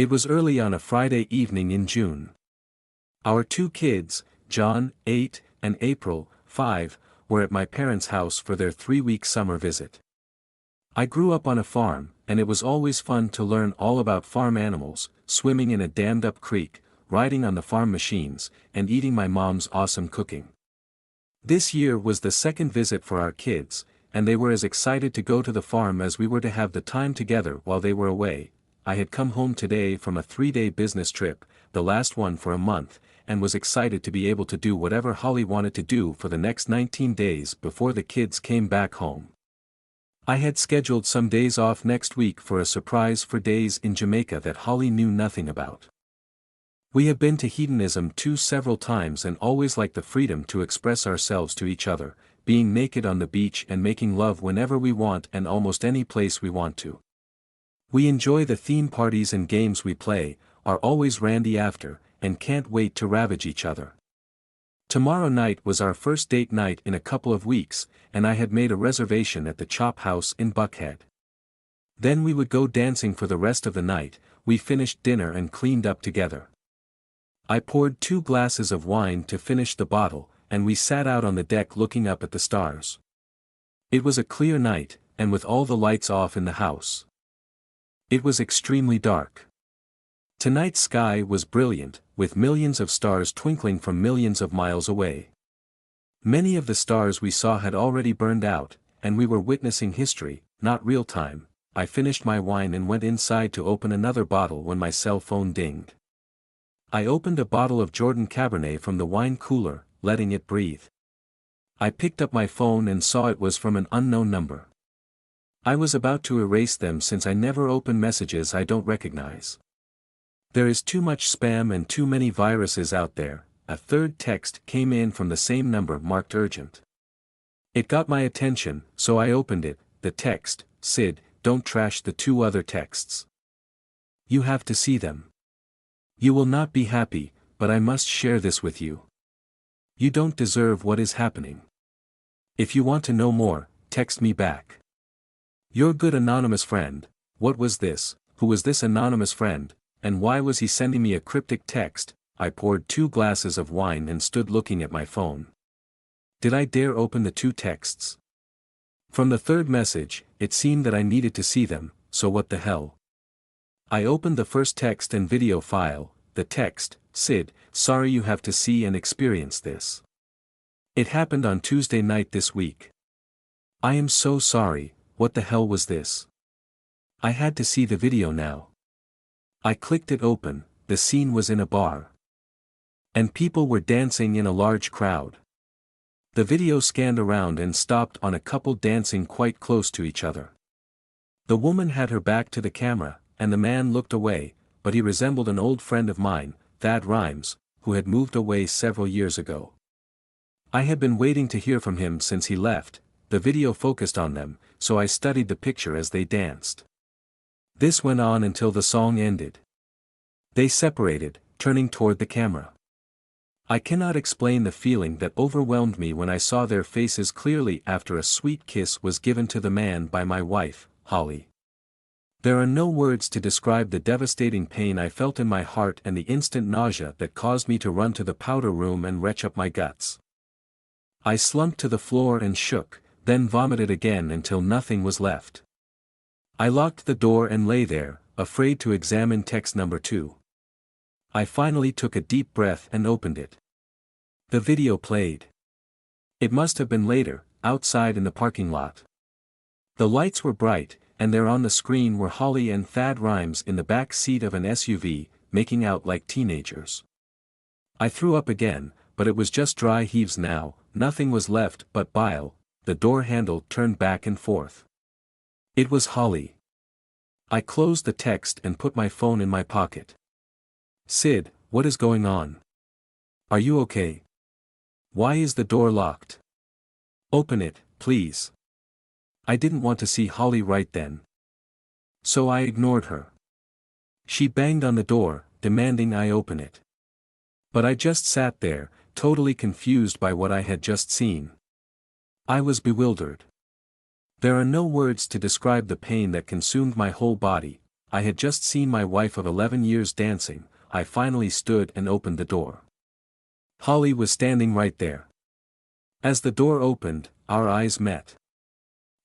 It was early on a Friday evening in June. Our two kids, John, 8, and April, 5, were at my parents' house for their 3-week summer visit. I grew up on a farm, and it was always fun to learn all about farm animals, swimming in a dammed-up creek, riding on the farm machines, and eating my mom's awesome cooking. This year was the second visit for our kids, and they were as excited to go to the farm as we were to have the time together while they were away. I had come home today from a 3-day business trip, the last one for a month, and was excited to be able to do whatever Holly wanted to do for the next 19 days before the kids came back home. I had scheduled some days off next week for a surprise for days in Jamaica that Holly knew nothing about. We have been to hedonism too several times and always like the freedom to express ourselves to each other, being naked on the beach and making love whenever we want and almost any place we want to. We enjoy the theme parties and games we play, are always randy after, and can't wait to ravage each other. Tomorrow night was our first date night in a couple of weeks, and I had made a reservation at the Chop House in Buckhead. Then we would go dancing for the rest of the night. We finished dinner and cleaned up together. I poured 2 glasses of wine to finish the bottle, and we sat out on the deck looking up at the stars. It was a clear night, and with all the lights off in the house. It was extremely dark. Tonight's sky was brilliant, with millions of stars twinkling from millions of miles away. Many of the stars we saw had already burned out, and we were witnessing history, not real time. I finished my wine and went inside to open another bottle when my cell phone dinged. I opened a bottle of Jordan Cabernet from the wine cooler, letting it breathe. I picked up my phone and saw it was from an unknown number. I was about to erase them since I never open messages I don't recognize. There is too much spam and too many viruses out there. A third text came in from the same number marked urgent. It got my attention, so I opened it. The text, Sid, don't trash the 2 other texts. You have to see them. You will not be happy, but I must share this with you. You don't deserve what is happening. If you want to know more, text me back. Your good anonymous friend. What was this? Who was this anonymous friend, and why was he sending me a cryptic text? I poured 2 glasses of wine and stood looking at my phone. Did I dare open the 2 texts? From the third message, it seemed that I needed to see them, so what the hell? I opened the first text and video file. The text, Sid, sorry you have to see and experience this. It happened on Tuesday night this week. I am so sorry. What the hell was this? I had to see the video now. I clicked it open. The scene was in a bar. And people were dancing in a large crowd. The video scanned around and stopped on a couple dancing quite close to each other. The woman had her back to the camera, and the man looked away, but he resembled an old friend of mine, Thad Rhymes, who had moved away several years ago. I had been waiting to hear from him since he left. The video focused on them, so I studied the picture as they danced. This went on until the song ended. They separated, turning toward the camera. I cannot explain the feeling that overwhelmed me when I saw their faces clearly after a sweet kiss was given to the man by my wife, Holly. There are no words to describe the devastating pain I felt in my heart and the instant nausea that caused me to run to the powder room and retch up my guts. I slumped to the floor and shook, then vomited again until nothing was left. I locked the door and lay there, afraid to examine text number 2. I finally took a deep breath and opened it. The video played. It must have been later, outside in the parking lot. The lights were bright, and there on the screen were Holly and Thad Rhymes in the back seat of an SUV, making out like teenagers. I threw up again, but it was just dry heaves now. Nothing was left but bile. The door handle turned back and forth. It was Holly. I closed the text and put my phone in my pocket. Sid, what is going on? Are you okay? Why is the door locked? Open it, please. I didn't want to see Holly right then. So I ignored her. She banged on the door, demanding I open it. But I just sat there, totally confused by what I had just seen. I was bewildered. There are no words to describe the pain that consumed my whole body. I had just seen my wife of 11 years dancing. I finally stood and opened the door. Holly was standing right there. As the door opened, our eyes met.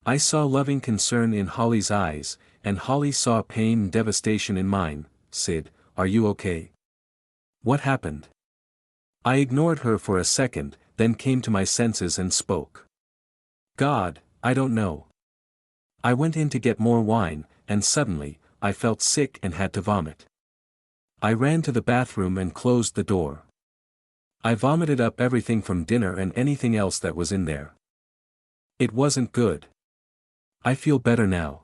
I saw loving concern in Holly's eyes, and Holly saw pain and devastation in mine. "Sid, are you okay? What happened?" I ignored her for a second, then came to my senses and spoke. "God, I don't know." I went in to get more wine, and suddenly, I felt sick and had to vomit. I ran to the bathroom and closed the door. I vomited up everything from dinner and anything else that was in there. It wasn't good. I feel better now.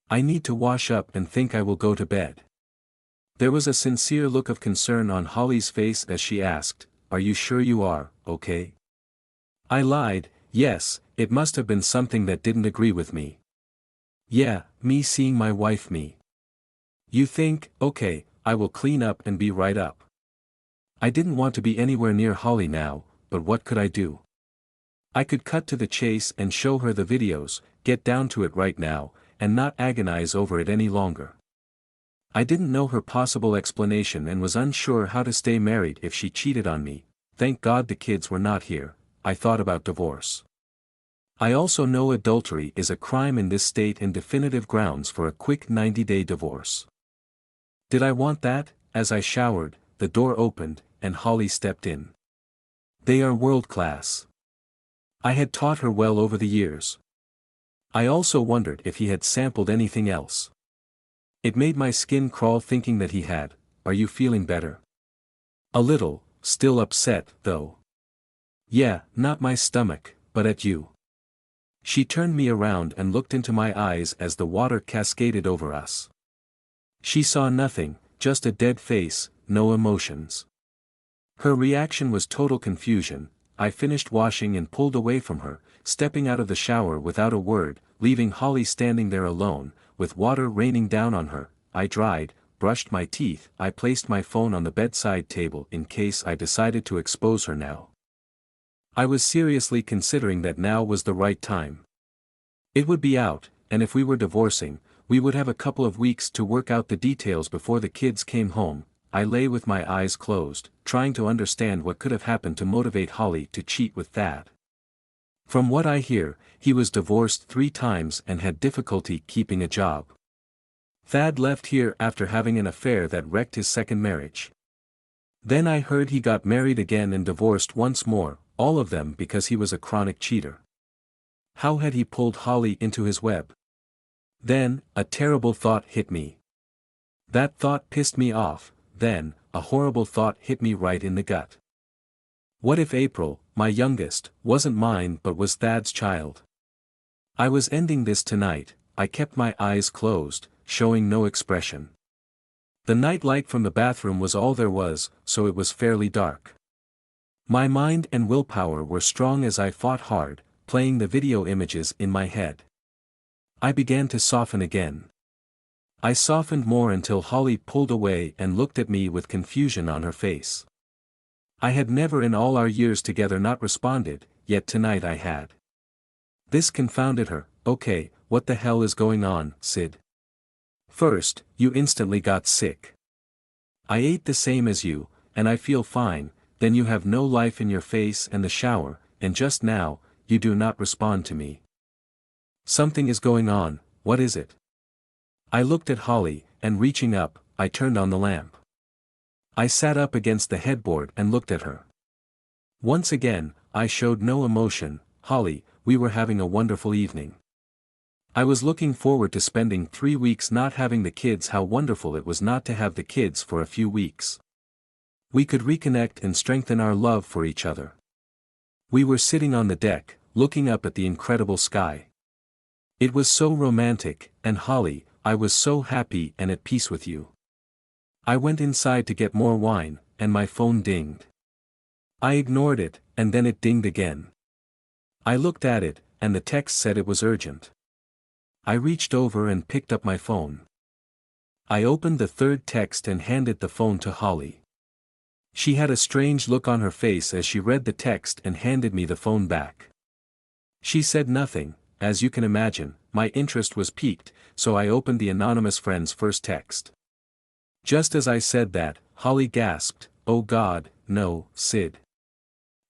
I need to wash up and think I will go to bed. There was a sincere look of concern on Holly's face as she asked, "Are you sure you are okay?" I lied, "Yes, it must have been something that didn't agree with me." "Yeah, me seeing my wife me." "You think, okay, I will clean up and be right up." I didn't want to be anywhere near Holly now, but what could I do? I could cut to the chase and show her the videos, get down to it right now, and not agonize over it any longer. I didn't know her possible explanation and was unsure how to stay married if she cheated on me. Thank God the kids were not here. I thought about divorce. I also know adultery is a crime in this state and definitive grounds for a quick 90-day divorce. Did I want that? As I showered, the door opened, and Holly stepped in. They are world-class. I had taught her well over the years. I also wondered if he had sampled anything else. It made my skin crawl thinking that he had. "Are you feeling better?" "A little, still upset, though." "Yeah, not my stomach, but at you." She turned me around and looked into my eyes as the water cascaded over us. She saw nothing, just a dead face, no emotions. Her reaction was total confusion. I finished washing and pulled away from her, stepping out of the shower without a word, leaving Holly standing there alone, with water raining down on her. I dried, brushed my teeth. I placed my phone on the bedside table in case I decided to expose her now. I was seriously considering that now was the right time. It would be out, and if we were divorcing, we would have a couple of weeks to work out the details before the kids came home. I lay with my eyes closed, trying to understand what could have happened to motivate Holly to cheat with Thad. From what I hear, he was divorced 3 times and had difficulty keeping a job. Thad left here after having an affair that wrecked his second marriage. Then I heard he got married again and divorced once more, all of them because he was a chronic cheater. How had he pulled Holly into his web? Then, a terrible thought hit me. That thought pissed me off. Then, a horrible thought hit me right in the gut. What if April, my youngest, wasn't mine but was Thad's child? I was ending this tonight. I kept my eyes closed, showing no expression. The night light from the bathroom was all there was, so it was fairly dark. My mind and willpower were strong as I fought hard, playing the video images in my head. I began to soften again. I softened more until Holly pulled away and looked at me with confusion on her face. I had never in all our years together not responded, yet tonight I had. This confounded her. "Okay, what the hell is going on, Sid? First, you instantly got sick. I ate the same as you, and I feel fine. Then you have no life in your face and the shower, and just now, you do not respond to me. Something is going on. What is it?" I looked at Holly, and reaching up, I turned on the lamp. I sat up against the headboard and looked at her. Once again, I showed no emotion. "Holly, we were having a wonderful evening. I was looking forward to spending 3 weeks not having the kids. How wonderful it was not to have the kids for a few weeks. We could reconnect and strengthen our love for each other. We were sitting on the deck, looking up at the incredible sky. It was so romantic, and Holly, I was so happy and at peace with you." I went inside to get more wine, and my phone dinged. I ignored it, and then it dinged again. I looked at it, and the text said it was urgent. I reached over and picked up my phone. I opened the third text and handed the phone to Holly. She had a strange look on her face as she read the text and handed me the phone back. She said nothing, as you can imagine, my interest was piqued, so I opened the anonymous friend's first text. Just as I said that, Holly gasped, "Oh God, no, Sid."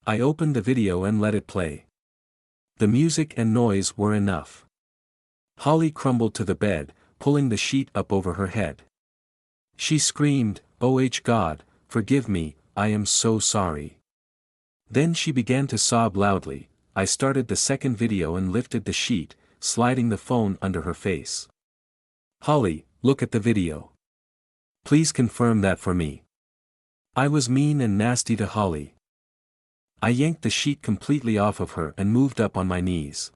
I opened the video and let it play. The music and noise were enough. Holly crumbled to the bed, pulling the sheet up over her head. She screamed, "Oh God, forgive me, I am so sorry." Then she began to sob loudly. I started the second video and lifted the sheet, sliding the phone under her face. "Holly, look at the video. Please confirm that for me." I was mean and nasty to Holly. I yanked the sheet completely off of her and moved up on my knees.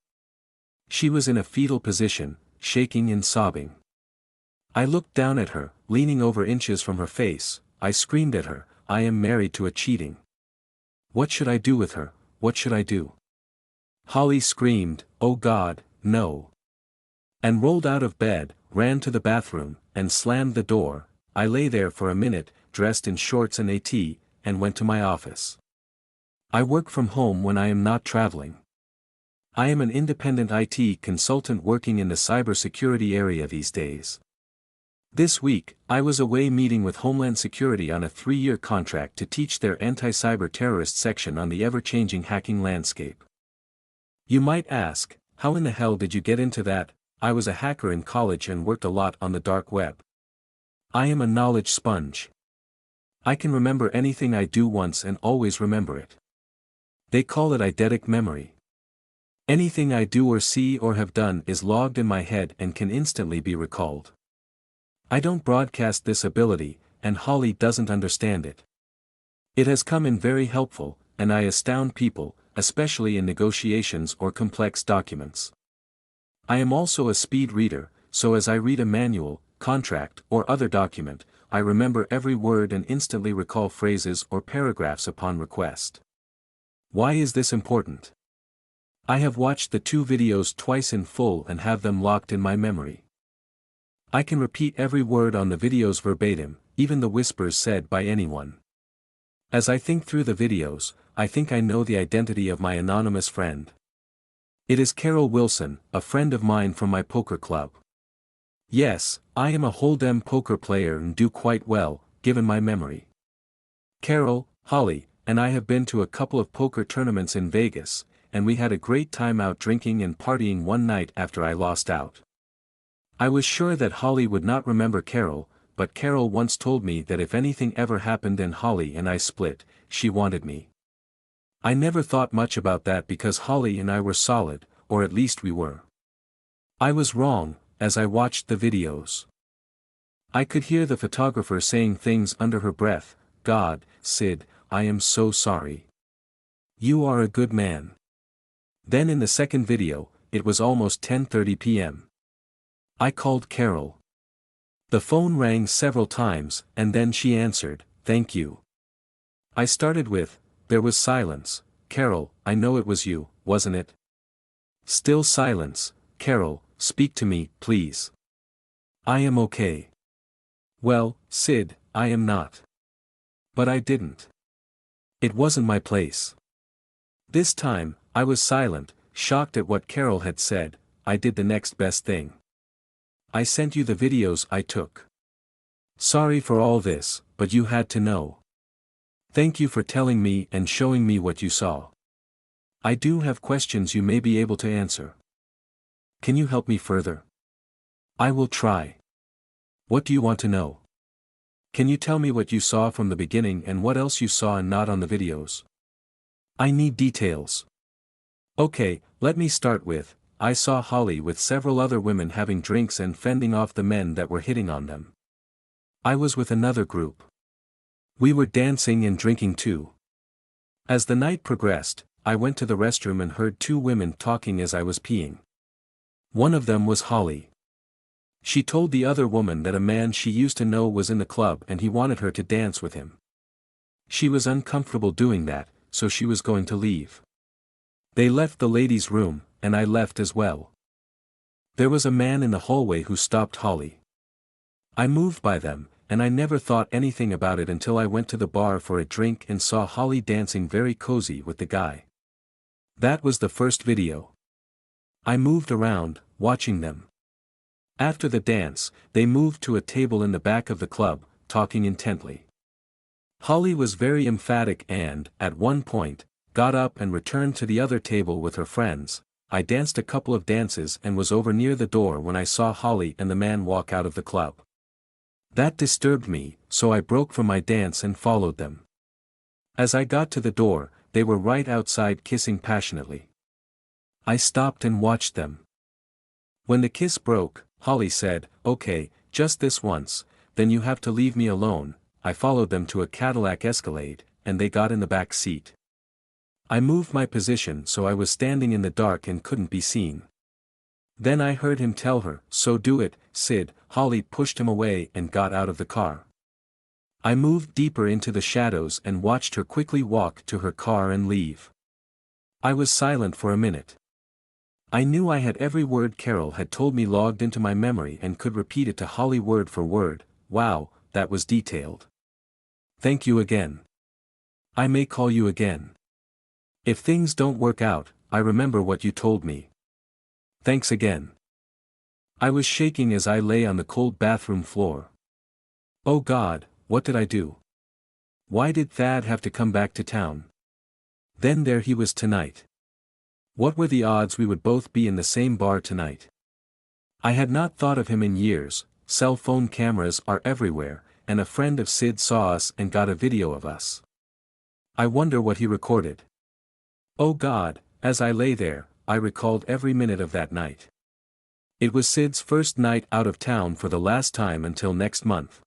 She was in a fetal position, shaking and sobbing. I looked down at her, leaning over inches from her face. I screamed at her, "I am married to a cheating. What should I do with her, what should I do?" Holly screamed, "Oh God, no." And rolled out of bed, ran to the bathroom, and slammed the door. I lay there for a minute, dressed in shorts and a tee, and went to my office. I work from home when I am not traveling. I am an independent IT consultant working in the cybersecurity area these days. This week, I was away meeting with Homeland Security on a 3-year contract to teach their anti-cyber terrorist section on the ever-changing hacking landscape. You might ask, how in the hell did you get into that? I was a hacker in college and worked a lot on the dark web. I am a knowledge sponge. I can remember anything I do once and always remember it. They call it eidetic memory. Anything I do or see or have done is logged in my head and can instantly be recalled. I don't broadcast this ability, and Holly doesn't understand it. It has come in very helpful, and I astound people, especially in negotiations or complex documents. I am also a speed reader, so as I read a manual, contract, or other document, I remember every word and instantly recall phrases or paragraphs upon request. Why is this important? I have watched the 2 videos twice in full and have them locked in my memory. I can repeat every word on the videos verbatim, even the whispers said by anyone. As I think through the videos, I think I know the identity of my anonymous friend. It is Carol Wilson, a friend of mine from my poker club. Yes, I am a hold'em poker player and do quite well, given my memory. Carol, Holly, and I have been to a couple of poker tournaments in Vegas, and we had a great time out drinking and partying one night after I lost out. I was sure that Holly would not remember Carol, but Carol once told me that if anything ever happened and Holly and I split, she wanted me. I never thought much about that because Holly and I were solid, or at least we were. I was wrong, as I watched the videos. I could hear the photographer saying things under her breath, "God, Sid, I am so sorry. You are a good man." Then in the second video, it was almost 10:30 p.m. I called Carol. The phone rang several times, and then she answered, "Thank you." I started with, there was silence. "Carol, I know it was you, wasn't it?" Still silence. "Carol, speak to me, please." "I am okay." "Well, Sid, I am not." But I didn't. It wasn't my place. This time, I was silent, shocked at what Carol had said. I did the next best thing. I sent you the videos I took. Sorry for all this, but you had to know. Thank you for telling me and showing me what you saw. I do have questions you may be able to answer. Can you help me further? I will try. What do you want to know? Can you tell me what you saw from the beginning and what else you saw and not on the videos? I need details. Okay, let me start with, I saw Holly with several other women having drinks and fending off the men that were hitting on them. I was with another group. We were dancing and drinking too. As the night progressed, I went to the restroom and heard 2 women talking as I was peeing. One of them was Holly. She told the other woman that a man she used to know was in the club and he wanted her to dance with him. She was uncomfortable doing that, so she was going to leave. They left the ladies' room, and I left as well. There was a man in the hallway who stopped Holly. I moved by them, and I never thought anything about it until I went to the bar for a drink and saw Holly dancing very cozy with the guy. That was the first video. I moved around, watching them. After the dance, they moved to a table in the back of the club, talking intently. Holly was very emphatic and, at one point, got up and returned to the other table with her friends. I danced a couple of dances and was over near the door when I saw Holly and the man walk out of the club. That disturbed me, so I broke from my dance and followed them. As I got to the door, they were right outside kissing passionately. I stopped and watched them. When the kiss broke, Holly said, "Okay, just this once, then you have to leave me alone." I followed them to a Cadillac Escalade, and they got in the back seat. I moved my position so I was standing in the dark and couldn't be seen. Then I heard him tell her, "So do it, Sid." Holly pushed him away and got out of the car. I moved deeper into the shadows and watched her quickly walk to her car and leave. I was silent for a minute. I knew I had every word Carol had told me logged into my memory and could repeat it to Holly word for word. Wow, that was detailed. "Thank you again. I may call you again. If things don't work out, I remember what you told me. Thanks again." I was shaking as I lay on the cold bathroom floor. Oh God, what did I do? Why did Thad have to come back to town? Then there he was tonight. What were the odds we would both be in the same bar tonight? I had not thought of him in years. Cell phone cameras are everywhere, and a friend of Sid saw us and got a video of us. I wonder what he recorded. Oh God, as I lay there, I recalled every minute of that night. It was Sid's first night out of town for the last time until next month.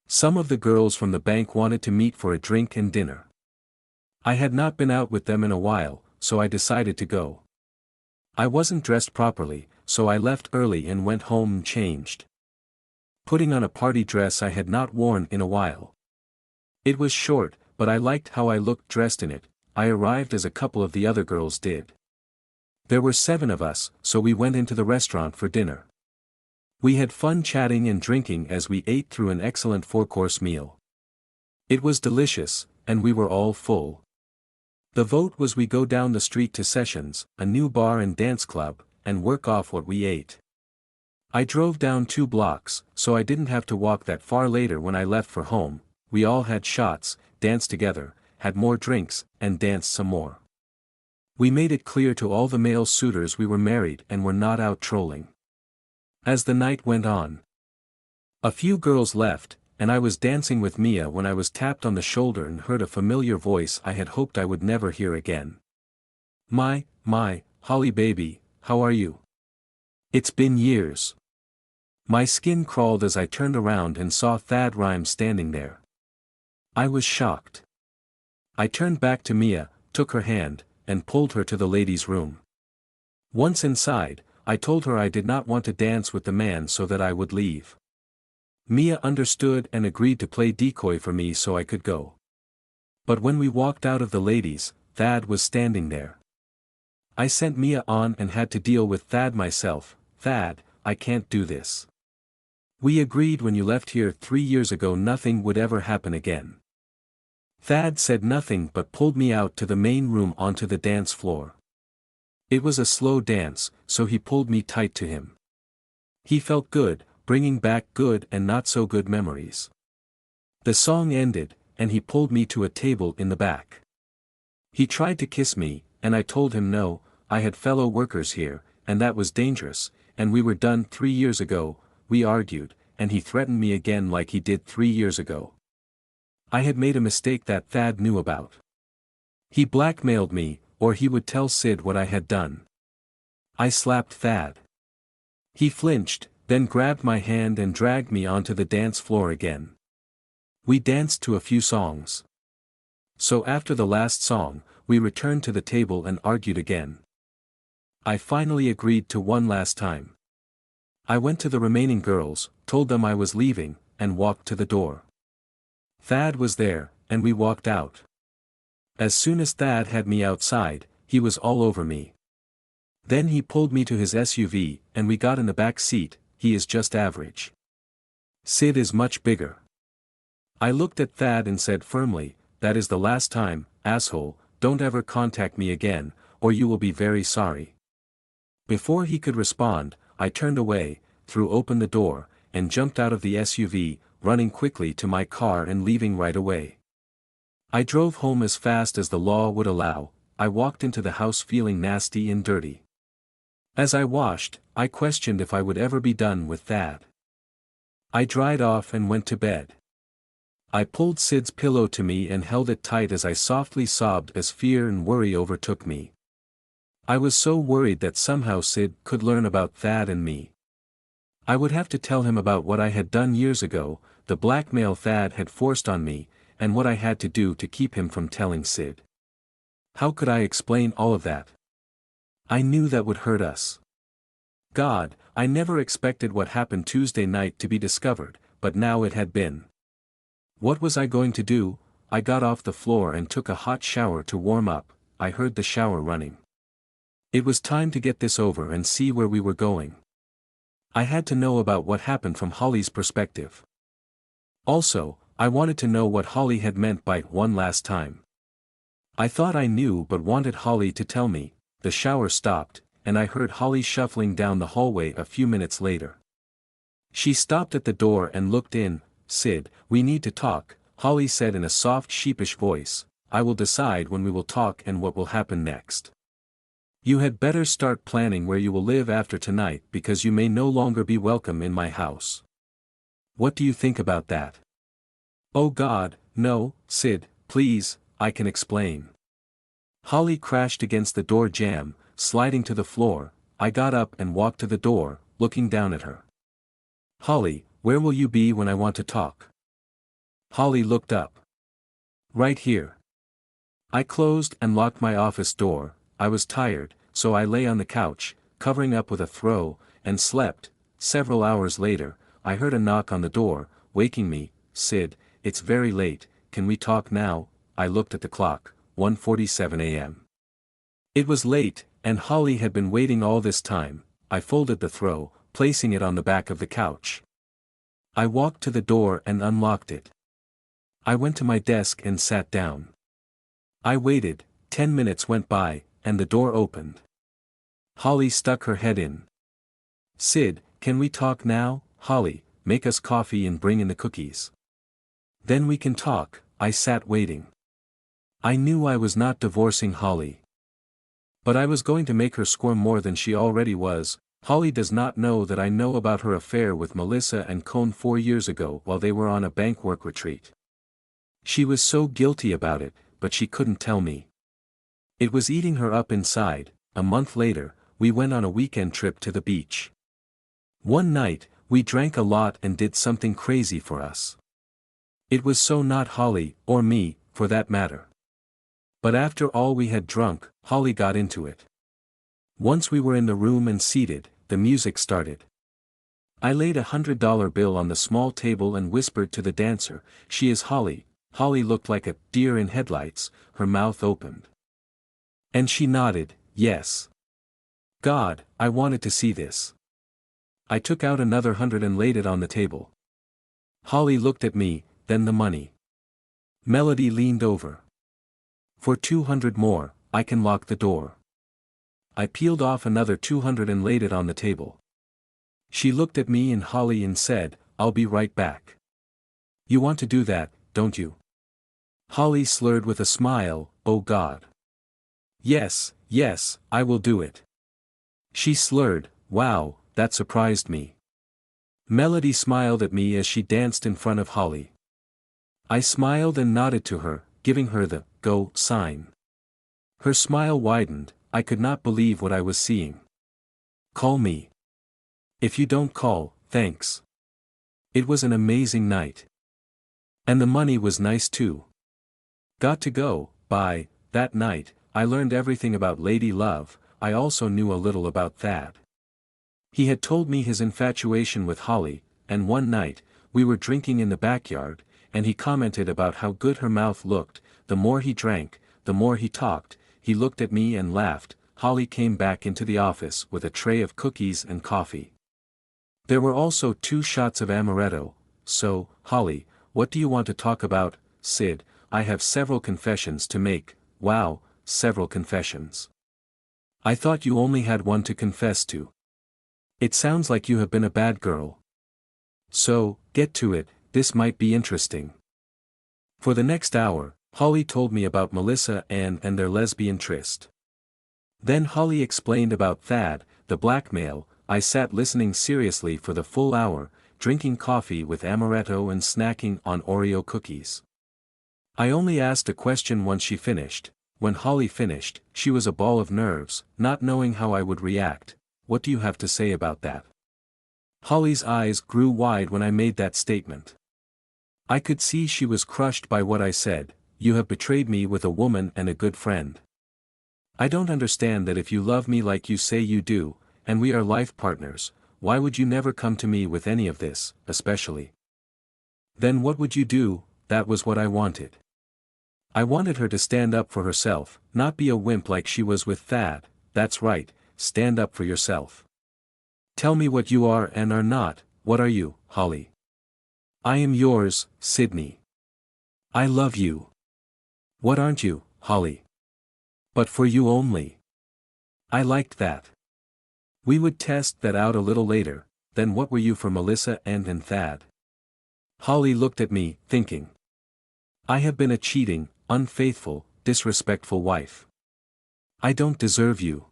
Some of the girls from the bank wanted to meet for a drink and dinner. I had not been out with them in a while, so I decided to go. I wasn't dressed properly, so I left early and went home and changed. Putting on a party dress I had not worn in a while. It was short, but I liked how I looked dressed in it. I arrived as a couple of the other girls did. There were 7 of us, so we went into the restaurant for dinner. We had fun chatting and drinking as we ate through an excellent 4-course meal. It was delicious, and we were all full. The vote was we go down the street to Sessions, a new bar and dance club, and work off what we ate. I drove down 2 blocks, so I didn't have to walk that far. Later when I left for home, we all had shots, danced together, had more drinks, and danced some more. We made it clear to all the male suitors we were married and were not out trolling. As the night went on, a few girls left, and I was dancing with Mia when I was tapped on the shoulder and heard a familiar voice I had hoped I would never hear again. My, Holly baby, how are you? It's been years." My skin crawled as I turned around and saw Thad Rhymes standing there. I was shocked. I turned back to Mia, took her hand, and pulled her to the ladies' room. Once inside, I told her I did not want to dance with the man so that I would leave. Mia understood and agreed to play decoy for me so I could go. But when we walked out of the ladies, Thad was standing there. I sent Mia on and had to deal with Thad myself. "Thad, I can't do this. We agreed when you left here 3 years ago nothing would ever happen again." Thad said nothing but pulled me out to the main room onto the dance floor. It was a slow dance, so he pulled me tight to him. He felt good, bringing back good and not so good memories. The song ended, and he pulled me to a table in the back. He tried to kiss me, and I told him no. I had fellow workers here, and that was dangerous, and we were done 3 years ago. We argued, and he threatened me again like he did 3 years ago. I had made a mistake that Thad knew about. He blackmailed me, or he would tell Sid what I had done. I slapped Thad. He flinched, then grabbed my hand and dragged me onto the dance floor again. We danced to a few songs. So after the last song, we returned to the table and argued again. I finally agreed to one last time. I went to the remaining girls, told them I was leaving, and walked to the door. Thad was there, and we walked out. As soon as Thad had me outside, he was all over me. Then he pulled me to his SUV, and we got in the back seat. He is just average. Sid is much bigger. I looked at Thad and said firmly, "That is the last time, asshole, don't ever contact me again, or you will be very sorry." Before he could respond, I turned away, threw open the door, and jumped out of the SUV, running quickly to my car and leaving right away. I drove home as fast as the law would allow. I walked into the house feeling nasty and dirty. As I washed, I questioned if I would ever be done with that. I dried off and went to bed. I pulled Sid's pillow to me and held it tight as I softly sobbed as fear and worry overtook me. I was so worried that somehow Sid could learn about Thad and me. I would have to tell him about what I had done years ago, the blackmail Thad had forced on me, and what I had to do to keep him from telling Sid. How could I explain all of that? I knew that would hurt us. God, I never expected what happened Tuesday night to be discovered, but now it had been. What was I going to do? I got off the floor and took a hot shower to warm up. I heard the shower running. It was time to get this over and see where we were going. I had to know about what happened from Holly's perspective. Also, I wanted to know what Holly had meant by one last time. I thought I knew but wanted Holly to tell me. The shower stopped, and I heard Holly shuffling down the hallway a few minutes later. She stopped at the door and looked in. Sid, we need to talk, Holly said in a soft sheepish voice. I will decide when we will talk and what will happen next. You had better start planning where you will live after tonight because you may no longer be welcome in my house. What do you think about that? Oh God, no, Sid, please, I can explain. Holly crashed against the door jamb, sliding to the floor. I got up and walked to the door, looking down at her. Holly, where will you be when I want to talk? Holly looked up. Right here. I closed and locked my office door. I was tired, so I lay on the couch, covering up with a throw, and slept. Several hours later, I heard a knock on the door, waking me. Sid, it's very late, can we talk now? I looked at the clock, 1:47 a.m. It was late, and Holly had been waiting all this time. I folded the throw, placing it on the back of the couch. I walked to the door and unlocked it. I went to my desk and sat down. I waited. 10 minutes went by, and the door opened. Holly stuck her head in. Sid, can we talk now? Holly, make us coffee and bring in the cookies. Then we can talk. I sat waiting. I knew I was not divorcing Holly. But I was going to make her squirm more than she already was. Holly does not know that I know about her affair with Melissa and Cone 4 years ago while they were on a bank work retreat. She was so guilty about it, but she couldn't tell me. It was eating her up inside. A month later, we went on a weekend trip to the beach. One night, we drank a lot and did something crazy for us. It was so not Holly, or me, for that matter. But after all we had drunk, Holly got into it. Once we were in the room and seated, the music started. I laid $100 bill on the small table and whispered to the dancer, "She is Holly." Holly looked like a deer in headlights, her mouth opened. And she nodded, yes. God, I wanted to see this. I took out another 100 and laid it on the table. Holly looked at me, then the money. Melody leaned over. For 200 more, I can lock the door. I peeled off another 200 and laid it on the table. She looked at me and Holly and said, "I'll be right back." You want to do that, don't you? Holly slurred with a smile, "Oh God. Yes, yes, I will do it." She slurred, "Wow, that surprised me." Melody smiled at me as she danced in front of Holly. I smiled and nodded to her, giving her the go sign. Her smile widened. I could not believe what I was seeing. Call me. If you don't call, thanks. It was an amazing night. And the money was nice too. Got to go. By that night, I learned everything about Lady Love. I also knew a little about Thad. He had told me his infatuation with Holly, and one night, we were drinking in the backyard, and he commented about how good her mouth looked. The more he drank, the more he talked. He looked at me and laughed. Holly came back into the office with a tray of cookies and coffee. There were also 2 shots of amaretto. So, Holly, what do you want to talk about? Sid, I have several confessions to make. Wow, several confessions. I thought you only had one to confess to. It sounds like you have been a bad girl. So, get to it, this might be interesting. For the next hour, Holly told me about Melissa and their lesbian tryst. Then Holly explained about Thad, the blackmail. I sat listening seriously for the full hour, drinking coffee with amaretto and snacking on Oreo cookies. I only asked a question once she finished. When Holly finished, she was a ball of nerves, not knowing how I would react. What do you have to say about that? Holly's eyes grew wide when I made that statement. I could see she was crushed by what I said. You have betrayed me with a woman and a good friend. I don't understand that if you love me like you say you do, and we are life partners, why would you never come to me with any of this, especially? Then what would you do? That was what I wanted. I wanted her to stand up for herself, not be a wimp like she was with Thad. That's right, stand up for yourself. Tell me what you are and are not. What are you, Holly? I am yours, Sydney. I love you. What aren't you, Holly? But for you only. I liked that. We would test that out a little later. Then what were you for Melissa and Thad? Holly looked at me, thinking. I have been a cheating, unfaithful, disrespectful wife. I don't deserve you.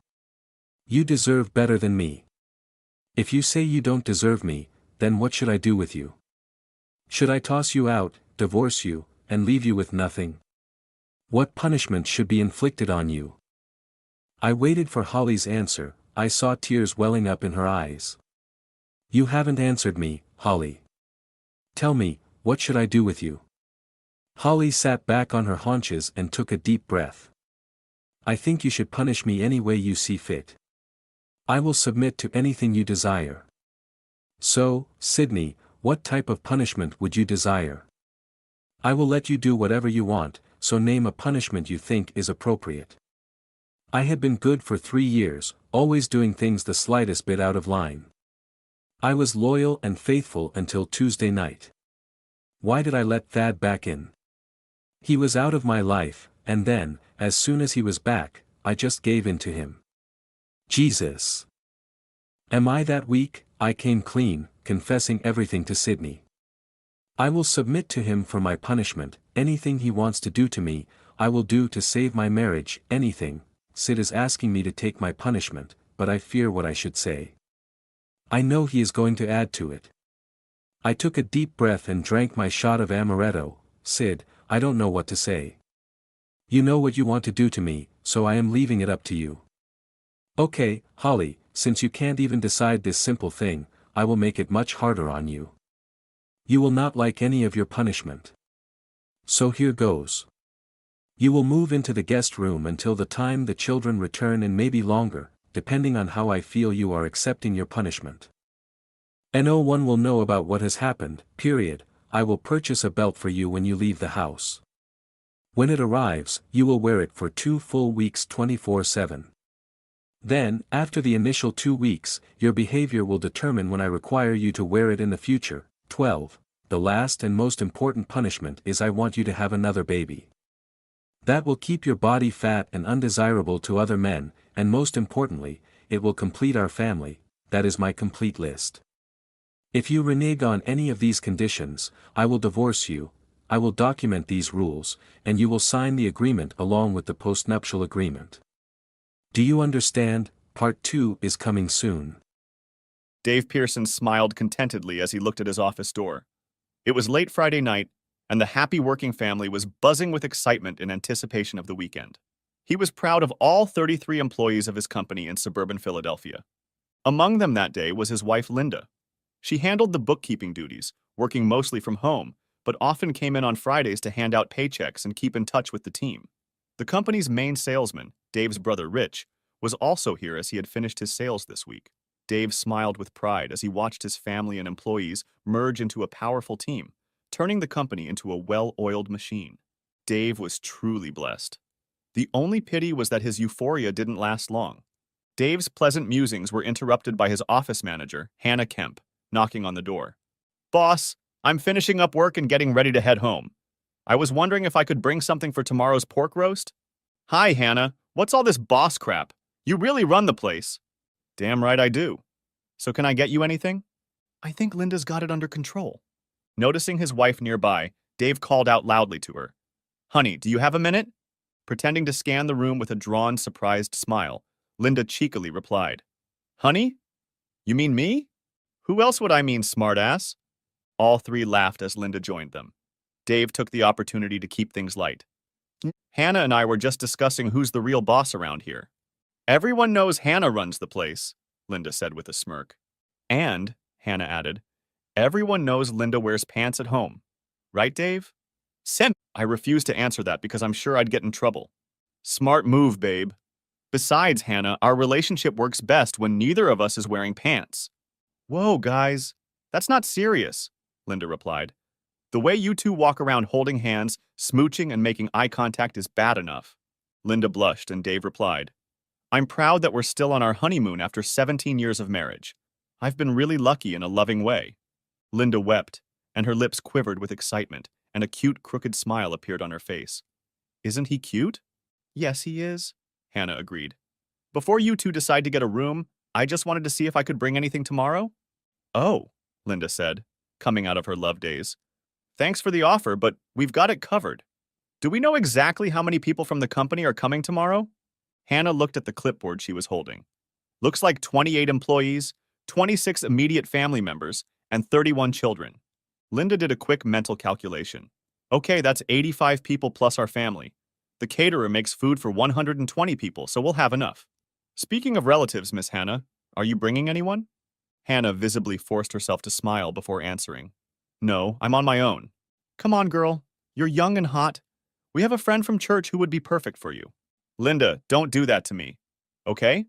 You deserve better than me. If you say you don't deserve me, then what should I do with you? Should I toss you out, divorce you, and leave you with nothing? What punishment should be inflicted on you? I waited for Holly's answer. I saw tears welling up in her eyes. You haven't answered me, Holly. Tell me, what should I do with you? Holly sat back on her haunches and took a deep breath. I think you should punish me any way you see fit. I will submit to anything you desire. So, Sydney, what type of punishment would you desire? I will let you do whatever you want, so name a punishment you think is appropriate. I had been good for 3 years, always doing things the slightest bit out of line. I was loyal and faithful until Tuesday night. Why did I let Thad back in? He was out of my life, and then, as soon as he was back, I just gave in to him. Jesus! Am I that weak? I came clean, confessing everything to Sydney. I will submit to him for my punishment. Anything he wants to do to me, I will do to save my marriage. Anything. Sid is asking me to take my punishment, but I fear what I should say. I know he is going to add to it. I took a deep breath and drank my shot of amaretto. Sid, I don't know what to say. You know what you want to do to me, so I am leaving it up to you. Okay, Holly, since you can't even decide this simple thing, I will make it much harder on you. You will not like any of your punishment. So here goes. You will move into the guest room until the time the children return, and maybe longer, depending on how I feel you are accepting your punishment. And no one will know about what has happened, period. I will purchase a belt for you when you leave the house. When it arrives, you will wear it for 2 full weeks 24/7. Then, after the initial 2 weeks, your behavior will determine when I require you to wear it in the future. 12. The last and most important punishment is I want you to have another baby. That will keep your body fat and undesirable to other men, and most importantly, it will complete our family. That is my complete list. If you renege on any of these conditions, I will divorce you. I will document these rules, and you will sign the agreement along with the postnuptial agreement. Do you understand? Part 2 is coming soon. Dave Pearson smiled contentedly as he looked at his office door. It was late Friday night, and the happy working family was buzzing with excitement in anticipation of the weekend. He was proud of all 33 employees of his company in suburban Philadelphia. Among them that day was his wife Linda. She handled the bookkeeping duties, working mostly from home, but often came in on Fridays to hand out paychecks and keep in touch with the team. The company's main salesman, Dave's brother Rich, was also here as he had finished his sales this week. Dave smiled with pride as he watched his family and employees merge into a powerful team, turning the company into a well-oiled machine. Dave was truly blessed. The only pity was that his euphoria didn't last long. Dave's pleasant musings were interrupted by his office manager, Hannah Kemp, knocking on the door. "Boss, I'm finishing up work and getting ready to head home. I was wondering if I could bring something for tomorrow's pork roast?" "Hi, Hannah. What's all this boss crap? You really run the place. Damn right I do. So can I get you anything? I think Linda's got it under control. Noticing his wife nearby, Dave called out loudly to her. Honey, do you have a minute? Pretending to scan the room with a drawn, surprised smile, Linda cheekily replied. Honey? You mean me? Who else would I mean, smartass? All three laughed as Linda joined them. Dave took the opportunity to keep things light. Hannah and I were just discussing who's the real boss around here. Everyone knows Hannah runs the place, Linda said with a smirk. And, Hannah added, everyone knows Linda wears pants at home. Right, Dave? I refuse to answer that because I'm sure I'd get in trouble. Smart move, babe. Besides, Hannah, our relationship works best when neither of us is wearing pants. Whoa, guys. That's not serious, Linda replied. The way you two walk around holding hands, smooching, and making eye contact is bad enough. Linda blushed and Dave replied, I'm proud that we're still on our honeymoon after 17 years of marriage. I've been really lucky in a loving way. Linda wept, and her lips quivered with excitement, and a cute, crooked smile appeared on her face. Isn't he cute? Yes, he is, Hannah agreed. Before you two decide to get a room, I just wanted to see if I could bring anything tomorrow. Oh, Linda said, coming out of her love days. Thanks for the offer, but we've got it covered. Do we know exactly how many people from the company are coming tomorrow? Hannah looked at the clipboard she was holding. Looks like 28 employees, 26 immediate family members, and 31 children. Linda did a quick mental calculation. Okay, that's 85 people plus our family. The caterer makes food for 120 people, so we'll have enough. Speaking of relatives, Miss Hannah, are you bringing anyone? Hannah visibly forced herself to smile before answering. No, I'm on my own. Come on, girl. You're young and hot. We have a friend from church who would be perfect for you. Linda, don't do that to me. Okay?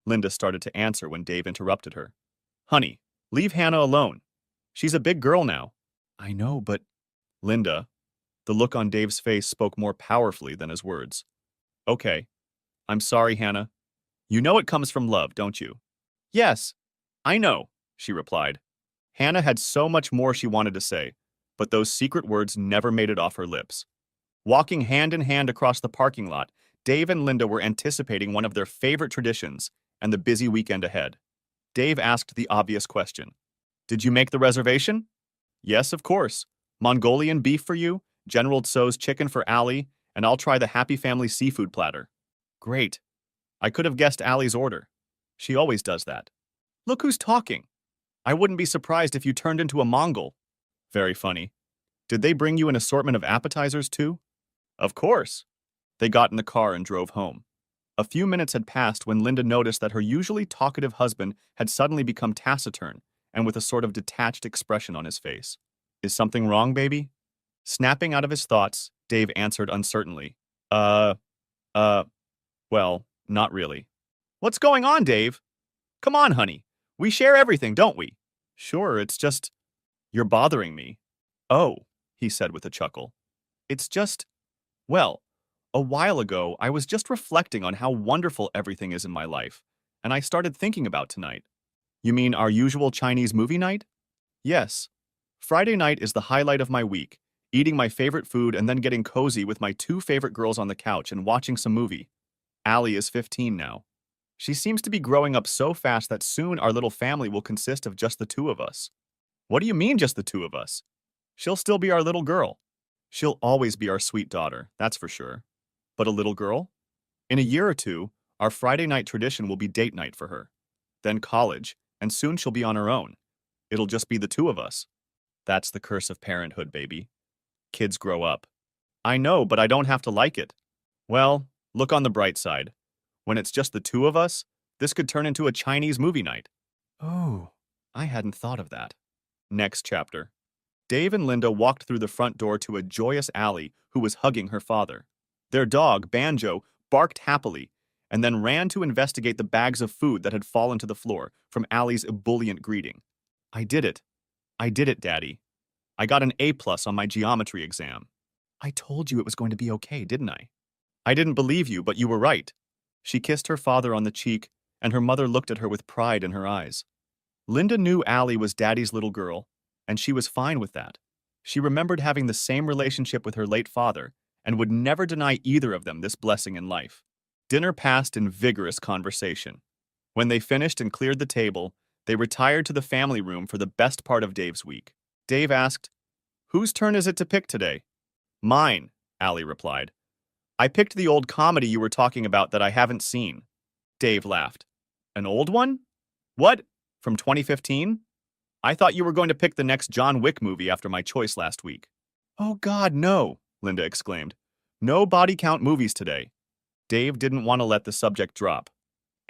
Linda started to answer when Dave interrupted her. Honey, leave Hannah alone. She's a big girl now. I know, but... Linda. The look on Dave's face spoke more powerfully than his words. Okay. I'm sorry, Hannah. You know it comes from love, don't you? Yes, I know, she replied. Hannah had so much more she wanted to say, but those secret words never made it off her lips. Walking hand in hand across the parking lot, Dave and Linda were anticipating one of their favorite traditions and the busy weekend ahead. Dave asked the obvious question. Did you make the reservation? Yes, of course. Mongolian beef for you, General Tso's chicken for Allie, and I'll try the Happy Family seafood platter. Great. I could have guessed Allie's order. She always does that. Look who's talking. I wouldn't be surprised if you turned into a Mongol. Very funny. Did they bring you an assortment of appetizers too? Of course. They got in the car and drove home. A few minutes had passed when Linda noticed that her usually talkative husband had suddenly become taciturn and with a sort of detached expression on his face. Is something wrong, baby? Snapping out of his thoughts, Dave answered uncertainly. Well, not really. What's going on, Dave? Come on, honey. We share everything, don't we? Sure, it's just... You're bothering me. Oh, he said with a chuckle. It's just... Well, a while ago, I was just reflecting on how wonderful everything is in my life, and I started thinking about tonight. You mean our usual Chinese movie night? Yes. Friday night is the highlight of my week, eating my favorite food and then getting cozy with my two favorite girls on the couch and watching some movie. Allie is 15 now. She seems to be growing up so fast that soon our little family will consist of just the two of us. What do you mean just the two of us? She'll still be our little girl. She'll always be our sweet daughter, that's for sure. But a little girl? In a year or two, our Friday night tradition will be date night for her. Then college, and soon she'll be on her own. It'll just be the two of us. That's the curse of parenthood, baby. Kids grow up. I know, but I don't have to like it. Well, look on the bright side. When it's just the two of us, this could turn into a Chinese movie night. Oh, I hadn't thought of that. Next chapter. Dave and Linda walked through the front door to a joyous Allie who was hugging her father. Their dog, Banjo, barked happily and then ran to investigate the bags of food that had fallen to the floor from Allie's ebullient greeting. I did it. I did it, Daddy. I got an A+ on my geometry exam. I told you it was going to be okay, didn't I? I didn't believe you, but you were right. She kissed her father on the cheek, and her mother looked at her with pride in her eyes. Linda knew Allie was Daddy's little girl, and she was fine with that. She remembered having the same relationship with her late father and would never deny either of them this blessing in life. Dinner passed in vigorous conversation. When they finished and cleared the table, they retired to the family room for the best part of Dave's week. Dave asked, "Whose turn is it to pick today?" "Mine," Allie replied. "I picked the old comedy you were talking about that I haven't seen." Dave laughed. "An old one? What? From 2015? I thought you were going to pick the next John Wick movie after my choice last week." "Oh God, no," Linda exclaimed. "No body count movies today." Dave didn't want to let the subject drop.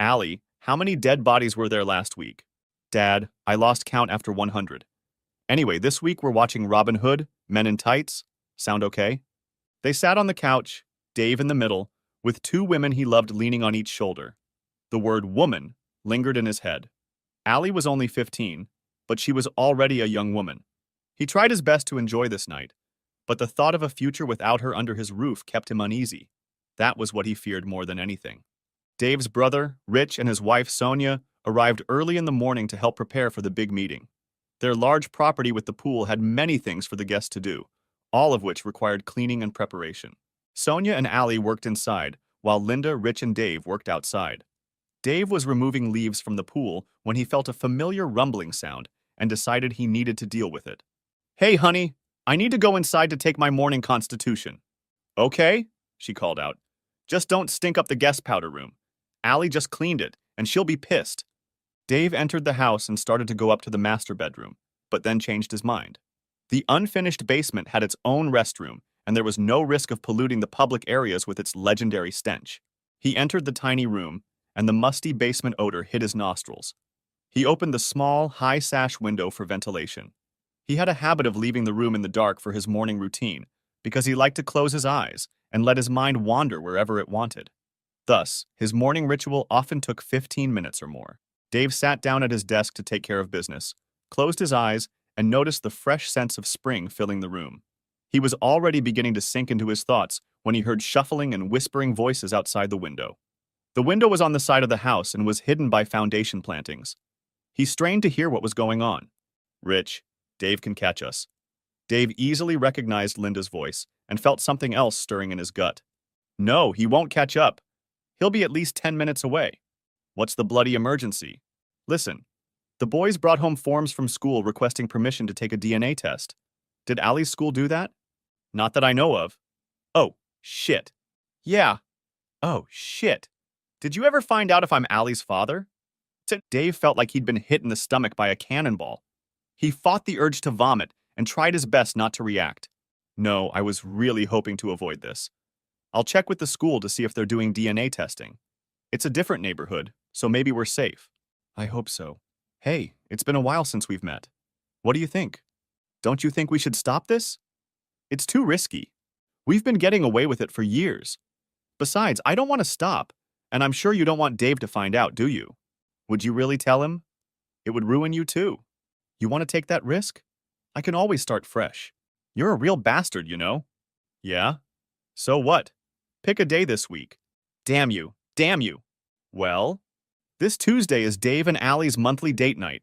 "Allie, how many dead bodies were there last week?" "Dad, I lost count after 100. Anyway, this week we're watching Robin Hood, Men in Tights. Sound okay?" They sat on the couch, Dave in the middle, with two women he loved leaning on each shoulder. The word woman lingered in his head. Allie was only 15, but she was already a young woman. He tried his best to enjoy this night, but the thought of a future without her under his roof kept him uneasy. That was what he feared more than anything. Dave's brother, Rich, and his wife, Sonia, arrived early in the morning to help prepare for the big meeting. Their large property with the pool had many things for the guests to do, all of which required cleaning and preparation. Sonia and Allie worked inside, while Linda, Rich, and Dave worked outside. Dave was removing leaves from the pool when he felt a familiar rumbling sound and decided he needed to deal with it. "Hey, honey, I need to go inside to take my morning constitution." "Okay," she called out. "Just don't stink up the guest powder room. Allie just cleaned it, and she'll be pissed." Dave entered the house and started to go up to the master bedroom, but then changed his mind. The unfinished basement had its own restroom, and there was no risk of polluting the public areas with its legendary stench. He entered the tiny room, and the musty basement odor hit his nostrils. He opened the small, high-sash window for ventilation. He had a habit of leaving the room in the dark for his morning routine, because he liked to close his eyes and let his mind wander wherever it wanted. Thus, his morning ritual often took 15 minutes or more. Dave sat down at his desk to take care of business, closed his eyes, and noticed the fresh sense of spring filling the room. He was already beginning to sink into his thoughts when he heard shuffling and whispering voices outside the window. The window was on the side of the house and was hidden by foundation plantings. He strained to hear what was going on. "Rich, Dave can catch us." Dave easily recognized Linda's voice and felt something else stirring in his gut. "No, he won't catch up. He'll be at least 10 minutes away." "What's the bloody emergency?" "Listen, the boys brought home forms from school requesting permission to take a DNA test. Did Allie's school do that?" "Not that I know of." "Oh, shit." "Yeah. Oh, shit. Did you ever find out if I'm Allie's father?" Dave felt like he'd been hit in the stomach by a cannonball. He fought the urge to vomit and tried his best not to react. "No, I was really hoping to avoid this. I'll check with the school to see if they're doing DNA testing. It's a different neighborhood, so maybe we're safe." "I hope so. Hey, it's been a while since we've met. What do you think? Don't you think we should stop this? It's too risky. We've been getting away with it for years. Besides, I don't want to stop, and I'm sure you don't want Dave to find out, do you? Would you really tell him? It would ruin you too. You want to take that risk? I can always start fresh. You're a real bastard, you know." "Yeah? So what? Pick a day this week." "Damn you. Damn you." "Well, this Tuesday is Dave and Allie's monthly date night.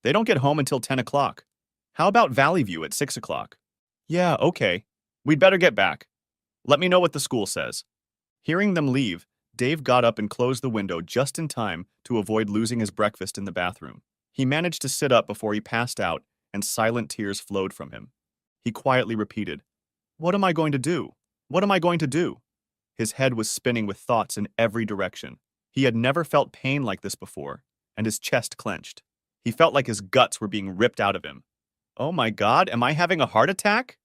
They don't get home until 10 o'clock. How about Valley View at 6 o'clock? "Yeah, okay. We'd better get back. Let me know what the school says." Hearing them leave, Dave got up and closed the window just in time to avoid losing his breakfast in the bathroom. He managed to sit up before he passed out, and silent tears flowed from him. He quietly repeated, "What am I going to do? What am I going to do?" His head was spinning with thoughts in every direction. He had never felt pain like this before, and his chest clenched. He felt like his guts were being ripped out of him. "Oh my God, am I having a heart attack?"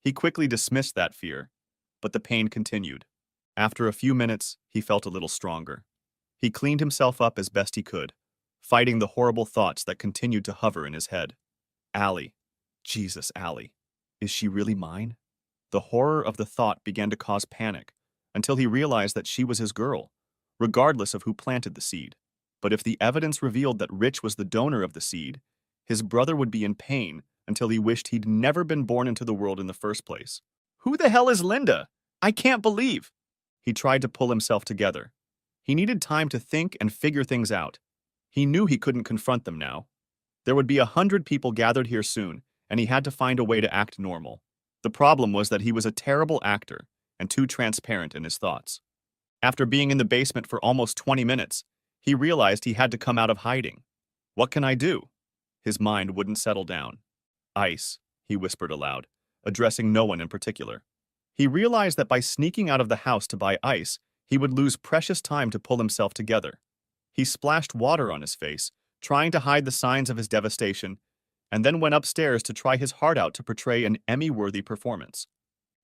He quickly dismissed that fear, but the pain continued. After a few minutes, he felt a little stronger. He cleaned himself up as best he could, fighting the horrible thoughts that continued to hover in his head. Allie. Jesus, Allie. Is she really mine? The horror of the thought began to cause panic, until he realized that she was his girl, regardless of who planted the seed. But if the evidence revealed that Rich was the donor of the seed, his brother would be in pain until he wished he'd never been born into the world in the first place. "Who the hell is Linda? I can't believe." He tried to pull himself together. He needed time to think and figure things out. He knew he couldn't confront them now. There would be 100 people gathered here soon, and he had to find a way to act normal. The problem was that he was a terrible actor and too transparent in his thoughts. After being in the basement for almost 20 minutes, he realized he had to come out of hiding. What can I do? His mind wouldn't settle down. Ice, he whispered aloud, addressing no one in particular. He realized that by sneaking out of the house to buy ice, he would lose precious time to pull himself together. He splashed water on his face, trying to hide the signs of his devastation, and then went upstairs to try his heart out to portray an Emmy-worthy performance.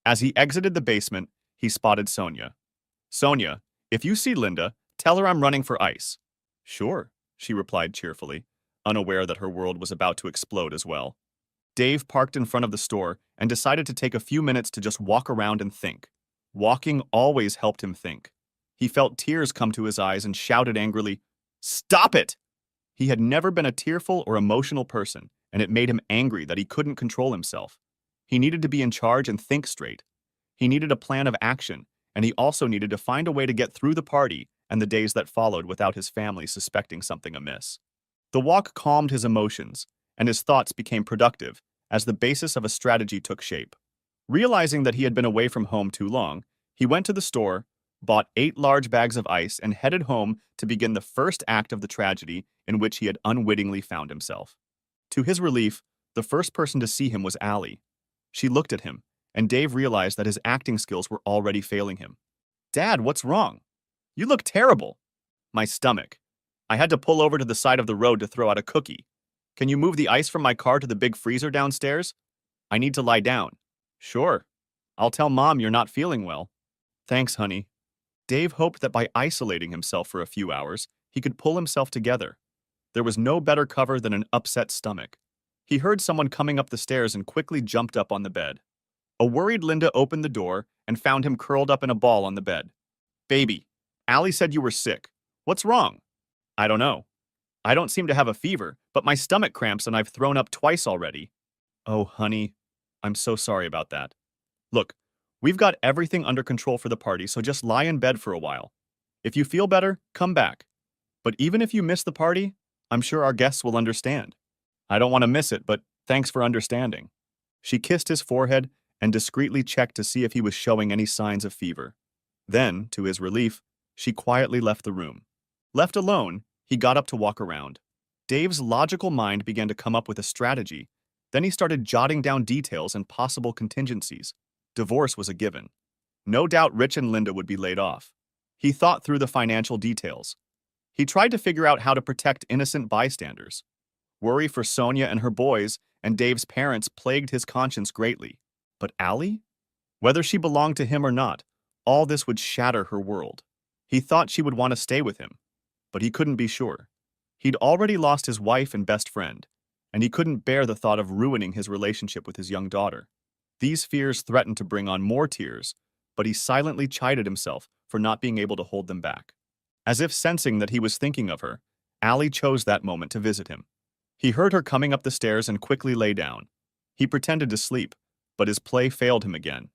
As he exited the basement, he spotted Sonia. "Sonia, if you see Linda, tell her I'm running for ice." "Sure," she replied cheerfully, unaware that her world was about to explode as well. Dave parked in front of the store and decided to take a few minutes to just walk around and think. Walking always helped him think. He felt tears come to his eyes and shouted angrily, "Stop it!" He had never been a tearful or emotional person, and it made him angry that he couldn't control himself. He needed to be in charge and think straight. He needed a plan of action, and he also needed to find a way to get through the party and the days that followed without his family suspecting something amiss. The walk calmed his emotions, and his thoughts became productive as the basis of a strategy took shape. Realizing that he had been away from home too long, he went to the store, bought 8 large bags of ice, and headed home to begin the first act of the tragedy in which he had unwittingly found himself. To his relief, the first person to see him was Allie. She looked at him, and Dave realized that his acting skills were already failing him. "Dad, what's wrong? You look terrible." "My stomach. I had to pull over to the side of the road to throw out a cookie. Can you move the ice from my car to the big freezer downstairs? I need to lie down." "Sure. I'll tell Mom you're not feeling well." "Thanks, honey." Dave hoped that by isolating himself for a few hours, he could pull himself together. There was no better cover than an upset stomach. He heard someone coming up the stairs and quickly jumped up on the bed. A worried Linda opened the door and found him curled up in a ball on the bed. "Baby, Allie said you were sick. What's wrong?" "I don't know. I don't seem to have a fever, but my stomach cramps and I've thrown up twice already." "Oh, honey, I'm so sorry about that. Look, we've got everything under control for the party, so just lie in bed for a while. If you feel better, come back. But even if you miss the party, I'm sure our guests will understand." "I don't want to miss it, but thanks for understanding." She kissed his forehead and discreetly checked to see if he was showing any signs of fever. Then, to his relief, she quietly left the room. Left alone, he got up to walk around. Dave's logical mind began to come up with a strategy. Then he started jotting down details and possible contingencies. Divorce was a given. No doubt Rich and Linda would be laid off. He thought through the financial details. He tried to figure out how to protect innocent bystanders. Worry for Sonia and her boys and Dave's parents plagued his conscience greatly. But Allie? Whether she belonged to him or not, all this would shatter her world. He thought she would want to stay with him, but he couldn't be sure. He'd already lost his wife and best friend, and he couldn't bear the thought of ruining his relationship with his young daughter. These fears threatened to bring on more tears, but he silently chided himself for not being able to hold them back. As if sensing that he was thinking of her, Allie chose that moment to visit him. He heard her coming up the stairs and quickly lay down. He pretended to sleep, but his play failed him again.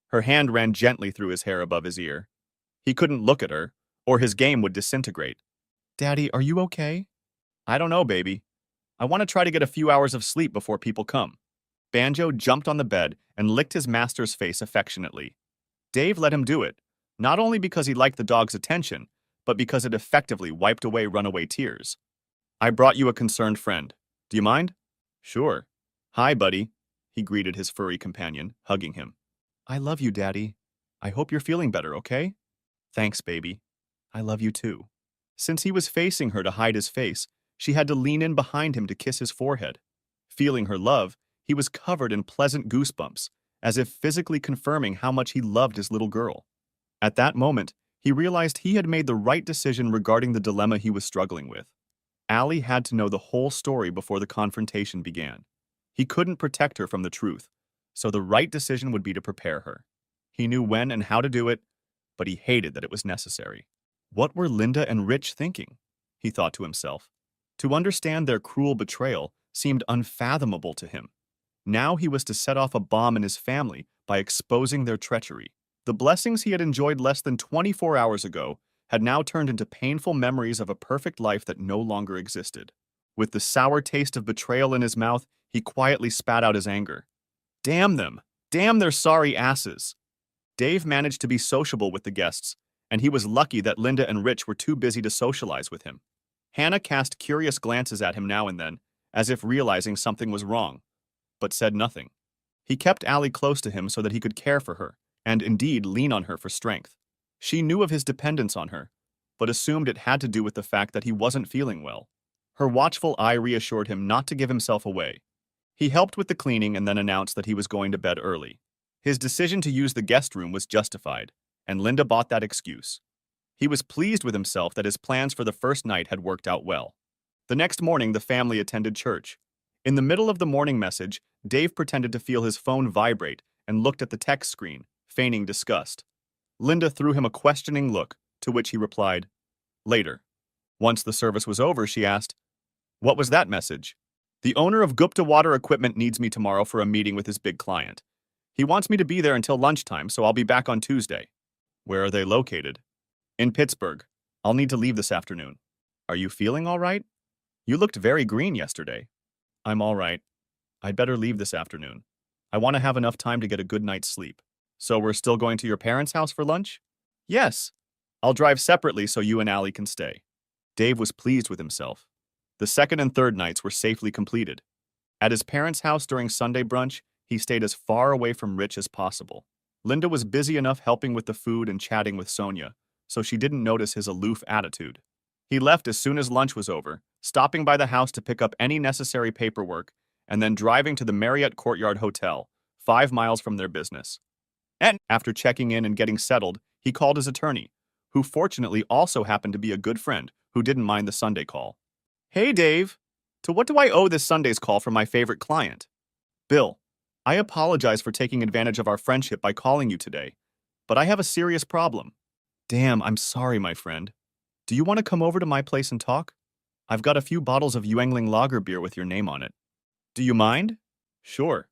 Her hand ran gently through his hair above his ear. He couldn't look at her, or his game would disintegrate. "Daddy, are you okay?" "I don't know, baby. I want to try to get a few hours of sleep before people come." Banjo jumped on the bed and licked his master's face affectionately. Dave let him do it, not only because he liked the dog's attention, but because it effectively wiped away runaway tears. "I brought you a concerned friend. Do you mind?" "Sure. Hi, buddy," he greeted his furry companion, hugging him. "I love you, Daddy. I hope you're feeling better, okay?" "Thanks, baby. I love you too." Since he was facing her to hide his face, she had to lean in behind him to kiss his forehead. Feeling her love, he was covered in pleasant goosebumps, as if physically confirming how much he loved his little girl. At that moment, he realized he had made the right decision regarding the dilemma he was struggling with. Allie had to know the whole story before the confrontation began. He couldn't protect her from the truth, so the right decision would be to prepare her. He knew when and how to do it, but he hated that it was necessary. What were Linda and Rich thinking? He thought to himself. To understand their cruel betrayal seemed unfathomable to him. Now he was to set off a bomb in his family by exposing their treachery. The blessings he had enjoyed less than 24 hours ago had now turned into painful memories of a perfect life that no longer existed. With the sour taste of betrayal in his mouth, he quietly spat out his anger. Damn them! Damn their sorry asses! Dave managed to be sociable with the guests, and he was lucky that Linda and Rich were too busy to socialize with him. Hannah cast curious glances at him now and then, as if realizing something was wrong, but said nothing. He kept Allie close to him so that he could care for her, and indeed lean on her for strength. She knew of his dependence on her, but assumed it had to do with the fact that he wasn't feeling well. Her watchful eye reassured him not to give himself away. He helped with the cleaning and then announced that he was going to bed early. His decision to use the guest room was justified, and Linda bought that excuse. He was pleased with himself that his plans for the first night had worked out well. The next morning, the family attended church. In the middle of the morning message, Dave pretended to feel his phone vibrate and looked at the text screen, feigning disgust. Linda threw him a questioning look, to which he replied, "Later." Once the service was over, she asked, "What was that message?" "The owner of Gupta Water Equipment needs me tomorrow for a meeting with his big client. He wants me to be there until lunchtime, so I'll be back on Tuesday." "Where are they located?" "In Pittsburgh. I'll need to leave this afternoon." "Are you feeling all right? You looked very green yesterday." "I'm all right. I'd better leave this afternoon. I want to have enough time to get a good night's sleep." "So we're still going to your parents' house for lunch?" "Yes. I'll drive separately so you and Allie can stay." Dave was pleased with himself. The second and third nights were safely completed. At his parents' house during Sunday brunch, he stayed as far away from Rich as possible. Linda was busy enough helping with the food and chatting with Sonia, so she didn't notice his aloof attitude. He left as soon as lunch was over, stopping by the house to pick up any necessary paperwork, and then driving to the Marriott Courtyard Hotel, 5 miles from their business. And after checking in and getting settled, he called his attorney, who fortunately also happened to be a good friend who didn't mind the Sunday call. "Hey, Dave. To what do I owe this Sunday's call from my favorite client?" "Bill, I apologize for taking advantage of our friendship by calling you today, but I have a serious problem." "Damn, I'm sorry, my friend. Do you want to come over to my place and talk? I've got a few bottles of Yuengling lager beer with your name on it." "Do you mind?" "Sure.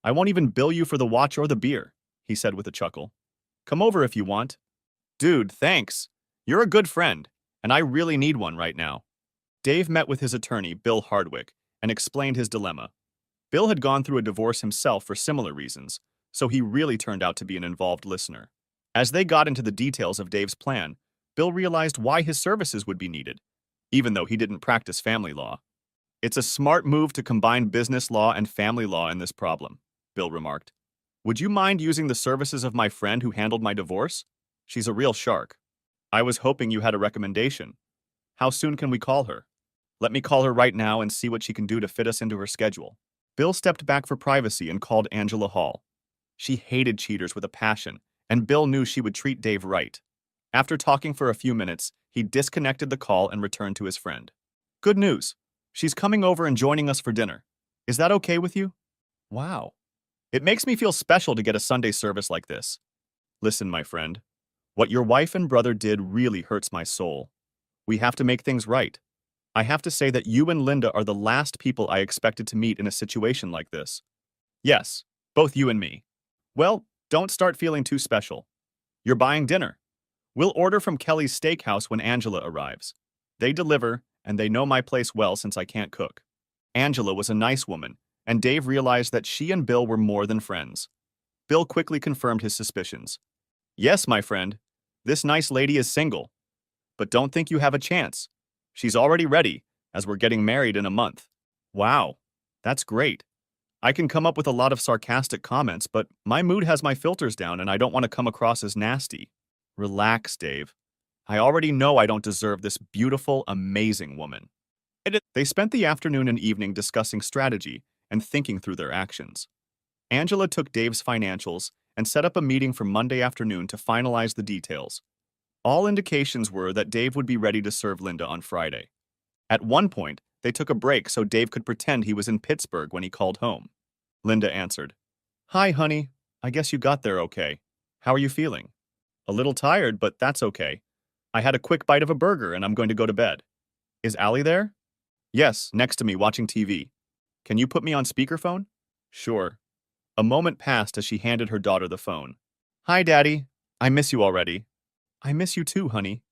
I won't even bill you for the watch or the beer," he said with a chuckle. "Come over if you want." "Dude, thanks. You're a good friend, and I really need one right now." Dave met with his attorney, Bill Hardwick, and explained his dilemma. Bill had gone through a divorce himself for similar reasons, so he really turned out to be an involved listener. As they got into the details of Dave's plan, Bill realized why his services would be needed, even though he didn't practice family law. "It's a smart move to combine business law and family law in this problem," Bill remarked. "Would you mind using the services of my friend who handled my divorce? She's a real shark." "I was hoping you had a recommendation. How soon can we call her?" "Let me call her right now and see what she can do to fit us into her schedule." Bill stepped back for privacy and called Angela Hall. She hated cheaters with a passion, and Bill knew she would treat Dave right. After talking for a few minutes, he disconnected the call and returned to his friend. "Good news. She's coming over and joining us for dinner. Is that okay with you?" "Wow. It makes me feel special to get a Sunday service like this." "Listen, my friend. What your wife and brother did really hurts my soul. We have to make things right. I have to say that you and Linda are the last people I expected to meet in a situation like this." "Yes, both you and me." "Well, don't start feeling too special. You're buying dinner. We'll order from Kelly's Steakhouse when Angela arrives. They deliver, and they know my place well since I can't cook." Angela was a nice woman, and Dave realized that she and Bill were more than friends. Bill quickly confirmed his suspicions. "Yes, my friend. This nice lady is single. But don't think you have a chance. She's already ready, as we're getting married in a month." "Wow, that's great. I can come up with a lot of sarcastic comments, but my mood has my filters down and I don't want to come across as nasty." "Relax, Dave. I already know I don't deserve this beautiful, amazing woman." They spent the afternoon and evening discussing strategy and thinking through their actions. Angela took Dave's financials and set up a meeting for Monday afternoon to finalize the details. All indications were that Dave would be ready to serve Linda on Friday. At one point, they took a break so Dave could pretend he was in Pittsburgh when he called home. Linda answered, "Hi, honey. I guess you got there okay. How are you feeling?" "A little tired, but that's okay. I had a quick bite of a burger and I'm going to go to bed." "Is Allie there?" "Yes, next to me watching TV. Can you put me on speakerphone?" "Sure." A moment passed as she handed her daughter the phone. "Hi, Daddy. I miss you already." "I miss you too, honey.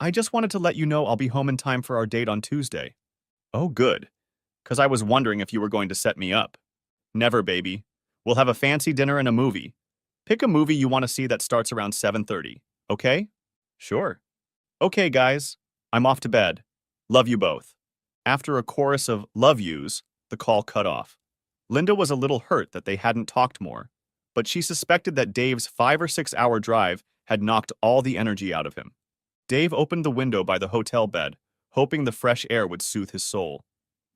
I just wanted to let you know I'll be home in time for our date on Tuesday." "Oh, good. 'Cause I was wondering if you were going to set me up." "Never, baby. We'll have a fancy dinner and a movie. Pick a movie you want to see that starts around 7:30, okay?" Sure. Okay, guys, I'm off to bed. Love you both. After a chorus of love yous, the call cut off. Linda was a little hurt that they hadn't talked more, but she suspected that Dave's 5 or 6 hour drive had knocked all the energy out of him. Dave opened the window by the hotel bed, hoping the fresh air would soothe his soul.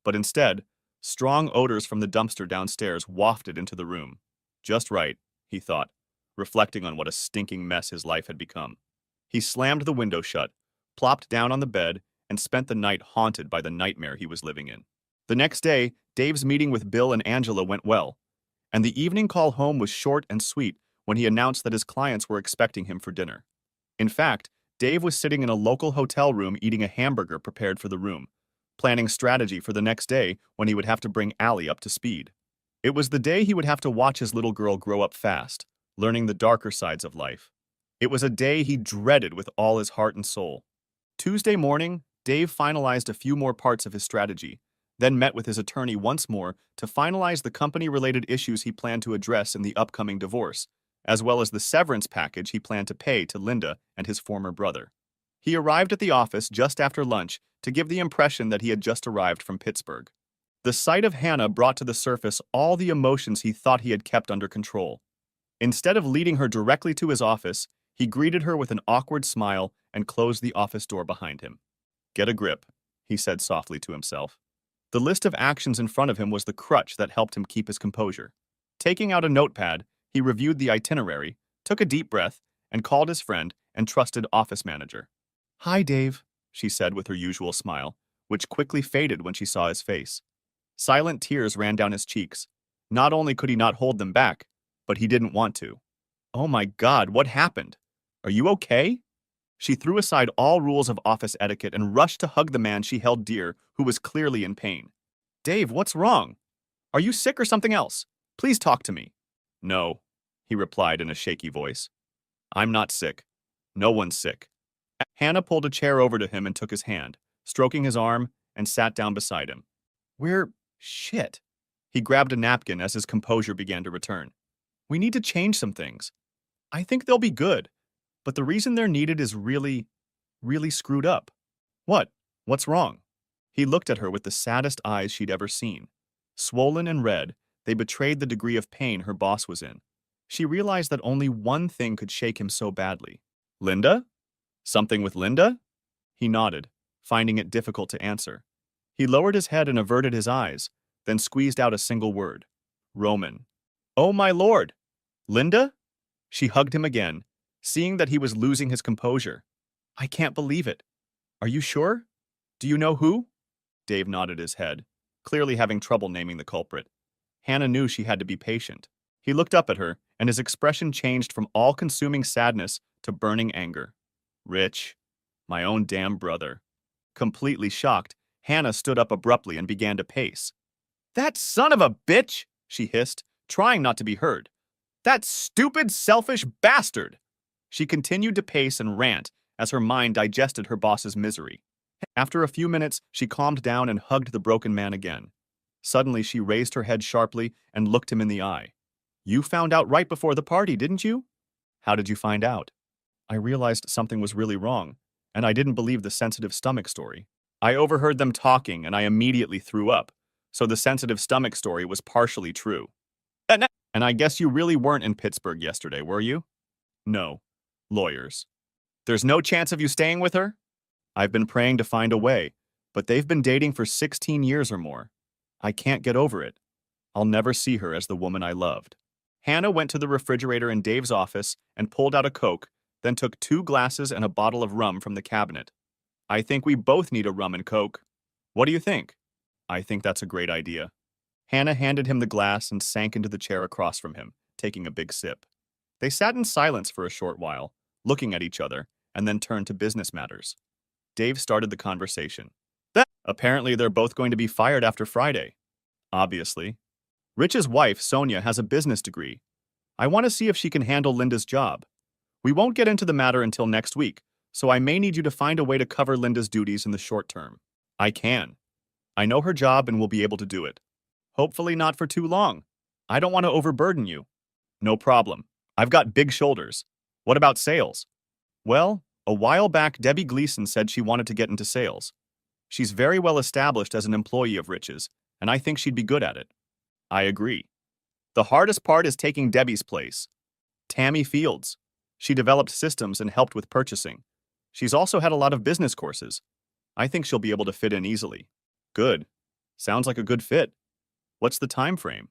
But instead, strong odors from the dumpster downstairs wafted into the room. Just right, he thought, reflecting on what a stinking mess his life had become. He slammed the window shut, plopped down on the bed, and spent the night haunted by the nightmare he was living in. The next day, Dave's meeting with Bill and Angela went well, and the evening call home was short and sweet when he announced that his clients were expecting him for dinner. In fact, Dave was sitting in a local hotel room eating a hamburger prepared for the room, planning strategy for the next day when he would have to bring Allie up to speed. It was the day he would have to watch his little girl grow up fast, learning the darker sides of life. It was a day he dreaded with all his heart and soul. Tuesday morning, Dave finalized a few more parts of his strategy, then met with his attorney once more to finalize the company-related issues he planned to address in the upcoming divorce, as well as the severance package he planned to pay to Linda and his former brother. He arrived at the office just after lunch to give the impression that he had just arrived from Pittsburgh. The sight of Hannah brought to the surface all the emotions he thought he had kept under control. Instead of leading her directly to his office, he greeted her with an awkward smile and closed the office door behind him. "Get a grip," he said softly to himself. The list of actions in front of him was the crutch that helped him keep his composure. Taking out a notepad, he reviewed the itinerary, took a deep breath, and called his friend and trusted office manager. "Hi, Dave," she said with her usual smile, which quickly faded when she saw his face. Silent tears ran down his cheeks. Not only could he not hold them back, but he didn't want to. "Oh my God, what happened? Are you okay?" She threw aside all rules of office etiquette and rushed to hug the man she held dear, who was clearly in pain. "Dave, what's wrong? Are you sick or something else? Please talk to me." "No," he replied in a shaky voice. "I'm not sick. No one's sick." Hannah pulled a chair over to him and took his hand, stroking his arm, and sat down beside him. Shit." He grabbed a napkin as his composure began to return. "We need to change some things. I think they'll be good, but the reason they're needed is really, really screwed up." "What? What's wrong?" He looked at her with the saddest eyes she'd ever seen. Swollen and red, they betrayed the degree of pain her boss was in. She realized that only one thing could shake him so badly. "Linda? Something with Linda?" He nodded, finding it difficult to answer. He lowered his head and averted his eyes, then squeezed out a single word. "Roman." "Oh my lord! Linda?" She hugged him again, seeing that he was losing his composure. "I can't believe it. Are you sure? Do you know who?" Dave nodded his head, clearly having trouble naming the culprit. Hannah knew she had to be patient. He looked up at her, and his expression changed from all-consuming sadness to burning anger. "Rich. My own damn brother." Completely shocked, Hannah stood up abruptly and began to pace. "That son of a bitch!" she hissed, trying not to be heard. "That stupid, selfish bastard!" She continued to pace and rant as her mind digested her boss's misery. After a few minutes, she calmed down and hugged the broken man again. Suddenly, she raised her head sharply and looked him in the eye. "You found out right before the party, didn't you?" "How did you find out?" "I realized something was really wrong, and I didn't believe the sensitive stomach story. I overheard them talking and I immediately threw up, so the sensitive stomach story was partially true." "And I guess you really weren't in Pittsburgh yesterday, were you?" "No. Lawyers." "There's no chance of you staying with her?" "I've been praying to find a way, but they've been dating for 16 years or more. I can't get over it. I'll never see her as the woman I loved." Hannah went to the refrigerator in Dave's office and pulled out a Coke, then took 2 glasses and a bottle of rum from the cabinet. "I think we both need a rum and Coke. What do you think?" "I think that's a great idea." Hannah handed him the glass and sank into the chair across from him, taking a big sip. They sat in silence for a short while, looking at each other, and then turned to business matters. Dave started the conversation. "Apparently they're both going to be fired after Friday." "Obviously. Rich's wife, Sonia, has a business degree. I want to see if she can handle Linda's job. We won't get into the matter until next week, so I may need you to find a way to cover Linda's duties in the short term." "I can. I know her job and will be able to do it." "Hopefully not for too long. I don't want to overburden you." "No problem. I've got big shoulders. What about sales?" "Well, A while back, Debbie Gleason said she wanted to get into sales. She's very well established as an employee of Rich's, and I think she'd be good at it. I agree. The hardest part is taking Debbie's place. Tammy Fields. She developed systems and helped with purchasing. She's also had a lot of business courses. I think she'll be able to fit in easily. Good. Sounds like a good fit. What's the time frame?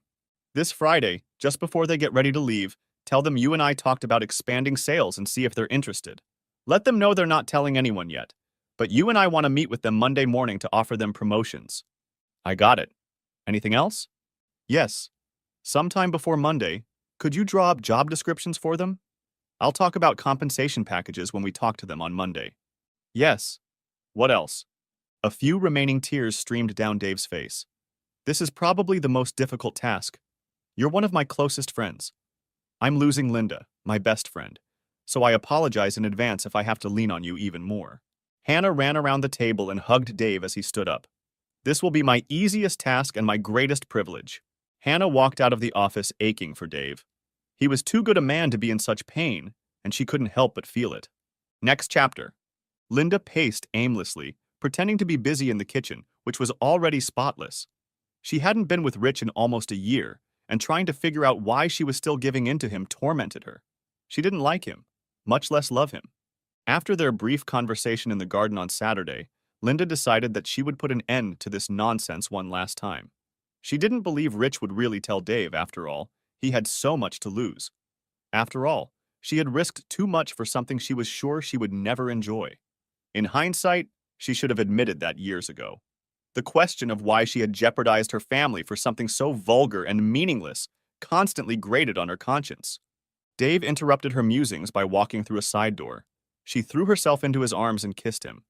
This Friday, just before they get ready to leave, tell them you and I talked about expanding sales and see if they're interested. Let them know they're not telling anyone yet, but you and I want to meet with them Monday morning to offer them promotions. I got it. Anything else? Yes. Sometime before Monday, could you draw up job descriptions for them? I'll talk about compensation packages when we talk to them on Monday. Yes. What else? A few remaining tears streamed down Dave's face. This is probably the most difficult task. You're one of my closest friends. I'm losing Linda, my best friend, so I apologize in advance if I have to lean on you even more. Hannah ran around the table and hugged Dave as he stood up. This will be my easiest task and my greatest privilege. Hannah walked out of the office aching for Dave. He was too good a man to be in such pain, and she couldn't help but feel it. Next chapter. Linda paced aimlessly, pretending to be busy in the kitchen, which was already spotless. She hadn't been with Rich in almost a year, and trying to figure out why she was still giving in to him tormented her. She didn't like him, much less love him. After their brief conversation in the garden on Saturday, Linda decided that she would put an end to this nonsense one last time. She didn't believe Rich would really tell Dave, after all. He had so much to lose. After all, she had risked too much for something she was sure she would never enjoy. In hindsight, she should have admitted that years ago. The question of why she had jeopardized her family for something so vulgar and meaningless constantly grated on her conscience. Dave interrupted her musings by walking through a side door. She threw herself into his arms and kissed him.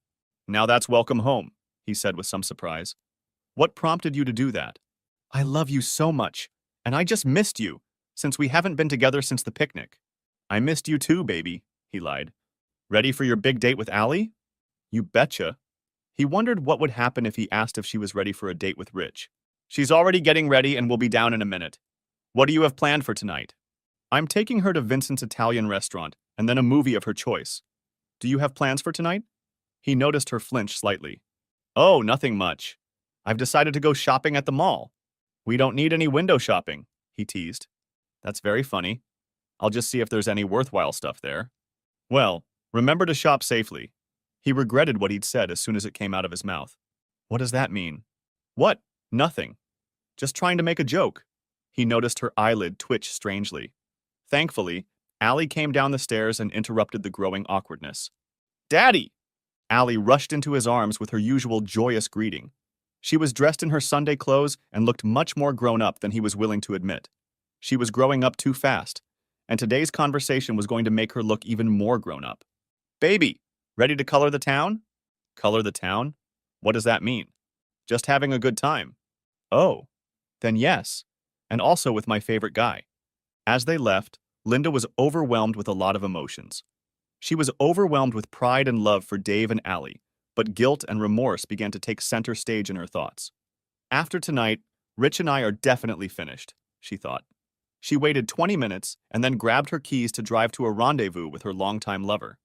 "Now that's welcome home," he said with some surprise. "What prompted you to do that?" "I love you so much, and I just missed you, since we haven't been together since the picnic." "I missed you too, baby," he lied. "Ready for your big date with Allie?" "You betcha." He wondered what would happen if he asked if she was ready for a date with Rich. "She's already getting ready and will be down in a minute. What do you have planned for tonight?" "I'm taking her to Vincent's Italian restaurant and then a movie of her choice. Do you have plans for tonight?" He noticed her flinch slightly. "Oh, nothing much. I've decided to go shopping at the mall." "We don't need any window shopping," he teased. "That's very funny. I'll just see if there's any worthwhile stuff there." "Well, remember to shop safely." He regretted what he'd said as soon as it came out of his mouth. "What does that mean?" "What? Nothing. Just trying to make a joke." He noticed her eyelid twitch strangely. Thankfully, Allie came down the stairs and interrupted the growing awkwardness. "Daddy!" Allie rushed into his arms with her usual joyous greeting. She was dressed in her Sunday clothes and looked much more grown up than he was willing to admit. She was growing up too fast, and today's conversation was going to make her look even more grown up. "Baby, ready to color the town?" "Color the town? What does that mean?" "Just having a good time." "Oh, then yes, and also with my favorite guy." As they left, Linda was overwhelmed with a lot of emotions. She was overwhelmed with pride and love for Dave and Allie, but guilt and remorse began to take center stage in her thoughts. "After tonight, Rich and I are definitely finished," she thought. She waited 20 minutes and then grabbed her keys to drive to a rendezvous with her longtime lover.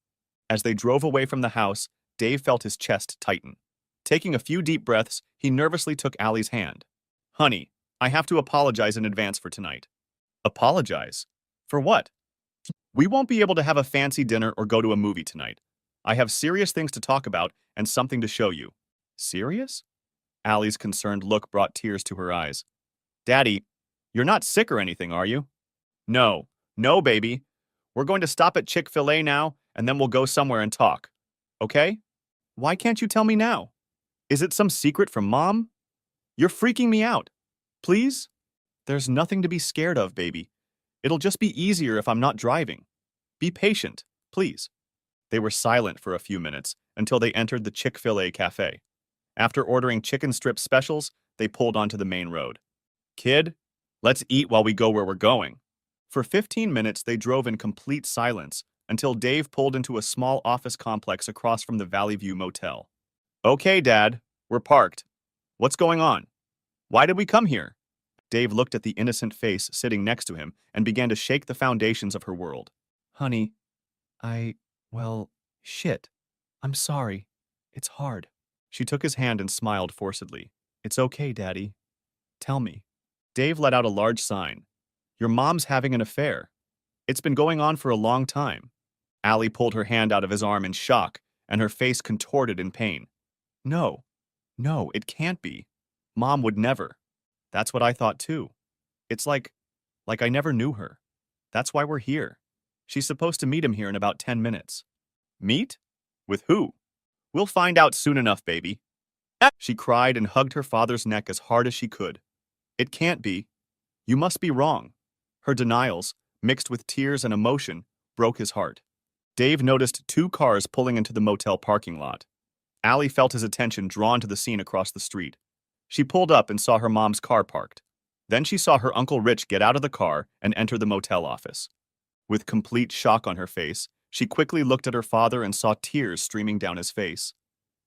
As they drove away from the house, Dave felt his chest tighten. Taking a few deep breaths, he nervously took Allie's hand. "Honey, I have to apologize in advance for tonight." "Apologize? For what?" "We won't be able to have a fancy dinner or go to a movie tonight. I have serious things to talk about and something to show you." "Serious?" Allie's concerned look brought tears to her eyes. "Daddy, you're not sick or anything, are you?" "No, no, baby. We're going to stop at Chick-fil-A now, and then we'll go somewhere and talk. Okay? Why can't you tell me now? Is it some secret from Mom? You're freaking me out. Please? There's nothing to be scared of, baby. It'll just be easier if I'm not driving. Be patient, please." They were silent for a few minutes until they entered the Chick-fil-A cafe. After ordering chicken strip specials, they pulled onto the main road. "Kid, let's eat while we go where we're going." For 15 minutes, they drove in complete silence until Dave pulled into a small office complex across from the Valley View Motel. "Okay, Dad, we're parked. What's going on? Why did we come here?" Dave looked at the innocent face sitting next to him and began to shake the foundations of her world. "Honey, well, Shit. I'm sorry. It's hard. She took his hand and smiled forcedly. It's okay, Daddy. Tell me. Dave let out a large sign. Your mom's having an affair. It's been going on for a long time. Allie pulled her hand out of his arm in shock, and her face contorted in pain. No. No, it can't be. Mom would never. That's what I thought too. It's like I never knew her. That's why we're here. She's supposed to meet him here in about 10 minutes. Meet? With who? We'll find out soon enough, baby. She cried and hugged her father's neck as hard as she could. It can't be. You must be wrong. Her denials, mixed with tears and emotion, broke his heart. Dave noticed 2 cars pulling into the motel parking lot. Allie felt his attention drawn to the scene across the street. She pulled up and saw her mom's car parked. Then she saw her Uncle Rich get out of the car and enter the motel office. With complete shock on her face, she quickly looked at her father and saw tears streaming down his face.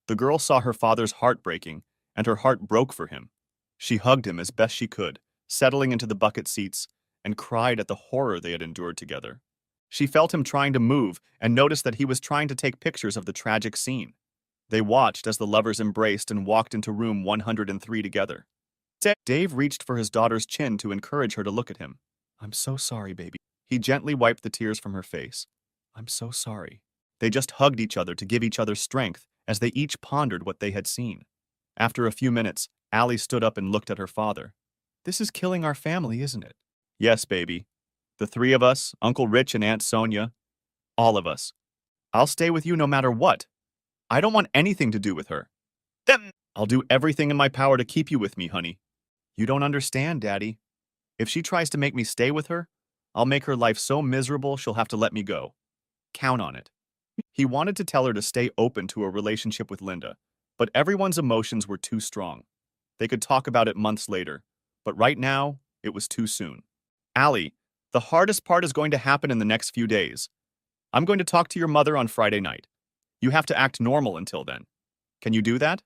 The girl saw her father's heart breaking, and her heart broke for him. She hugged him as best she could, settling into the bucket seats, and cried at the horror they had endured together. She felt him trying to move and noticed that he was trying to take pictures of the tragic scene. They watched as the lovers embraced and walked into room 103 together. Dave reached for his daughter's chin to encourage her to look at him. I'm so sorry, baby. He gently wiped the tears from her face. I'm so sorry. They just hugged each other to give each other strength as they each pondered what they had seen. After a few minutes, Allie stood up and looked at her father. This is killing our family, isn't it? Yes, baby. The 3 of us, Uncle Rich and Aunt Sonia, all of us. I'll stay with you no matter what. I don't want anything to do with her. Then I'll do everything in my power to keep you with me, honey. You don't understand, Daddy. If she tries to make me stay with her, I'll make her life so miserable she'll have to let me go. Count on it. He wanted to tell her to stay open to a relationship with Linda, but everyone's emotions were too strong. They could talk about it months later, but right now, it was too soon. Allie, the hardest part is going to happen in the next few days. I'm going to talk to your mother on Friday night. You have to act normal until then. Can you do that?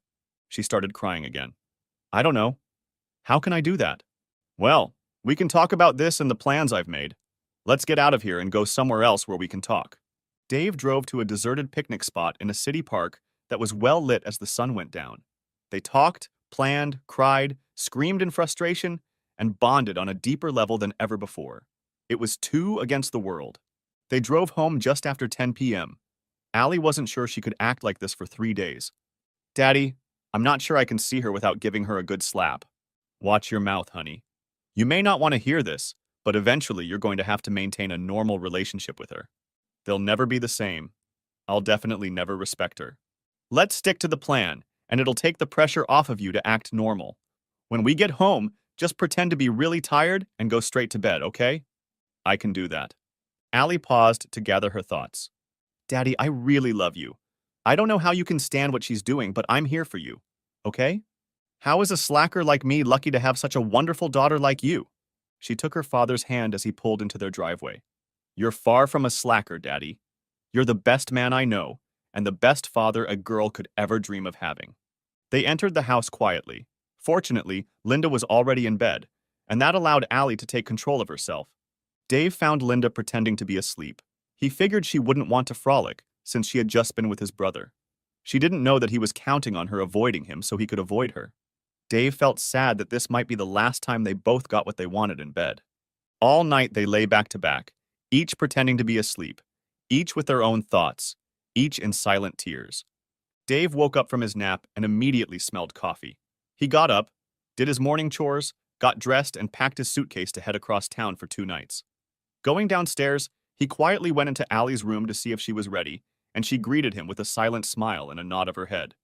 She started crying again. I don't know. How can I do that? Well, we can talk about this and the plans I've made. Let's get out of here and go somewhere else where we can talk. Dave drove to a deserted picnic spot in a city park that was well lit as the sun went down. They talked, planned, cried, screamed in frustration, and bonded on a deeper level than ever before. It was 2 against the world. They drove home just after 10 p.m. Allie wasn't sure she could act like this for 3 days. Daddy, I'm not sure I can see her without giving her a good slap. Watch your mouth, honey. You may not want to hear this, but eventually you're going to have to maintain a normal relationship with her. They'll never be the same. I'll definitely never respect her. Let's stick to the plan, and it'll take the pressure off of you to act normal. When we get home, just pretend to be really tired and go straight to bed, okay? I can do that. Allie paused to gather her thoughts. Daddy, I really love you. I don't know how you can stand what she's doing, but I'm here for you, okay? How is a slacker like me lucky to have such a wonderful daughter like you? She took her father's hand as he pulled into their driveway. You're far from a slacker, Daddy. You're the best man I know, and the best father a girl could ever dream of having. They entered the house quietly. Fortunately, Linda was already in bed, and that allowed Allie to take control of herself. Dave found Linda pretending to be asleep. He figured she wouldn't want to frolic, since she had just been with his brother. She didn't know that he was counting on her avoiding him so he could avoid her. Dave felt sad that this might be the last time they both got what they wanted in bed. All night they lay back to back, each pretending to be asleep, each with their own thoughts, each in silent tears. Dave woke up from his nap and immediately smelled coffee. He got up, did his morning chores, got dressed, and packed his suitcase to head across town for 2 nights. Going downstairs, he quietly went into Allie's room to see if she was ready, and she greeted him with a silent smile and a nod of her head.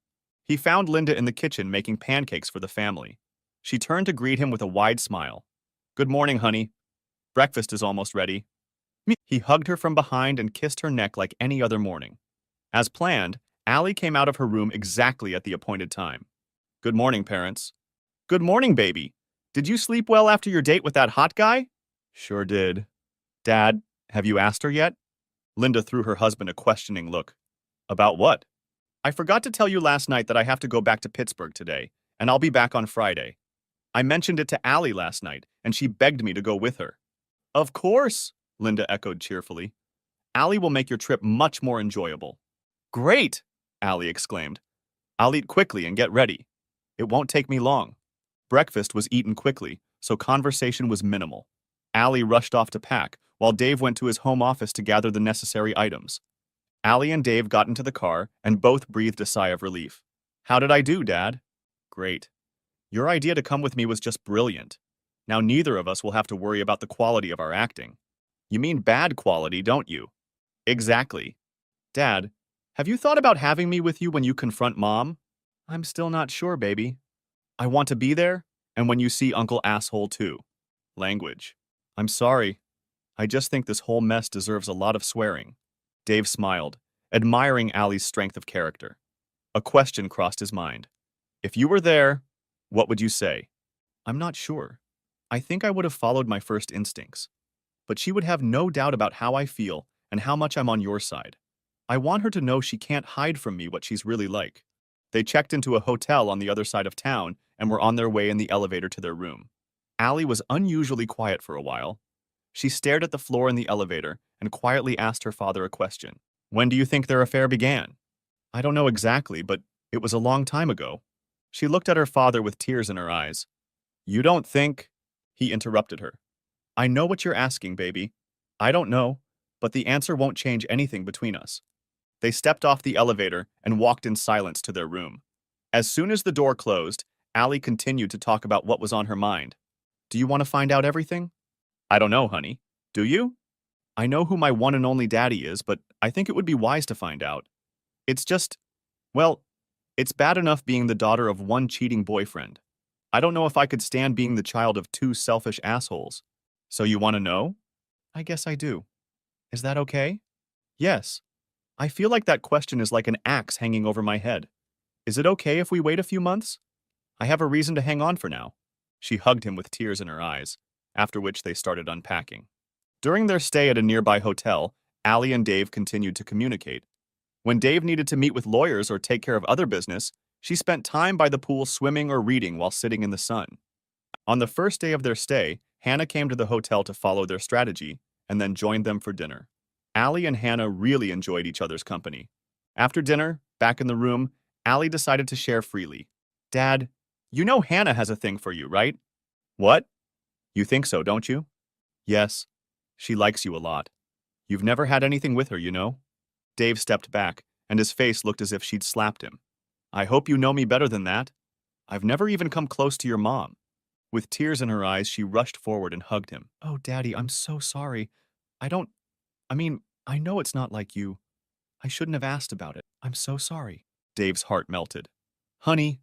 He found Linda in the kitchen making pancakes for the family. She turned to greet him with a wide smile. Good morning, honey. Breakfast is almost ready. He hugged her from behind and kissed her neck like any other morning. As planned, Allie came out of her room exactly at the appointed time. Good morning, parents. Good morning, baby. Did you sleep well after your date with that hot guy? Sure did. Dad, have you asked her yet? Linda threw her husband a questioning look. About what? I forgot to tell you last night that I have to go back to Pittsburgh today, and I'll be back on Friday. I mentioned it to Allie last night, and she begged me to go with her. Of course, Linda echoed cheerfully. Allie will make your trip much more enjoyable. Great, Allie exclaimed. I'll eat quickly and get ready. It won't take me long. Breakfast was eaten quickly, so conversation was minimal. Allie rushed off to pack, while Dave went to his home office to gather the necessary items. Allie and Dave got into the car, and both breathed a sigh of relief. How did I do, Dad? Great. Your idea to come with me was just brilliant. Now neither of us will have to worry about the quality of our acting. You mean bad quality, don't you? Exactly. Dad, have you thought about having me with you when you confront Mom? I'm still not sure, baby. I want to be there, and when you see Uncle Asshole too. Language. I'm sorry. I just think this whole mess deserves a lot of swearing. Dave smiled, admiring Allie's strength of character. A question crossed his mind. If you were there, what would you say? I'm not sure. I think I would have followed my first instincts. But she would have no doubt about how I feel and how much I'm on your side. I want her to know she can't hide from me what she's really like. They checked into a hotel on the other side of town and were on their way in the elevator to their room. Allie was unusually quiet for a while. She stared at the floor in the elevator and quietly asked her father a question. When do you think their affair began? I don't know exactly, but it was a long time ago. She looked at her father with tears in her eyes. You don't think? He interrupted her. I know what you're asking, baby. I don't know, but the answer won't change anything between us. They stepped off the elevator and walked in silence to their room. As soon as the door closed, Allie continued to talk about what was on her mind. Do you want to find out everything? I don't know, honey. Do you? I know who my one and only daddy is, but I think it would be wise to find out. It's just, well, it's bad enough being the daughter of one cheating boyfriend. I don't know if I could stand being the child of two selfish assholes. So you want to know? I guess I do. Is that okay? Yes. I feel like that question is like an axe hanging over my head. Is it okay if we wait a few months? I have a reason to hang on for now. She hugged him with tears in her eyes, after which they started unpacking. During their stay at a nearby hotel, Allie and Dave continued to communicate. When Dave needed to meet with lawyers or take care of other business, she spent time by the pool swimming or reading while sitting in the sun. On the first day of their stay, Hannah came to the hotel to follow their strategy and then joined them for dinner. Allie and Hannah really enjoyed each other's company. After dinner, back in the room, Allie decided to share freely. Dad, you know Hannah has a thing for you, right? What? You think so, don't you? Yes. She likes you a lot. You've never had anything with her, you know? Dave stepped back, and his face looked as if she'd slapped him. I hope you know me better than that. I've never even come close to your mom. With tears in her eyes, she rushed forward and hugged him. Oh, Daddy, I'm so sorry. I know it's not like you. I shouldn't have asked about it. I'm so sorry. Dave's heart melted. Honey,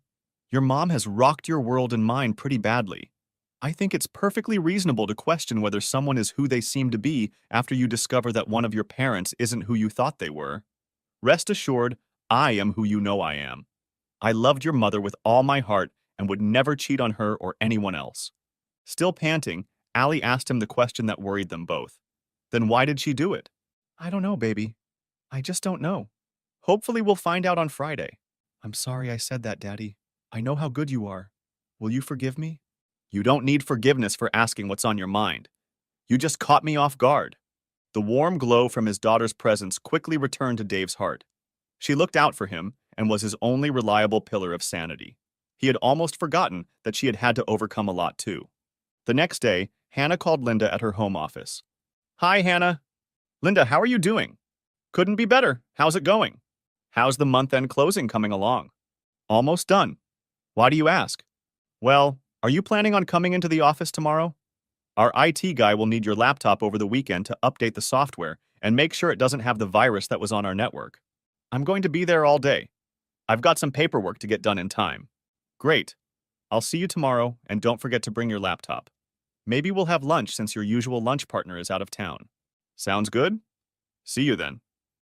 your mom has rocked your world and mine pretty badly. I think it's perfectly reasonable to question whether someone is who they seem to be after you discover that one of your parents isn't who you thought they were. Rest assured, I am who you know I am. I loved your mother with all my heart and would never cheat on her or anyone else. Still panting, Allie asked him the question that worried them both. Then why did she do it? I don't know, baby. I just don't know. Hopefully we'll find out on Friday. I'm sorry I said that, Daddy. I know how good you are. Will you forgive me? You don't need forgiveness for asking what's on your mind. You just caught me off guard. The warm glow from his daughter's presence quickly returned to Dave's heart. She looked out for him and was his only reliable pillar of sanity. He had almost forgotten that she had had to overcome a lot too. The next day, Hannah called Linda at her home office. Hi, Hannah. Linda, how are you doing? Couldn't be better. How's it going? How's the month-end closing coming along? Almost done. Why do you ask? Well, are you planning on coming into the office tomorrow? Our IT guy will need your laptop over the weekend to update the software and make sure it doesn't have the virus that was on our network. I'm going to be there all day. I've got some paperwork to get done in time. Great. I'll see you tomorrow, and don't forget to bring your laptop. Maybe we'll have lunch since your usual lunch partner is out of town. Sounds good? See you then.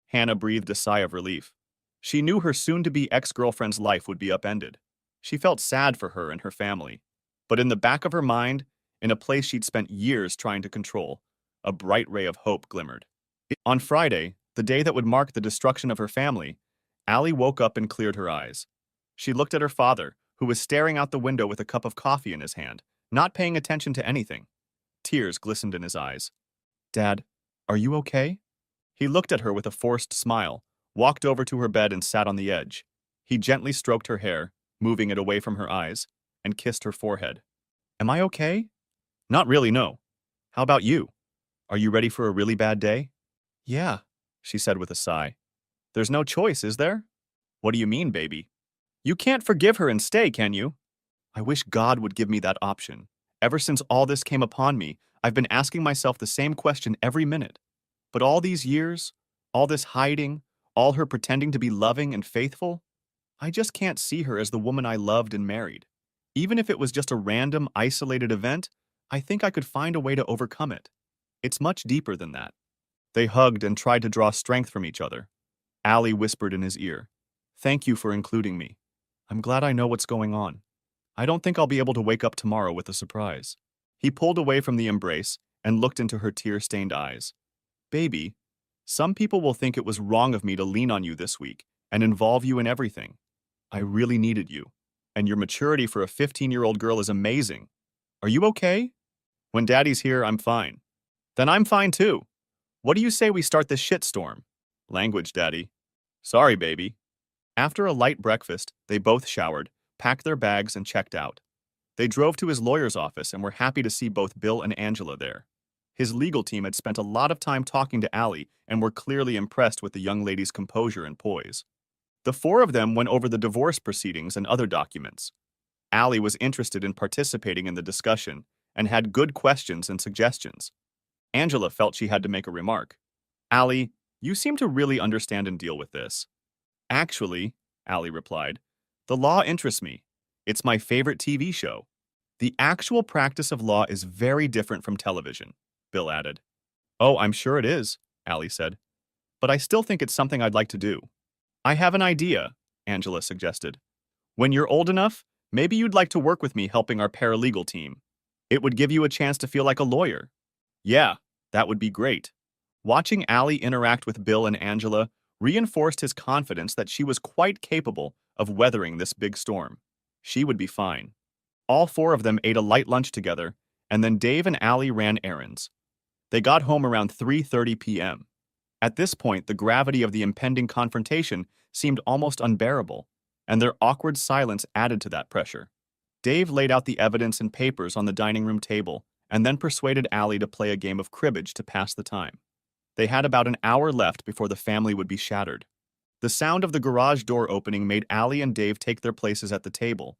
Hannah breathed a sigh of relief. She knew her soon-to-be ex-girlfriend's life would be upended. She felt sad for her and her family. But in the back of her mind, in a place she'd spent years trying to control, a bright ray of hope glimmered. On Friday, the day that would mark the destruction of her family, Allie woke up and cleared her eyes. She looked at her father, who was staring out the window with a cup of coffee in his hand, not paying attention to anything. Tears glistened in his eyes. Dad, are you okay? He looked at her with a forced smile, walked over to her bed and sat on the edge. He gently stroked her hair, moving it away from her eyes, and kissed her forehead. Am I okay? Not really, no. How about you? Are you ready for a really bad day? Yeah, she said with a sigh. There's no choice, is there? What do you mean, baby? You can't forgive her and stay, can you? I wish God would give me that option. Ever since all this came upon me, I've been asking myself the same question every minute. But all these years, all this hiding, all her pretending to be loving and faithful, I just can't see her as the woman I loved and married. Even if it was just a random, isolated event, I think I could find a way to overcome it. It's much deeper than that. They hugged and tried to draw strength from each other. Allie whispered in his ear, Thank you for including me. I'm glad I know what's going on. I don't think I'll be able to wake up tomorrow with a surprise. He pulled away from the embrace and looked into her tear-stained eyes. Baby, some people will think it was wrong of me to lean on you this week and involve you in everything. I really needed you, and your maturity for a 15-year-old girl is amazing. Are you okay? When Daddy's here, I'm fine. Then I'm fine too. What do you say we start this shitstorm? Language, Daddy. Sorry, baby. After a light breakfast, they both showered, packed their bags, and checked out. They drove to his lawyer's office and were happy to see both Bill and Angela there. His legal team had spent a lot of time talking to Allie and were clearly impressed with the young lady's composure and poise. The four of them went over the divorce proceedings and other documents. Allie was interested in participating in the discussion and had good questions and suggestions. Angela felt she had to make a remark. Allie, you seem to really understand and deal with this. Actually, Allie replied, the law interests me. It's my favorite TV show. The actual practice of law is very different from television, Bill added. Oh, I'm sure it is, Allie said. But I still think it's something I'd like to do. I have an idea, Angela suggested. When you're old enough, maybe you'd like to work with me helping our paralegal team. It would give you a chance to feel like a lawyer. Yeah, that would be great. Watching Allie interact with Bill and Angela reinforced his confidence that she was quite capable of weathering this big storm. She would be fine. All four of them ate a light lunch together, and then Dave and Allie ran errands. They got home around 3:30 p.m. At this point, the gravity of the impending confrontation seemed almost unbearable, and their awkward silence added to that pressure. Dave laid out the evidence and papers on the dining room table and then persuaded Allie to play a game of cribbage to pass the time. They had about an hour left before the family would be shattered. The sound of the garage door opening made Allie and Dave take their places at the table.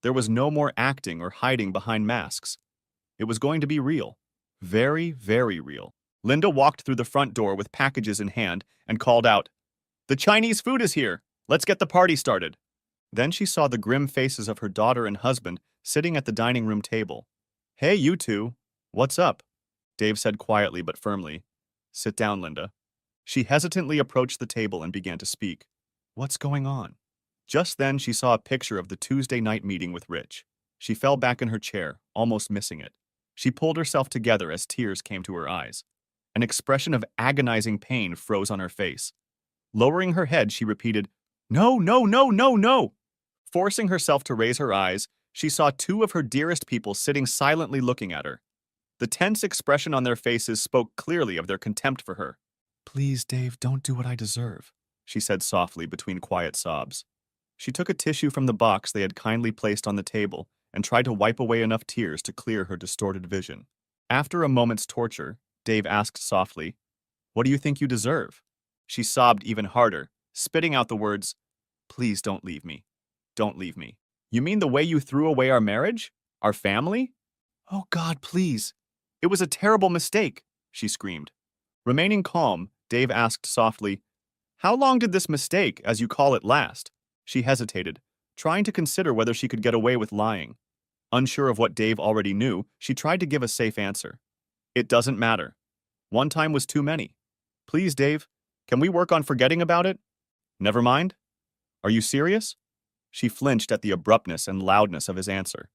There was no more acting or hiding behind masks. It was going to be real. Very, very real. Linda walked through the front door with packages in hand and called out, The Chinese food is here! Let's get the party started! Then she saw the grim faces of her daughter and husband sitting at the dining room table. Hey, you two. What's up? Dave said quietly but firmly. Sit down, Linda. She hesitantly approached the table and began to speak. What's going on? Just then she saw a picture of the Tuesday night meeting with Rich. She fell back in her chair, almost missing it. She pulled herself together as tears came to her eyes. An expression of agonizing pain froze on her face. Lowering her head, she repeated, No, no, no, no, no! Forcing herself to raise her eyes, she saw two of her dearest people sitting silently looking at her. The tense expression on their faces spoke clearly of their contempt for her. Please, Dave, don't do what I deserve, she said softly between quiet sobs. She took a tissue from the box they had kindly placed on the table and tried to wipe away enough tears to clear her distorted vision. After a moment's torture, Dave asked softly, What do you think you deserve? She sobbed even harder, spitting out the words, Please don't leave me. Don't leave me. You mean the way you threw away our marriage? Our family? Oh God, please. It was a terrible mistake, she screamed. Remaining calm, Dave asked softly, How long did this mistake, as you call it, last? She hesitated, trying to consider whether she could get away with lying. Unsure of what Dave already knew, she tried to give a safe answer. It doesn't matter. One time was too many. Please, Dave, can we work on forgetting about it? Never mind? Are you serious? She flinched at the abruptness and loudness of his answer.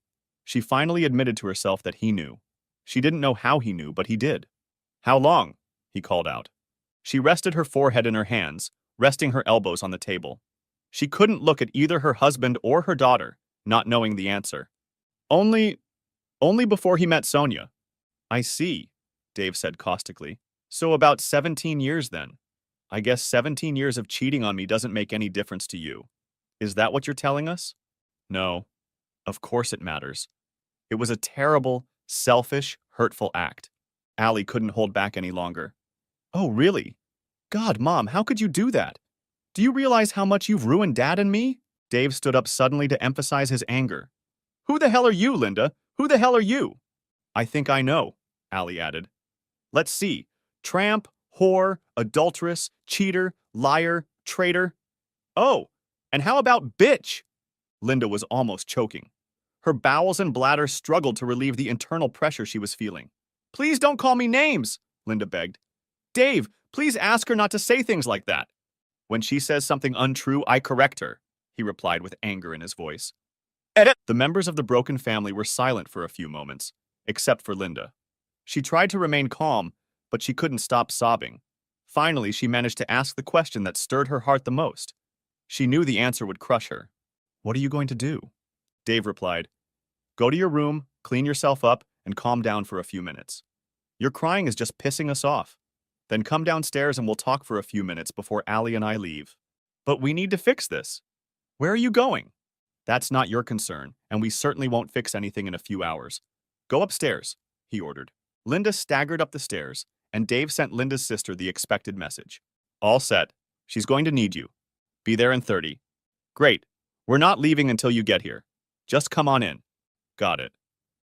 She finally admitted to herself that he knew. She didn't know how he knew, but he did. How long? He called out. She rested her forehead in her hands, resting her elbows on the table. She couldn't look at either her husband or her daughter, not knowing the answer. Only before he met Sonia. I see, Dave said caustically. So about 17 years then. I guess 17 years of cheating on me doesn't make any difference to you. Is that what you're telling us? No, of course it matters. It was a terrible, selfish, hurtful act. Allie couldn't hold back any longer. Oh, really? God, Mom, how could you do that? Do you realize how much you've ruined Dad and me? Dave stood up suddenly to emphasize his anger. Who the hell are you, Linda? Who the hell are you? I think I know, Allie added. Let's see. Tramp, whore, adulteress, cheater, liar, traitor. Oh, and how about bitch? Linda was almost choking. Her bowels and bladder struggled to relieve the internal pressure she was feeling. Please don't call me names, Linda begged. Dave, please ask her not to say things like that. When she says something untrue, I correct her, he replied with anger in his voice. Edit. The members of the broken family were silent for a few moments, except for Linda. She tried to remain calm, but she couldn't stop sobbing. Finally, she managed to ask the question that stirred her heart the most. She knew the answer would crush her. What are you going to do? Dave replied, Go to your room, clean yourself up, and calm down for a few minutes. Your crying is just pissing us off. Then come downstairs and we'll talk for a few minutes before Allie and I leave. But we need to fix this. Where are you going? That's not your concern, and we certainly won't fix anything in a few hours. Go upstairs, he ordered. Linda staggered up the stairs, and Dave sent Linda's sister the expected message. All set. She's going to need you. Be there in 30. Great. We're not leaving until you get here. Just come on in. Got it.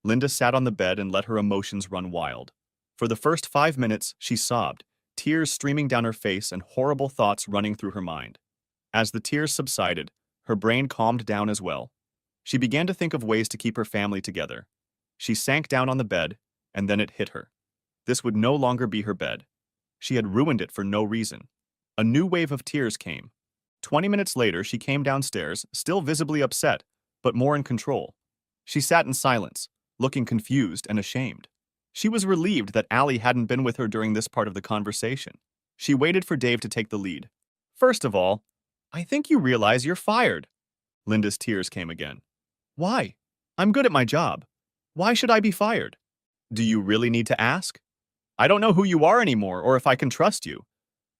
Linda sat on the bed and let her emotions run wild. For the first 5 minutes, she sobbed, tears streaming down her face and horrible thoughts running through her mind. As the tears subsided, her brain calmed down as well. She began to think of ways to keep her family together. She sank down on the bed, and then it hit her. This would no longer be her bed. She had ruined it for no reason. A new wave of tears came. 20 minutes later, she came downstairs, still visibly upset, but more in control. She sat in silence, looking confused and ashamed. She was relieved that Allie hadn't been with her during this part of the conversation. She waited for Dave to take the lead. First of all, I think you realize you're fired. Linda's tears came again. Why? I'm good at my job. Why should I be fired? Do you really need to ask? I don't know who you are anymore or if I can trust you.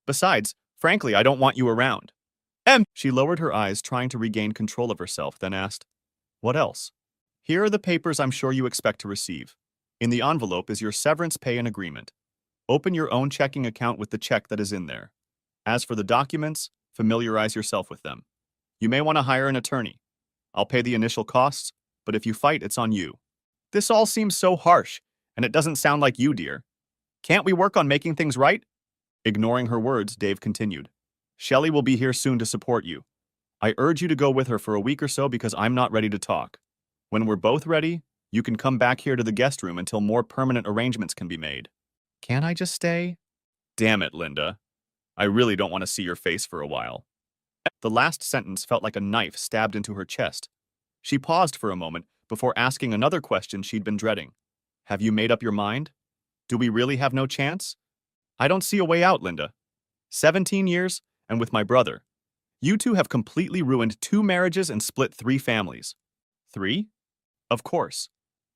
Besides, frankly, I don't want you around. She lowered her eyes, trying to regain control of herself, then asked, What else? Here are the papers I'm sure you expect to receive. In the envelope is your severance pay and agreement. Open your own checking account with the check that is in there. As for the documents, familiarize yourself with them. You may want to hire an attorney. I'll pay the initial costs, but if you fight, it's on you. This all seems so harsh, and it doesn't sound like you, dear. Can't we work on making things right? Ignoring her words, Dave continued. Shelley will be here soon to support you. I urge you to go with her for a week or so because I'm not ready to talk. When we're both ready, you can come back here to the guest room until more permanent arrangements can be made. Can't I just stay? Damn it, Linda. I really don't want to see your face for a while. The last sentence felt like a knife stabbed into her chest. She paused for a moment before asking another question she'd been dreading. Have you made up your mind? Do we really have no chance? I don't see a way out, Linda. 17 years, and with my brother. You two have completely ruined 2 marriages and split 3 families. 3? Of course.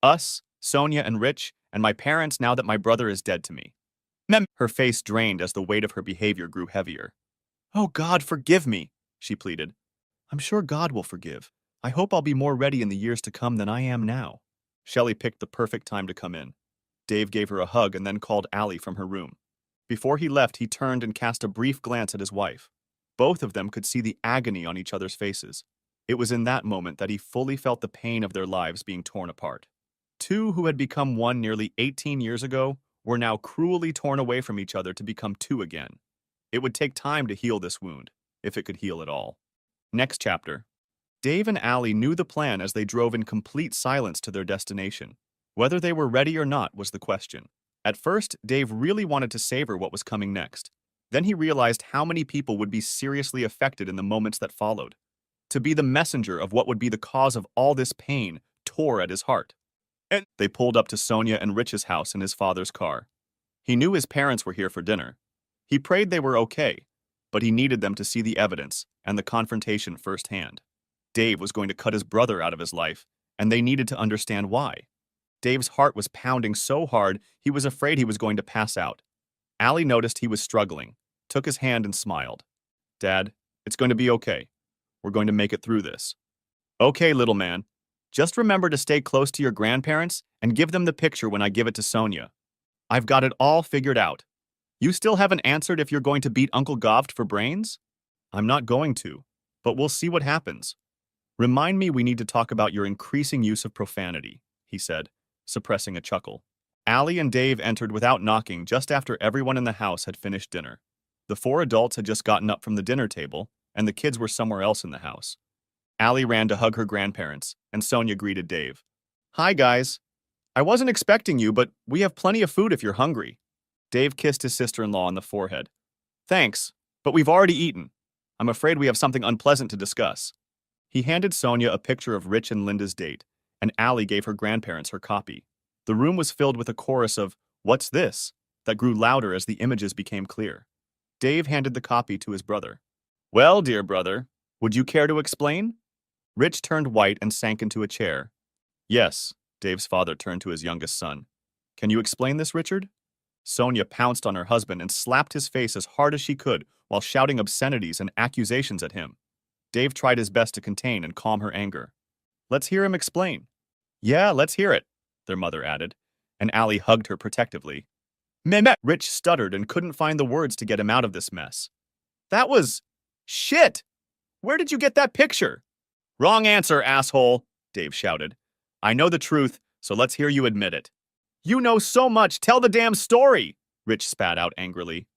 Us, Sonia and Rich, and my parents now that my brother is dead to me. Her face drained as the weight of her behavior grew heavier. Oh God, forgive me, she pleaded. I'm sure God will forgive. I hope I'll be more ready in the years to come than I am now. Shelley picked the perfect time to come in. Dave gave her a hug and then called Allie from her room. Before he left, he turned and cast a brief glance at his wife. Both of them could see the agony on each other's faces. It was in that moment that he fully felt the pain of their lives being torn apart. 2 who had become one nearly 18 years ago were now cruelly torn away from each other to become 2 again. It would take time to heal this wound, if it could heal at all. Next chapter. Dave and Allie knew the plan as they drove in complete silence to their destination. Whether they were ready or not was the question. At first, Dave really wanted to savor what was coming next. Then he realized how many people would be seriously affected in the moments that followed. To be the messenger of what would be the cause of all this pain tore at his heart. And they pulled up to Sonia and Rich's house in his father's car. He knew his parents were here for dinner. He prayed they were okay, but he needed them to see the evidence and the confrontation firsthand. Dave was going to cut his brother out of his life, and they needed to understand why. Dave's heart was pounding so hard he was afraid he was going to pass out. Allie noticed he was struggling. took his hand and smiled. Dad, it's going to be okay. We're going to make it through this. Okay, little man. Just remember to stay close to your grandparents and give them the picture when I give it to Sonia. I've got it all figured out. You still haven't answered if you're going to beat Uncle Govt for brains? I'm not going to, but we'll see what happens. Remind me we need to talk about your increasing use of profanity, he said, suppressing a chuckle. Allie and Dave entered without knocking just after everyone in the house had finished dinner. The 4 adults had just gotten up from the dinner table, and the kids were somewhere else in the house. Allie ran to hug her grandparents, and Sonia greeted Dave. Hi, guys. I wasn't expecting you, but we have plenty of food if you're hungry. Dave kissed his sister-in-law on the forehead. Thanks, but we've already eaten. I'm afraid we have something unpleasant to discuss. He handed Sonia a picture of Rich and Linda's date, and Allie gave her grandparents her copy. The room was filled with a chorus of, "What's this?" that grew louder as the images became clear. Dave handed the copy to his brother. Well, dear brother, would you care to explain? Rich turned white and sank into a chair. Yes, Dave's father turned to his youngest son. Can you explain this, Richard? Sonia pounced on her husband and slapped his face as hard as she could while shouting obscenities and accusations at him. Dave tried his best to contain and calm her anger. Let's hear him explain. Yeah, let's hear it, their mother added, and Allie hugged her protectively. Mehmet! Rich stuttered and couldn't find the words to get him out of this mess. That was... shit! Where did you get that picture? Wrong answer, asshole, Dave shouted. I know the truth, so let's hear you admit it. You know so much, tell the damn story, Rich spat out angrily.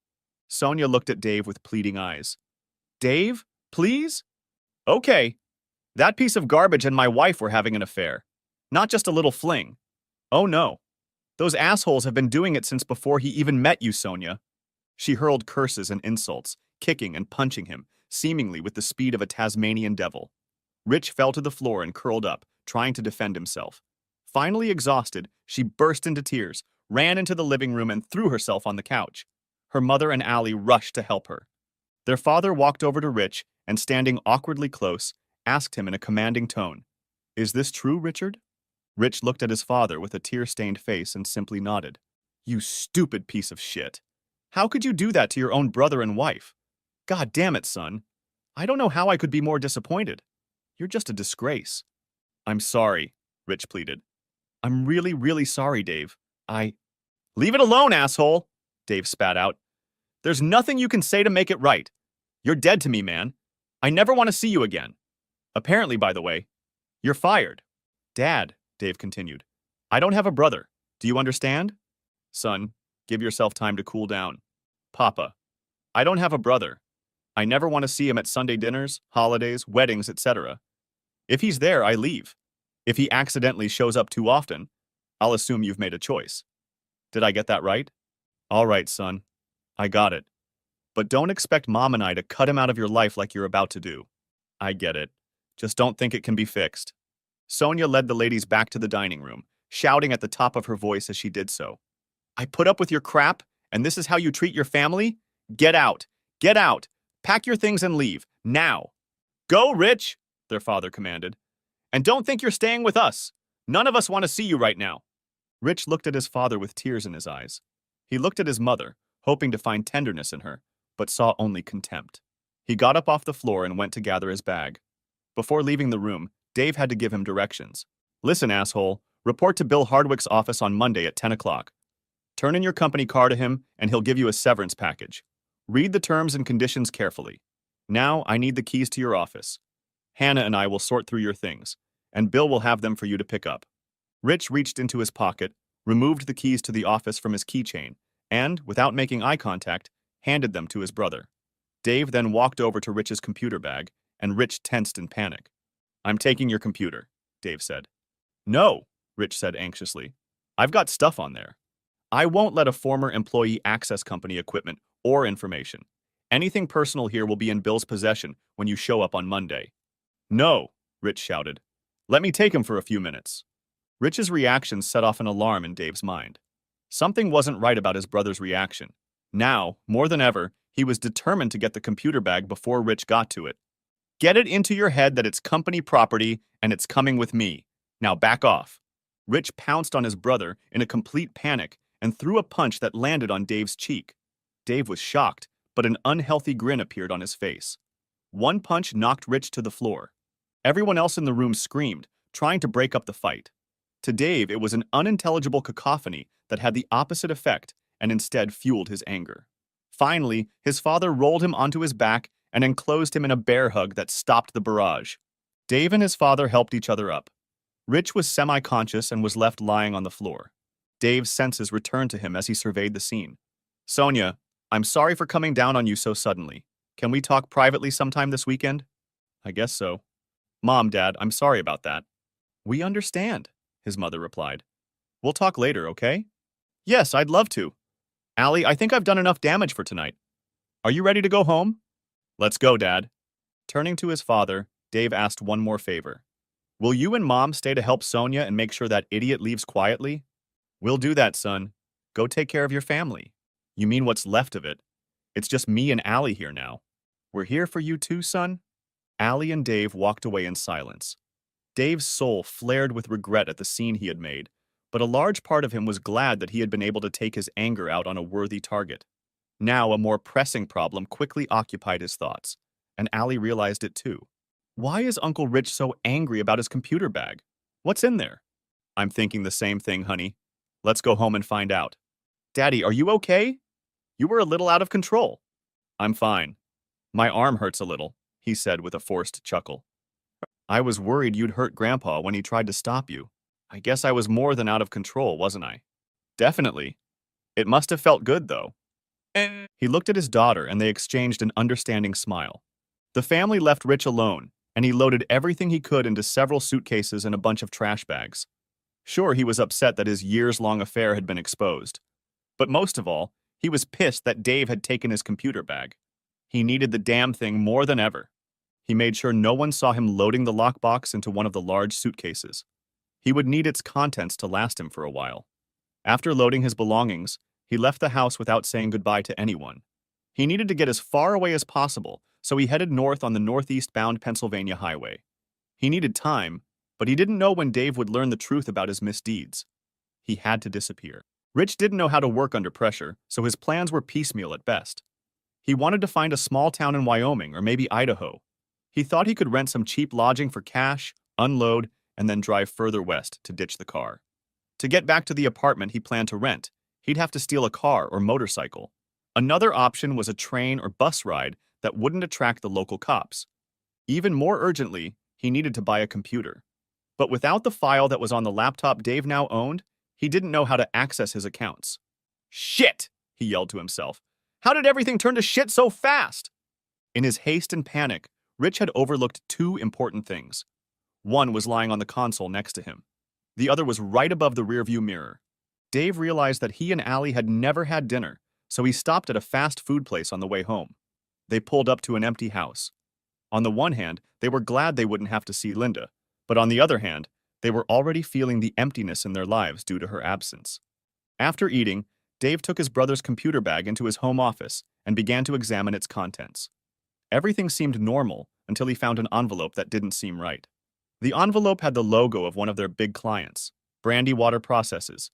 Sonia looked at Dave with pleading eyes. Dave, please? Okay. That piece of garbage and my wife were having an affair. Not just a little fling. Oh no. Those assholes have been doing it since before he even met you, Sonia. She hurled curses and insults, kicking and punching him, seemingly with the speed of a Tasmanian devil. Rich fell to the floor and curled up, trying to defend himself. Finally exhausted, she burst into tears, ran into the living room and threw herself on the couch. Her mother and Allie rushed to help her. Their father walked over to Rich and, standing awkwardly close, asked him in a commanding tone, Is this true, Richard? Rich looked at his father with a tear-stained face and simply nodded. You stupid piece of shit. How could you do that to your own brother and wife? God damn it, son. I don't know how I could be more disappointed. You're just a disgrace. I'm sorry, Rich pleaded. I'm really, really sorry, Dave. Leave it alone, asshole, Dave spat out. There's nothing you can say to make it right. You're dead to me, man. I never want to see you again. Apparently, by the way, you're fired. Dad, Dave continued, I don't have a brother. Do you understand? Son, give yourself time to cool down. Papa, I don't have a brother. I never want to see him at Sunday dinners, holidays, weddings, etc. If he's there, I leave. If he accidentally shows up too often, I'll assume you've made a choice. Did I get that right? All right, son. I got it. But don't expect Mom and I to cut him out of your life like you're about to do. I get it. Just don't think it can be fixed. Sonia led the ladies back to the dining room, shouting at the top of her voice as she did so. I put up with your crap, and this is how you treat your family? Get out! Get out! Pack your things and leave, now! Go, Rich! Their father commanded. And don't think you're staying with us. None of us want to see you right now. Rich looked at his father with tears in his eyes. He looked at his mother, hoping to find tenderness in her, but saw only contempt. He got up off the floor and went to gather his bag. Before leaving the room, Dave had to give him directions. Listen, asshole, report to Bill Hardwick's office on Monday at 10 o'clock. Turn in your company car to him, and he'll give you a severance package. Read the terms and conditions carefully. Now, I need the keys to your office. Hannah and I will sort through your things, and Bill will have them for you to pick up. Rich reached into his pocket, removed the keys to the office from his keychain, and, without making eye contact, handed them to his brother. Dave then walked over to Rich's computer bag, and Rich tensed in panic. I'm taking your computer, Dave said. No, Rich said anxiously. I've got stuff on there. I won't let a former employee access company equipment or information. Anything personal here will be in Bill's possession when you show up on Monday. No, Rich shouted. Let me take him for a few minutes. Rich's reaction set off an alarm in Dave's mind. Something wasn't right about his brother's reaction. Now, more than ever, he was determined to get the computer bag before Rich got to it. Get it into your head that it's company property and it's coming with me. Now back off. Rich pounced on his brother in a complete panic and threw a punch that landed on Dave's cheek. Dave was shocked, but an unhealthy grin appeared on his face. One punch knocked Rich to the floor. Everyone else in the room screamed, trying to break up the fight. To Dave, it was an unintelligible cacophony that had the opposite effect and instead fueled his anger. Finally, his father rolled him onto his back and enclosed him in a bear hug that stopped the barrage. Dave and his father helped each other up. Rich was semi-conscious and was left lying on the floor. Dave's senses returned to him as he surveyed the scene. "Sonia, I'm sorry for coming down on you so suddenly. Can we talk privately sometime this weekend?" "I guess so." "Mom, Dad, I'm sorry about that." "We understand," his mother replied. "We'll talk later, okay?" "Yes, I'd love to. Allie, I think I've done enough damage for tonight. Are you ready to go home?" "Let's go, Dad." Turning to his father, Dave asked one more favor. "Will you and Mom stay to help Sonia and make sure that idiot leaves quietly?" "We'll do that, son. Go take care of your family." "You mean what's left of it? It's just me and Allie here now." "We're here for you too, son." Allie and Dave walked away in silence. Dave's soul flared with regret at the scene he had made, but a large part of him was glad that he had been able to take his anger out on a worthy target. Now a more pressing problem quickly occupied his thoughts, and Allie realized it too. Why is Uncle Rich so angry about his computer bag? What's in there? "I'm thinking the same thing, honey. Let's go home and find out." "Daddy, are you okay? You were a little out of control." "I'm fine. My arm hurts a little," he said with a forced chuckle. "I was worried you'd hurt Grandpa when he tried to stop you. I guess I was more than out of control, wasn't I?" "Definitely. It must have felt good, though." He looked at his daughter and they exchanged an understanding smile. The family left Rich alone, and he loaded everything he could into several suitcases and a bunch of trash bags. Sure, he was upset that his years-long affair had been exposed. But most of all, he was pissed that Dave had taken his computer bag. He needed the damn thing more than ever. He made sure no one saw him loading the lockbox into one of the large suitcases. He would need its contents to last him for a while. After loading his belongings, he left the house without saying goodbye to anyone. He needed to get as far away as possible, so he headed north on the northeast-bound Pennsylvania highway. He needed time, but he didn't know when Dave would learn the truth about his misdeeds. He had to disappear. Rich didn't know how to work under pressure, so his plans were piecemeal at best. He wanted to find a small town in Wyoming or maybe Idaho. He thought he could rent some cheap lodging for cash, unload, and then drive further west to ditch the car. To get back to the apartment he planned to rent, he'd have to steal a car or motorcycle. Another option was a train or bus ride that wouldn't attract the local cops. Even more urgently, he needed to buy a computer. But without the file that was on the laptop Dave now owned, he didn't know how to access his accounts. "Shit!" he yelled to himself. "How did everything turn to shit so fast?" In his haste and panic, Rich had overlooked two important things. One was lying on the console next to him. The other was right above the rearview mirror. Dave realized that he and Allie had never had dinner, so he stopped at a fast food place on the way home. They pulled up to an empty house. On the one hand, they were glad they wouldn't have to see Linda, but on the other hand, they were already feeling the emptiness in their lives due to her absence. After eating, Dave took his brother's computer bag into his home office and began to examine its contents. Everything seemed normal until he found an envelope that didn't seem right. The envelope had the logo of one of their big clients, Brandy Water Processes.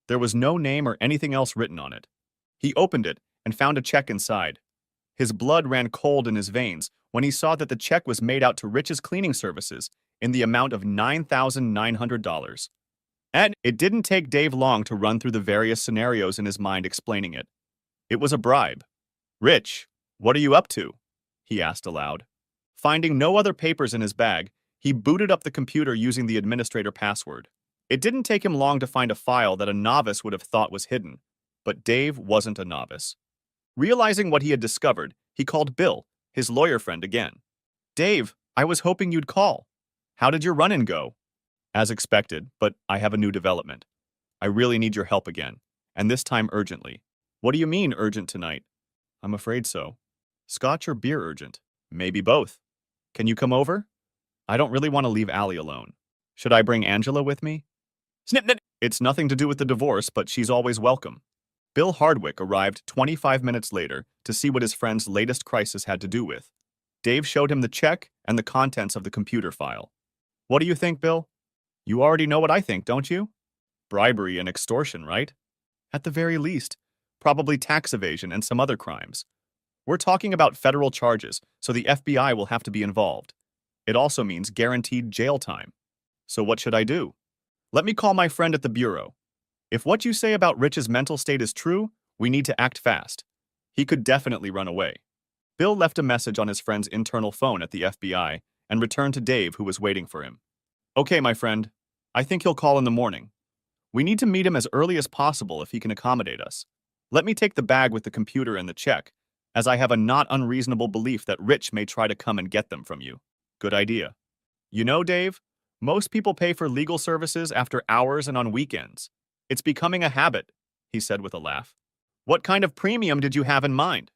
There was no name or anything else written on it. He opened it and found a check inside. His blood ran cold in his veins when he saw that the check was made out to Rich's cleaning services in the amount of $9,900. And it didn't take Dave long to run through the various scenarios in his mind explaining it. It was a bribe. "Rich, what are you up to?" he asked aloud. Finding no other papers in his bag, he booted up the computer using the administrator password. It didn't take him long to find a file that a novice would have thought was hidden, but Dave wasn't a novice. Realizing what he had discovered, he called Bill, his lawyer friend, again. "Dave, I was hoping you'd call. How did your run-in go?" "As expected, but I have a new development. I really need your help again, and this time urgently." "What do you mean, urgent tonight?" "I'm afraid so." "Scotch or beer urgent?" "Maybe both. Can you come over?" "I don't really want to leave Allie alone. Should I bring Angela with me?" "Snip-nip! It's nothing to do with the divorce, but she's always welcome." Bill Hardwick arrived 25 minutes later to see what his friend's latest crisis had to do with. Dave showed him the check and the contents of the computer file. "What do you think, Bill?" "You already know what I think, don't you?" "Bribery and extortion, right?" "At the very least. Probably tax evasion and some other crimes. We're talking about federal charges, so the FBI will have to be involved. It also means guaranteed jail time. So what should I do? Let me call my friend at the bureau. If what you say about Rich's mental state is true, we need to act fast. He could definitely run away. Bill left a message on his friend's internal phone at the FBI and returned to Dave, who was waiting for him. Okay, my friend. I think he'll call in the morning. We need to meet him as early as possible if he can accommodate us. Let me take the bag with the computer and the check, as I have a not unreasonable belief that Rich may try to come and get them from you. Good idea. You know, Dave, most people pay for legal services after hours and on weekends. It's becoming a habit, he said with a laugh. What kind of premium did you have in mind?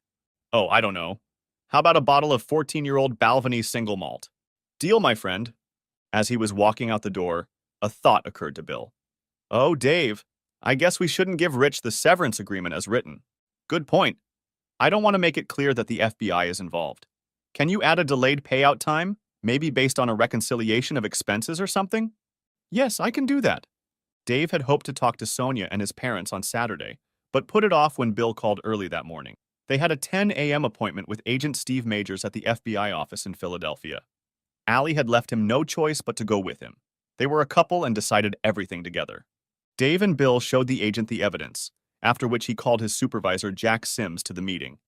Oh, I don't know. How about a bottle of 14-year-old Balvenie single malt? Deal, my friend. As he was walking out the door, a thought occurred to Bill. Oh, Dave, I guess we shouldn't give Rich the severance agreement as written. Good point. I don't want to make it clear that the FBI is involved. Can you add a delayed payout time, maybe based on a reconciliation of expenses or something? Yes, I can do that. Dave had hoped to talk to Sonia and his parents on Saturday, but put it off when Bill called early that morning. They had a 10 a.m. appointment with Agent Steve Majors at the FBI office in Philadelphia. Allie had left him no choice but to go with him. They were a couple and decided everything together. Dave and Bill showed the agent the evidence, after which he called his supervisor Jack Sims to the meeting.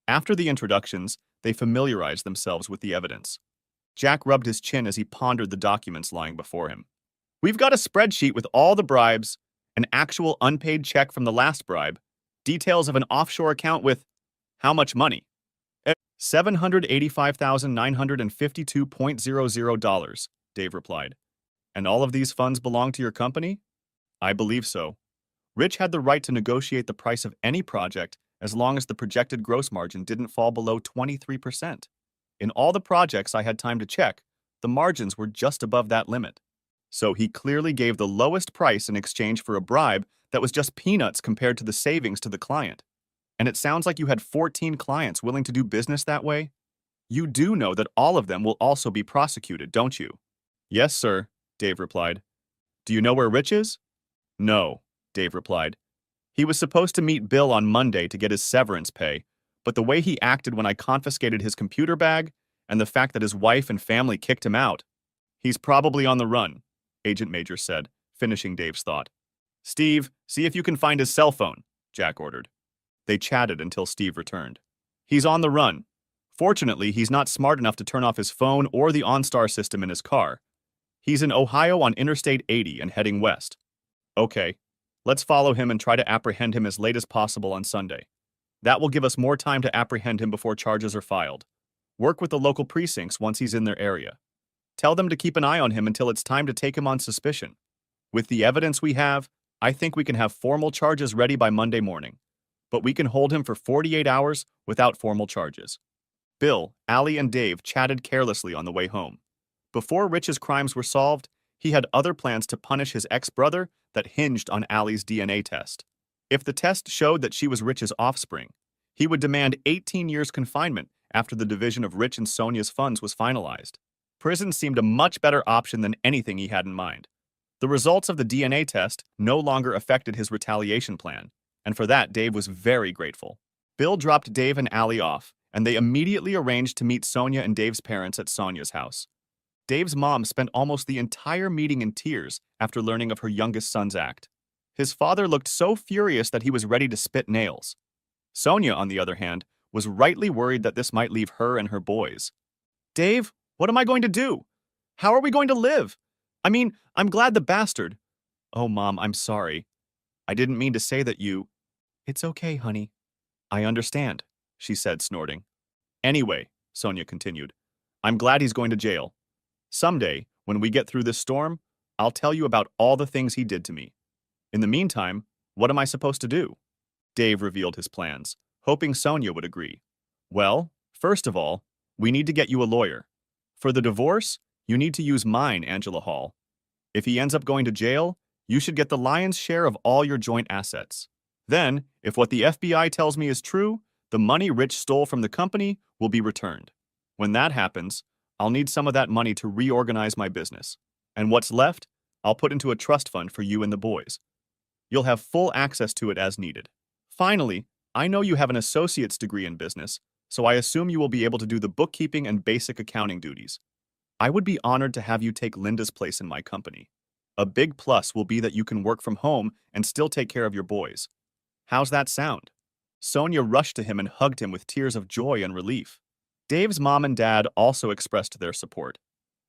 After the introductions, they familiarized themselves with the evidence. Jack rubbed his chin as he pondered the documents lying before him. We've got a spreadsheet with all the bribes, an actual unpaid check from the last bribe, details of an offshore account with how much money? $785,952.00, Dave replied. And all of these funds belong to your company? I believe so. Rich had the right to negotiate the price of any project as long as the projected gross margin didn't fall below 23%. In all the projects I had time to check, the margins were just above that limit. So he clearly gave the lowest price in exchange for a bribe that was just peanuts compared to the savings to the client. And it sounds like you had 14 clients willing to do business that way? You do know that all of them will also be prosecuted, don't you? Yes, sir, Dave replied. Do you know where Rich is? No, Dave replied. He was supposed to meet Bill on Monday to get his severance pay, but the way he acted when I confiscated his computer bag and the fact that his wife and family kicked him out, he's probably on the run, Agent Major said, finishing Dave's thought. Steve, see if you can find his cell phone, Jack ordered. They chatted until Steve returned. He's on the run. Fortunately, he's not smart enough to turn off his phone or the OnStar system in his car. He's in Ohio on Interstate 80 and heading west. Okay, let's follow him and try to apprehend him as late as possible on Sunday. That will give us more time to apprehend him before charges are filed. Work with the local precincts once he's in their area. Tell them to keep an eye on him until it's time to take him on suspicion. With the evidence we have, I think we can have formal charges ready by Monday morning. But we can hold him for 48 hours without formal charges. Bill, Allie, and Dave chatted carelessly on the way home. Before Rich's crimes were solved, he had other plans to punish his ex-brother that hinged on Allie's DNA test. If the test showed that she was Rich's offspring, he would demand 18 years confinement after the division of Rich and Sonia's funds was finalized. Prison seemed a much better option than anything he had in mind. The results of the DNA test no longer affected his retaliation plan, and for that Dave was very grateful. Bill dropped Dave and Allie off, and they immediately arranged to meet Sonia and Dave's parents at Sonia's house. Dave's mom spent almost the entire meeting in tears after learning of her youngest son's act. His father looked so furious that he was ready to spit nails. Sonia, on the other hand, was rightly worried that this might leave her and her boys. Dave, what am I going to do? How are we going to live? I mean, I'm glad the bastard. Oh, Mom, I'm sorry. I didn't mean to say that you... It's okay, honey. I understand, she said, snorting. Anyway, Sonia continued, I'm glad he's going to jail. Someday, when we get through this storm, I'll tell you about all the things he did to me. In the meantime, what am I supposed to do? Dave revealed his plans, hoping Sonia would agree. Well, first of all, we need to get you a lawyer. For the divorce, you need to use mine, Angela Hall. If he ends up going to jail, you should get the lion's share of all your joint assets. Then, if what the FBI tells me is true, the money Rich stole from the company will be returned. When that happens, I'll need some of that money to reorganize my business. And what's left, I'll put into a trust fund for you and the boys. You'll have full access to it as needed. Finally, I know you have an associate's degree in business, so I assume you will be able to do the bookkeeping and basic accounting duties. I would be honored to have you take Linda's place in my company. A big plus will be that you can work from home and still take care of your boys. How's that sound?" Sonia rushed to him and hugged him with tears of joy and relief. Dave's mom and dad also expressed their support.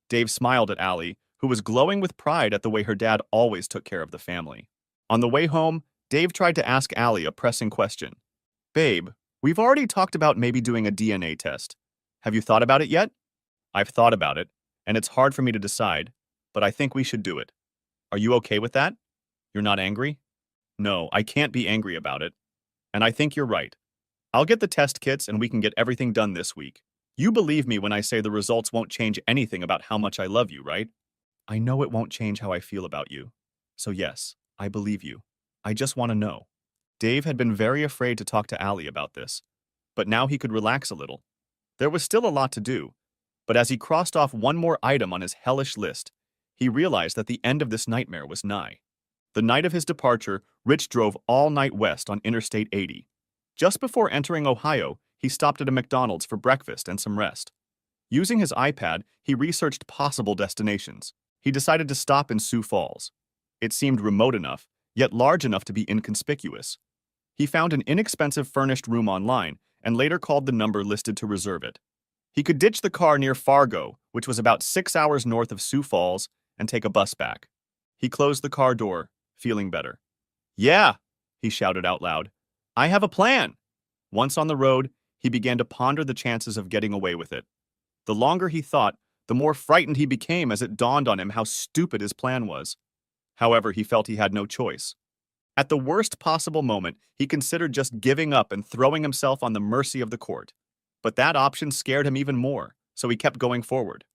Dave smiled at Allie, who was glowing with pride at the way her dad always took care of the family. On the way home, Dave tried to ask Allie a pressing question. "Babe, we've already talked about maybe doing a DNA test. Have you thought about it yet?" "I've thought about it, and it's hard for me to decide, but I think we should do it. Are you okay with that? You're not angry?" "No, I can't be angry about it. And I think you're right. I'll get the test kits and we can get everything done this week. You believe me when I say the results won't change anything about how much I love you, right?" "I know it won't change how I feel about you. So yes, I believe you. I just want to know." Dave had been very afraid to talk to Allie about this, but now he could relax a little. There was still a lot to do, but as he crossed off one more item on his hellish list, he realized that the end of this nightmare was nigh. The night of his departure, Rich drove all night west on Interstate 80. Just before entering Ohio, he stopped at a McDonald's for breakfast and some rest. Using his iPad, he researched possible destinations. He decided to stop in Sioux Falls. It seemed remote enough, yet large enough to be inconspicuous. He found an inexpensive furnished room online and later called the number listed to reserve it. He could ditch the car near Fargo, which was about 6 hours north of Sioux Falls, and take a bus back. He closed the car door, feeling better. "Yeah," he shouted out loud. "I have a plan." Once on the road, he began to ponder the chances of getting away with it. The longer he thought, the more frightened he became as it dawned on him how stupid his plan was. However, he felt he had no choice. At the worst possible moment, he considered just giving up and throwing himself on the mercy of the court. But that option scared him even more, so he kept going forward.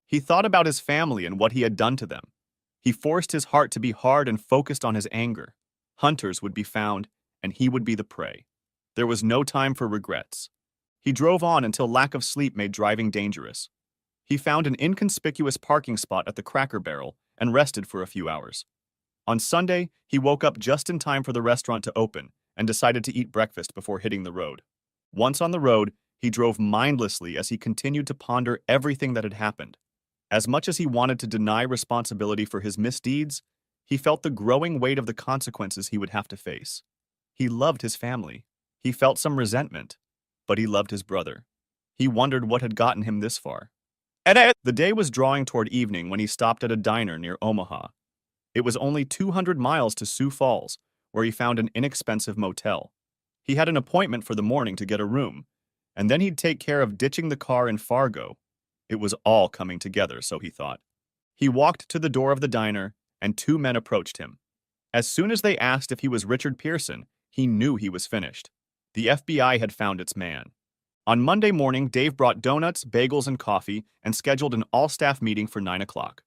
He thought about his family and what he had done to them. He forced his heart to be hard and focused on his anger. Hunters would be found, and he would be the prey. There was no time for regrets. He drove on until lack of sleep made driving dangerous. He found an inconspicuous parking spot at the Cracker Barrel and rested for a few hours. On Sunday, he woke up just in time for the restaurant to open and decided to eat breakfast before hitting the road. Once on the road, he drove mindlessly as he continued to ponder everything that had happened. As much as he wanted to deny responsibility for his misdeeds, he felt the growing weight of the consequences he would have to face. He loved his family. He felt some resentment, but he loved his brother. He wondered what had gotten him this far. The day was drawing toward evening when he stopped at a diner near Omaha. It was only 200 miles to Sioux Falls, where he found an inexpensive motel. He had an appointment for the morning to get a room, and then he'd take care of ditching the car in Fargo. It was all coming together, so he thought. He walked to the door of the diner, and two men approached him. As soon as they asked if he was Richard Pearson, he knew he was finished. The FBI had found its man. On Monday morning, Dave brought donuts, bagels, and coffee and scheduled an all-staff meeting for 9 o'clock.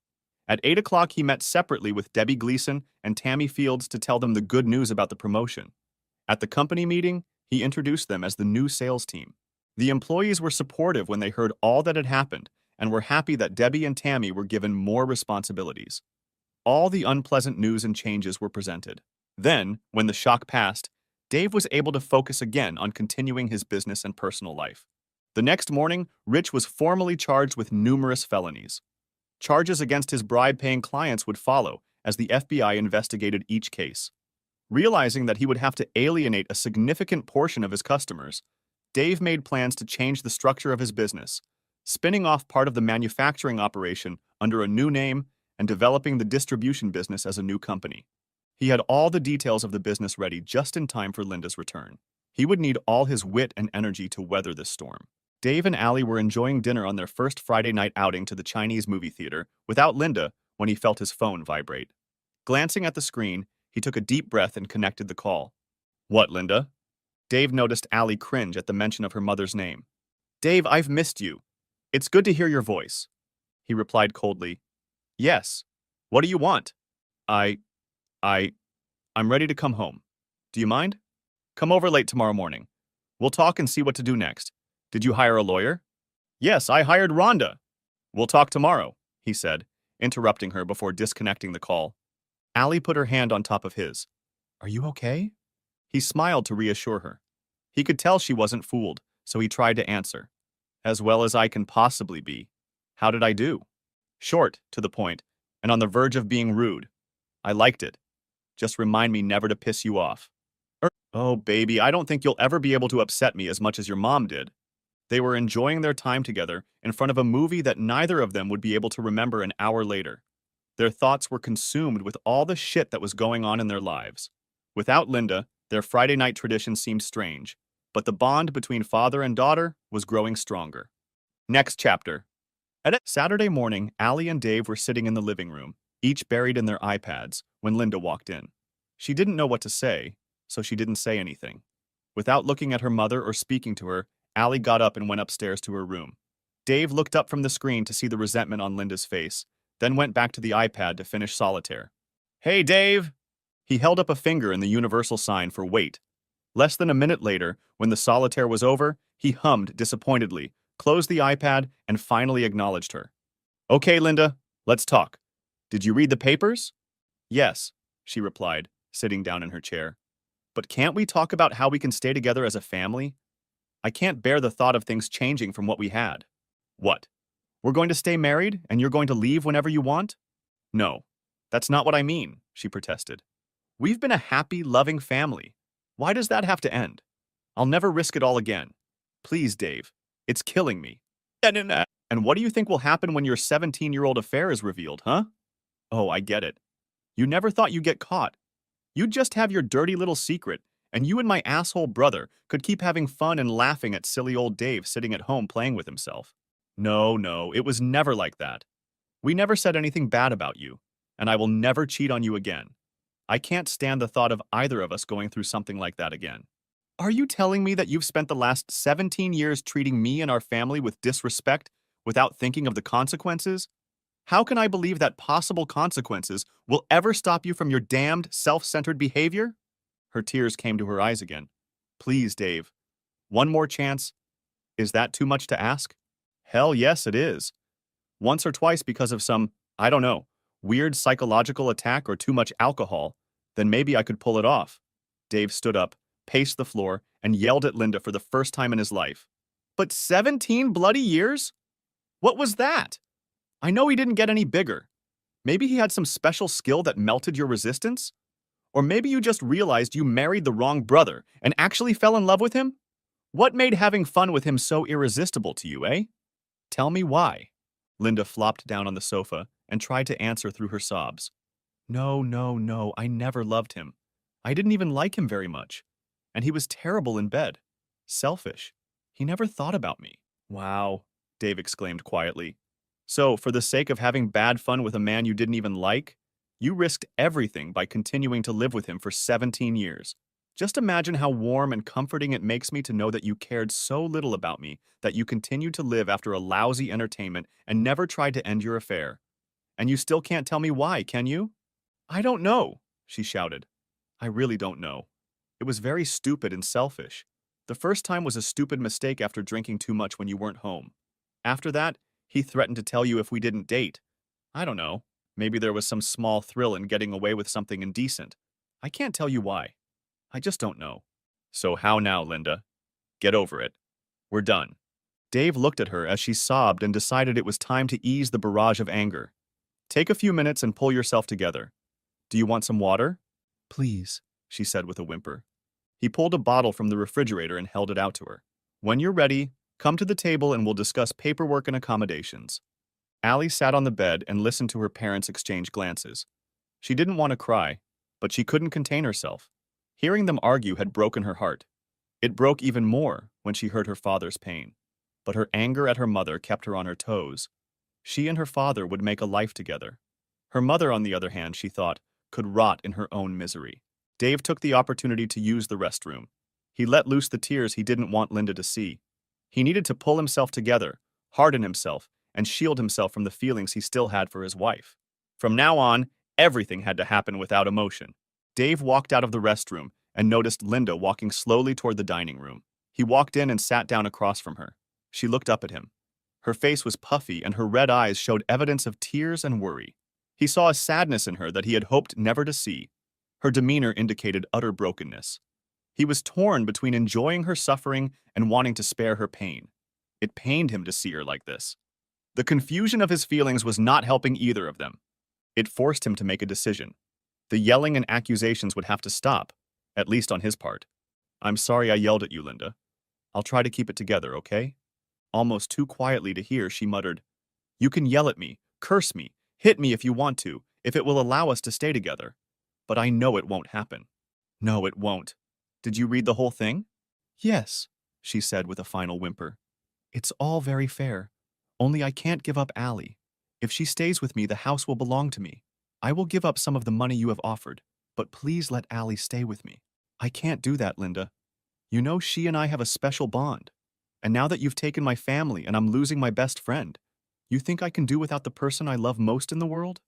At 8 o'clock, he met separately with Debbie Gleason and Tammy Fields to tell them the good news about the promotion. At the company meeting, he introduced them as the new sales team. The employees were supportive when they heard all that had happened and were happy that Debbie and Tammy were given more responsibilities. All the unpleasant news and changes were presented. Then, when the shock passed, Dave was able to focus again on continuing his business and personal life. The next morning, Rich was formally charged with numerous felonies. Charges against his bribe-paying clients would follow as the FBI investigated each case. Realizing that he would have to alienate a significant portion of his customers, Dave made plans to change the structure of his business, spinning off part of the manufacturing operation under a new name and developing the distribution business as a new company. He had all the details of the business ready just in time for Linda's return. He would need all his wit and energy to weather this storm. Dave and Allie were enjoying dinner on their first Friday night outing to the Chinese movie theater without Linda when he felt his phone vibrate. Glancing at the screen, he took a deep breath and connected the call. "What, Linda?" Dave noticed Allie cringe at the mention of her mother's name. "Dave, I've missed you. It's good to hear your voice." He replied coldly. "Yes. What do you want?" I'm ready to come home. Do you mind? Come over late tomorrow morning. We'll talk and see what to do next. Did you hire a lawyer?" "Yes, I hired Rhonda." "We'll talk tomorrow," he said, interrupting her before disconnecting the call. Allie put her hand on top of his. "Are you okay?" He smiled to reassure her. He could tell she wasn't fooled, so he tried to answer. As well as I can possibly be. How did I do? Short, to the point, and on the verge of being rude. I liked it. Just remind me never to piss you off. Oh, baby, I don't think you'll ever be able to upset me as much as your mom did. They were enjoying their time together in front of a movie that neither of them would be able to remember an hour later. Their thoughts were consumed with all the shit that was going on in their lives. Without Linda, their Friday night tradition seemed strange, but the bond between father and daughter was growing stronger. Next chapter. At Saturday morning, Allie and Dave were sitting in the living room, each buried in their iPads, when Linda walked in. She didn't know what to say, so she didn't say anything. Without looking at her mother or speaking to her, Allie got up and went upstairs to her room. Dave looked up from the screen to see the resentment on Linda's face, then went back to the iPad to finish solitaire. Hey, Dave! He held up a finger in the universal sign for wait. Less than a minute later, when the solitaire was over, he hummed disappointedly, closed the iPad, and finally acknowledged her. Okay, Linda, let's talk. Did you read the papers? Yes, she replied, sitting down in her chair. But can't we talk about how we can stay together as a family? I can't bear the thought of things changing from what we had. What? We're going to stay married, and you're going to leave whenever you want? No, that's not what I mean, she protested. We've been a happy, loving family. Why does that have to end? I'll never risk it all again. Please, Dave. It's killing me. And what do you think will happen when your 17-year-old affair is revealed, huh? Oh, I get it. You never thought you'd get caught. You'd just have your dirty little secret, and you and my asshole brother could keep having fun and laughing at silly old Dave sitting at home playing with himself. No, it was never like that. We never said anything bad about you, and I will never cheat on you again. I can't stand the thought of either of us going through something like that again. Are you telling me that you've spent the last 17 years treating me and our family with disrespect without thinking of the consequences? How can I believe that possible consequences will ever stop you from your damned, self-centered behavior? Her tears came to her eyes again. Please, Dave. One more chance. Is that too much to ask? Hell yes, it is. Once or twice because of some, I don't know, weird psychological attack or too much alcohol, then maybe I could pull it off. Dave stood up, paced the floor, and yelled at Linda for the first time in his life. But 17 bloody years? What was that? I know he didn't get any bigger. Maybe he had some special skill that melted your resistance? Or maybe you just realized you married the wrong brother and actually fell in love with him? What made having fun with him so irresistible to you, eh? Tell me why. Linda flopped down on the sofa and tried to answer through her sobs. No, I never loved him. I didn't even like him very much. And he was terrible in bed. Selfish. He never thought about me. Wow, Dave exclaimed quietly. So, for the sake of having bad fun with a man you didn't even like, you risked everything by continuing to live with him for 17 years. Just imagine how warm and comforting it makes me to know that you cared so little about me that you continued to live after a lousy entertainment and never tried to end your affair. And you still can't tell me why, can you? I don't know, she shouted. I really don't know. It was very stupid and selfish. The first time was a stupid mistake after drinking too much when you weren't home. After that, he threatened to tell you if we didn't date. I don't know. Maybe there was some small thrill in getting away with something indecent. I can't tell you why. I just don't know. So how now, Linda? Get over it. We're done. Dave looked at her as she sobbed and decided it was time to ease the barrage of anger. Take a few minutes and pull yourself together. Do you want some water? Please, she said with a whimper. He pulled a bottle from the refrigerator and held it out to her. When you're ready, come to the table and we'll discuss paperwork and accommodations. Allie sat on the bed and listened to her parents exchange glances. She didn't want to cry, but she couldn't contain herself. Hearing them argue had broken her heart. It broke even more when she heard her father's pain. But her anger at her mother kept her on her toes. She and her father would make a life together. Her mother, on the other hand, she thought, could rot in her own misery. Dave took the opportunity to use the restroom. He let loose the tears he didn't want Linda to see. He needed to pull himself together, harden himself, and shield himself from the feelings he still had for his wife. From now on, everything had to happen without emotion. Dave walked out of the restroom and noticed Linda walking slowly toward the dining room. He walked in and sat down across from her. She looked up at him. Her face was puffy and her red eyes showed evidence of tears and worry. He saw a sadness in her that he had hoped never to see. Her demeanor indicated utter brokenness. He was torn between enjoying her suffering and wanting to spare her pain. It pained him to see her like this. The confusion of his feelings was not helping either of them. It forced him to make a decision. The yelling and accusations would have to stop, at least on his part. "I'm sorry I yelled at you, Linda. I'll try to keep it together, okay?" Almost too quietly to hear, she muttered, "You can yell at me, curse me, hit me if you want to, if it will allow us to stay together. But I know it won't happen." "No, it won't. Did you read the whole thing?" "Yes," she said with a final whimper. "It's all very fair. Only I can't give up Allie. If she stays with me, the house will belong to me. I will give up some of the money you have offered, but please let Allie stay with me." "I can't do that, Linda. You know she and I have a special bond. And now that you've taken my family and I'm losing my best friend, you think I can do without the person I love most in the world?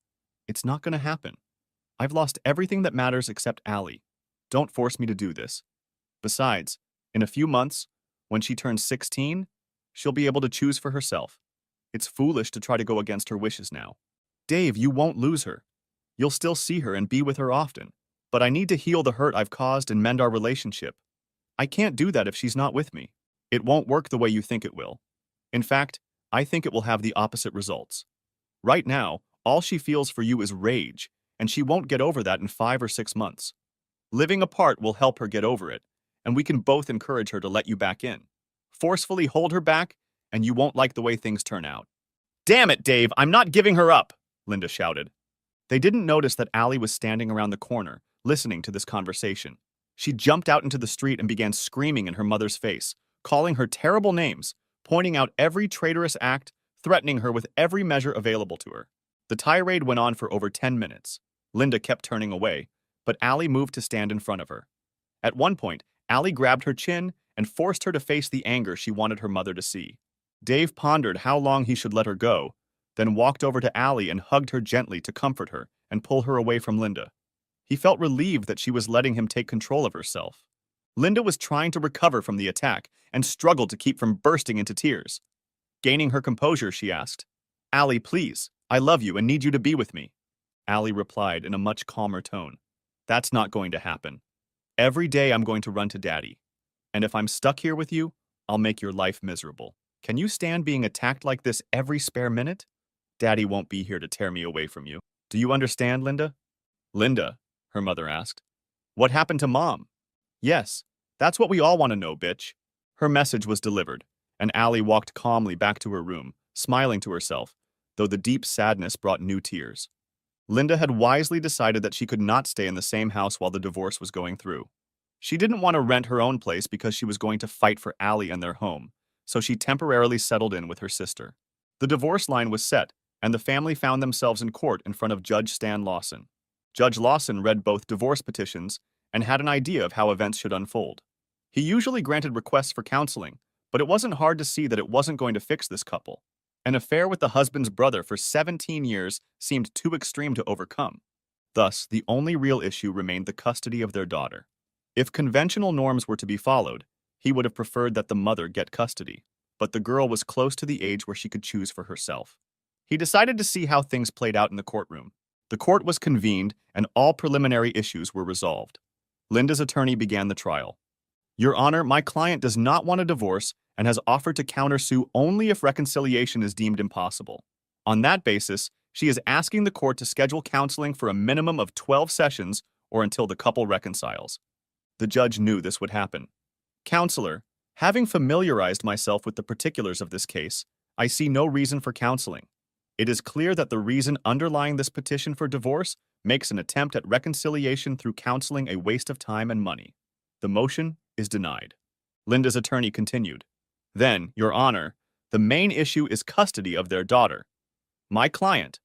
It's not going to happen. I've lost everything that matters except Allie. Don't force me to do this. Besides, in a few months, when she turns 16, she'll be able to choose for herself. It's foolish to try to go against her wishes now. Dave, you won't lose her. You'll still see her and be with her often. But I need to heal the hurt I've caused and mend our relationship. I can't do that if she's not with me. It won't work the way you think it will. In fact, I think it will have the opposite results. Right now, all she feels for you is rage, and she won't get over that in 5 or 6 months. Living apart will help her get over it, and we can both encourage her to let you back in. Forcefully hold her back, and you won't like the way things turn out." "Damn it, Dave, I'm not giving her up," Linda shouted. They didn't notice that Allie was standing around the corner, listening to this conversation. She jumped out into the street and began screaming in her mother's face, calling her terrible names, pointing out every traitorous act, threatening her with every measure available to her. The tirade went on for over 10 minutes. Linda kept turning away, but Allie moved to stand in front of her. At one point, Allie grabbed her chin and forced her to face the anger she wanted her mother to see. Dave pondered how long he should let her go, then walked over to Allie and hugged her gently to comfort her and pull her away from Linda. He felt relieved that she was letting him take control of herself. Linda was trying to recover from the attack and struggled to keep from bursting into tears. Gaining her composure, she asked, "Allie, please, I love you and need you to be with me." Allie replied in a much calmer tone, "That's not going to happen. Every day I'm going to run to Daddy. And if I'm stuck here with you, I'll make your life miserable. Can you stand being attacked like this every spare minute? Daddy won't be here to tear me away from you. Do you understand, Linda?" "Linda," her mother asked, "what happened to Mom?" "Yes, that's what we all want to know, bitch." Her message was delivered, and Allie walked calmly back to her room, smiling to herself, though the deep sadness brought new tears. Linda had wisely decided that she could not stay in the same house while the divorce was going through. She didn't want to rent her own place because she was going to fight for Allie and their home, so she temporarily settled in with her sister. The divorce line was set, and the family found themselves in court in front of Judge Stan Lawson. Judge Lawson read both divorce petitions and had an idea of how events should unfold. He usually granted requests for counseling, but it wasn't hard to see that it wasn't going to fix this couple. An affair with the husband's brother for 17 years seemed too extreme to overcome. Thus, the only real issue remained the custody of their daughter. If conventional norms were to be followed, he would have preferred that the mother get custody, but the girl was close to the age where she could choose for herself. He decided to see how things played out in the courtroom. The court was convened, and all preliminary issues were resolved. Linda's attorney began the trial. "Your Honor, my client does not want a divorce and has offered to countersue only if reconciliation is deemed impossible. On that basis, she is asking the court to schedule counseling for a minimum of 12 sessions or until the couple reconciles." The judge knew this would happen. "Counselor, having familiarized myself with the particulars of this case, I see no reason for counseling. It is clear that the reason underlying this petition for divorce makes an attempt at reconciliation through counseling a waste of time and money. The motion is denied." Linda's attorney continued. "Then, Your Honor, the main issue is custody of their daughter. My client,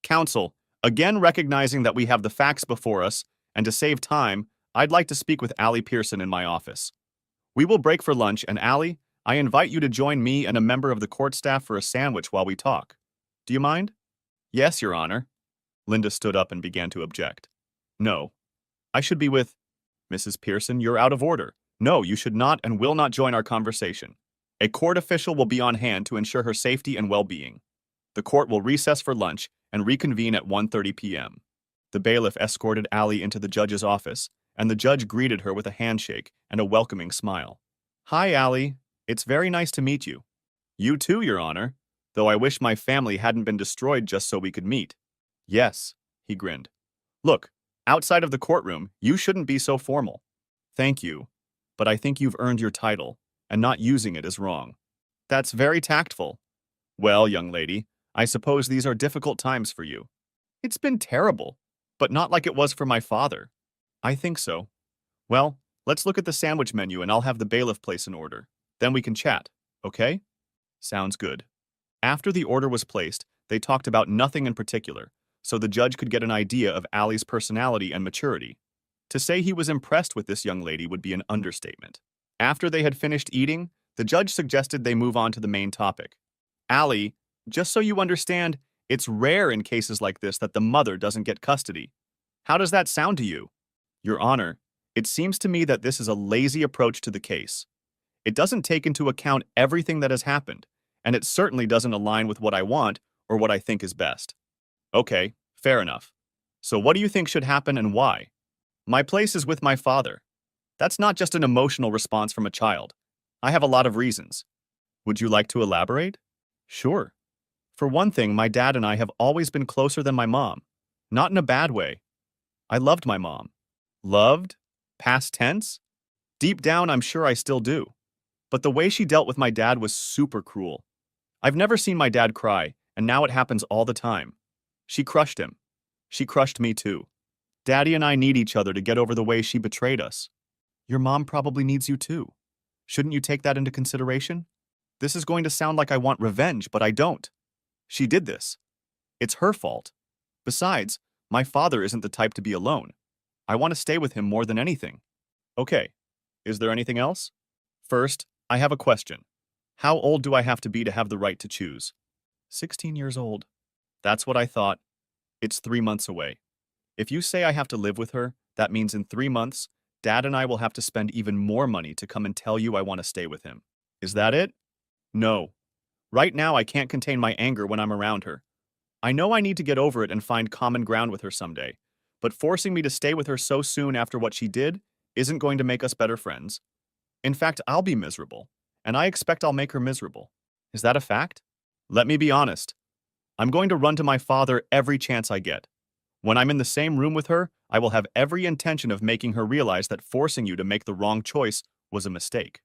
counsel, again recognizing that we have the facts before us, and to save time, I'd like to speak with Allie Pearson in my office. We will break for lunch, and Allie, I invite you to join me and a member of the court staff for a sandwich while we talk. Do you mind?" "Yes, Your Honor." Linda stood up and began to object. "No. I should be with—" "Mrs. Pearson, you're out of order. No, you should not and will not join our conversation. A court official will be on hand to ensure her safety and well-being. The court will recess for lunch and reconvene at 1:30 p.m. The bailiff escorted Allie into the judge's office, and the judge greeted her with a handshake and a welcoming smile. "Hi, Allie. It's very nice to meet you." "You too, Your Honor, though I wish my family hadn't been destroyed just so we could meet." "Yes," he grinned. "Look, outside of the courtroom, you shouldn't be so formal." "Thank you, but I think you've earned your title, and not using it is wrong." "That's very tactful." "Well, young lady, I suppose these are difficult times for you." "It's been terrible, but not like it was for my father." "I think so." "Well, let's look at the sandwich menu and I'll have the bailiff place an order. Then we can chat, okay?" "Sounds good." After the order was placed, they talked about nothing in particular, so the judge could get an idea of Allie's personality and maturity. To say he was impressed with this young lady would be an understatement. After they had finished eating, the judge suggested they move on to the main topic. "Allie, just so you understand, it's rare in cases like this that the mother doesn't get custody. How does that sound to you?" "Your Honor, it seems to me that this is a lazy approach to the case. It doesn't take into account everything that has happened, and it certainly doesn't align with what I want or what I think is best." "Okay, fair enough. So what do you think should happen and why?" "My place is with my father." "That's not just an emotional response from a child. I have a lot of reasons." "Would you like to elaborate?" "Sure. For one thing, my dad and I have always been closer than my mom. Not in a bad way. I loved my mom." "Loved? Past tense?" "Deep down, I'm sure I still do. But the way she dealt with my dad was super cruel. I've never seen my dad cry, and now it happens all the time. She crushed him. She crushed me too. Daddy and I need each other to get over the way she betrayed us." "Your mom probably needs you too. Shouldn't you take that into consideration?" "This is going to sound like I want revenge, but I don't. She did this. It's her fault. Besides, my father isn't the type to be alone. I want to stay with him more than anything." "Okay. Is there anything else?" "First, I have a question. How old do I have to have the right to choose?" 16 years old. "That's what I thought. It's 3 months away. If you say I have to live with her, that means in 3 months, Dad and I will have to spend even more money to come and tell you I want to stay with him. Is that it?" "No. Right now I can't contain my anger when I'm around her. I know I need to get over it and find common ground with her someday, but forcing me to stay with her so soon after what she did isn't going to make us better friends. In fact, I'll be miserable, and I expect I'll make her miserable. Is that a fact? Let me be honest. I'm going to run to my father every chance I get. When I'm in the same room with her, I will have every intention of making her realize that forcing you to make the wrong choice was a mistake."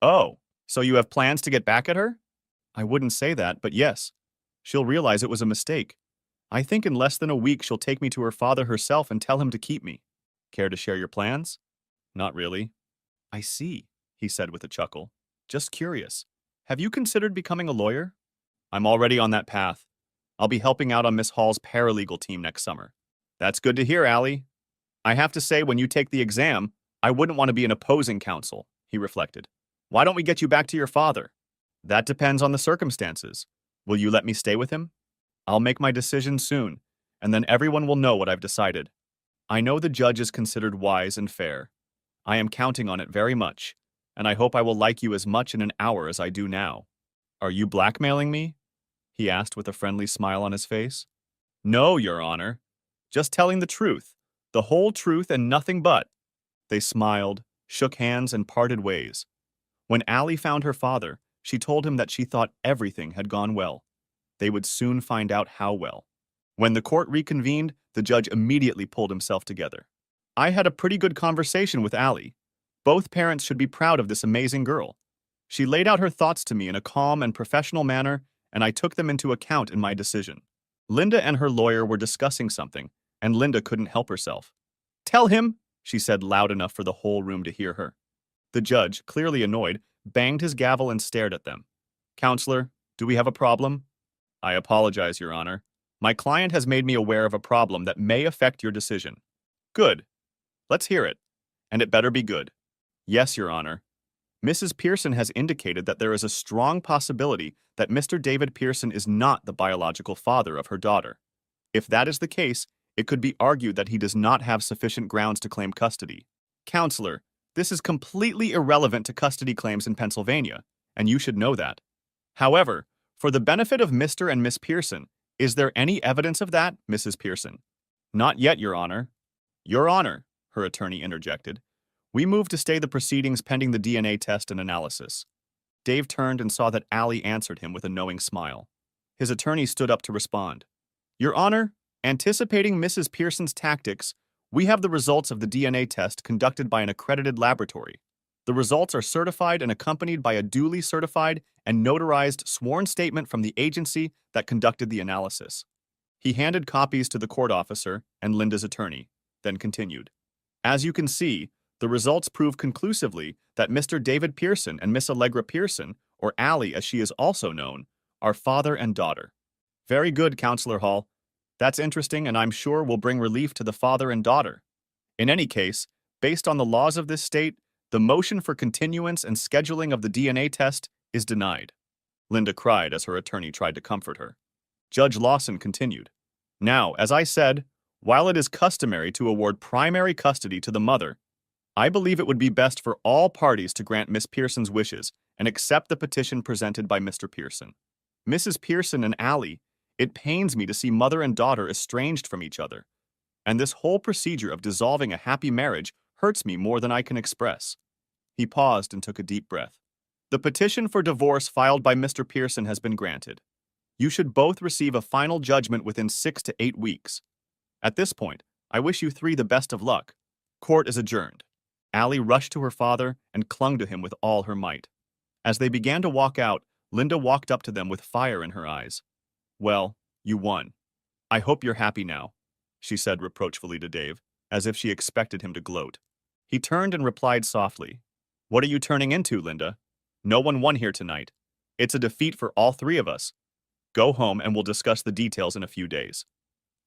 "Oh, so you have plans to get back at her?" "I wouldn't say that, but yes. She'll realize it was a mistake. I think in less than a week she'll take me to her father herself and tell him to keep me." "Care to share your plans?" "Not really." "I see," he said with a chuckle. "Just curious. Have you considered becoming a lawyer?" "I'm already on that path. I'll be helping out on Miss Hall's paralegal team next summer." "That's good to hear, Allie. I have to say, when you take the exam, I wouldn't want to be an opposing counsel," he reflected. "Why don't we get you back to your father?" "That depends on the circumstances. Will you let me stay with him?" "I'll make my decision soon, and then everyone will know what I've decided." "I know the judge is considered wise and fair. I am counting on it very much, and I hope I will like you as much in an hour as I do now." "Are you blackmailing me?" he asked with a friendly smile on his face. "No, Your Honor. Just telling the truth, the whole truth and nothing but." They smiled, shook hands, and parted ways. When Allie found her father, she told him that she thought everything had gone well. They would soon find out how well. When the court reconvened, the judge immediately pulled himself together. "I had a pretty good conversation with Allie. Both parents should be proud of this amazing girl. She laid out her thoughts to me in a calm and professional manner, and I took them into account in my decision." Linda and her lawyer were discussing something, and Linda couldn't help herself. "Tell him," she said loud enough for the whole room to hear her. The judge, clearly annoyed, banged his gavel and stared at them. "Counselor, do we have a problem?" "I apologize, Your Honor. My client has made me aware of a problem that may affect your decision." "Good. Let's hear it. And it better be good." "Yes, Your Honor. Mrs. Pearson has indicated that there is a strong possibility that Mr. David Pearson is not the biological father of her daughter. If that is the case, it could be argued that he does not have sufficient grounds to claim custody." "Counselor, this is completely irrelevant to custody claims in Pennsylvania, and you should know that. However, for the benefit of Mr. and Miss Pearson, is there any evidence of that, Mrs. Pearson?" "Not yet, Your Honor." "Your Honor, her attorney interjected. "We moved to stay the proceedings pending the DNA test and analysis." Dave turned and saw that Allie answered him with a knowing smile. His attorney stood up to respond. "Your Honor, anticipating Mrs. Pearson's tactics, we have the results of the DNA test conducted by an accredited laboratory. The results are certified and accompanied by a duly certified and notarized sworn statement from the agency that conducted the analysis." He handed copies to the court officer and Linda's attorney, then continued. "As you can see, the results prove conclusively that Mr. David Pearson and Miss Allegra Pearson, or Allie as she is also known, are father and daughter." "Very good, Counselor Hall. That's interesting and I'm sure will bring relief to the father and daughter. In any case, based on the laws of this state, the motion for continuance and scheduling of the DNA test is denied." Linda cried as her attorney tried to comfort her. Judge Lawson continued. "Now, as I said, while it is customary to award primary custody to the mother, I believe it would be best for all parties to grant Miss Pearson's wishes and accept the petition presented by Mr. Pearson. Mrs. Pearson and Allie, it pains me to see mother and daughter estranged from each other, and this whole procedure of dissolving a happy marriage hurts me more than I can express." He paused and took a deep breath. "The petition for divorce filed by Mr. Pearson has been granted. You should both receive a final judgment within 6 to 8 weeks. At this point, I wish you three the best of luck. Court is adjourned." Allie rushed to her father and clung to him with all her might. As they began to walk out, Linda walked up to them with fire in her eyes. "Well, you won. I hope you're happy now," she said reproachfully to Dave, as if she expected him to gloat. He turned and replied softly, "What are you turning into, Linda? No one won here tonight. It's a defeat for all three of us. Go home and we'll discuss the details in a few days."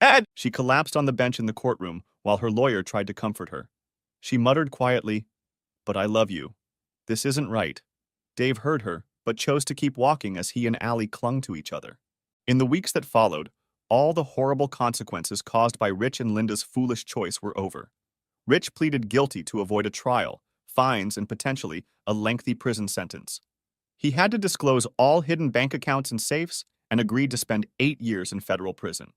"Ed!" She collapsed on the bench in the courtroom while her lawyer tried to comfort her. She muttered quietly, "But I love you. This isn't right." Dave heard her, but chose to keep walking as he and Allie clung to each other. In the weeks that followed, all the horrible consequences caused by Rich and Linda's foolish choice were over. Rich pleaded guilty to avoid a trial, fines, and potentially a lengthy prison sentence. He had to disclose all hidden bank accounts and safes and agreed to spend 8 years in federal prison.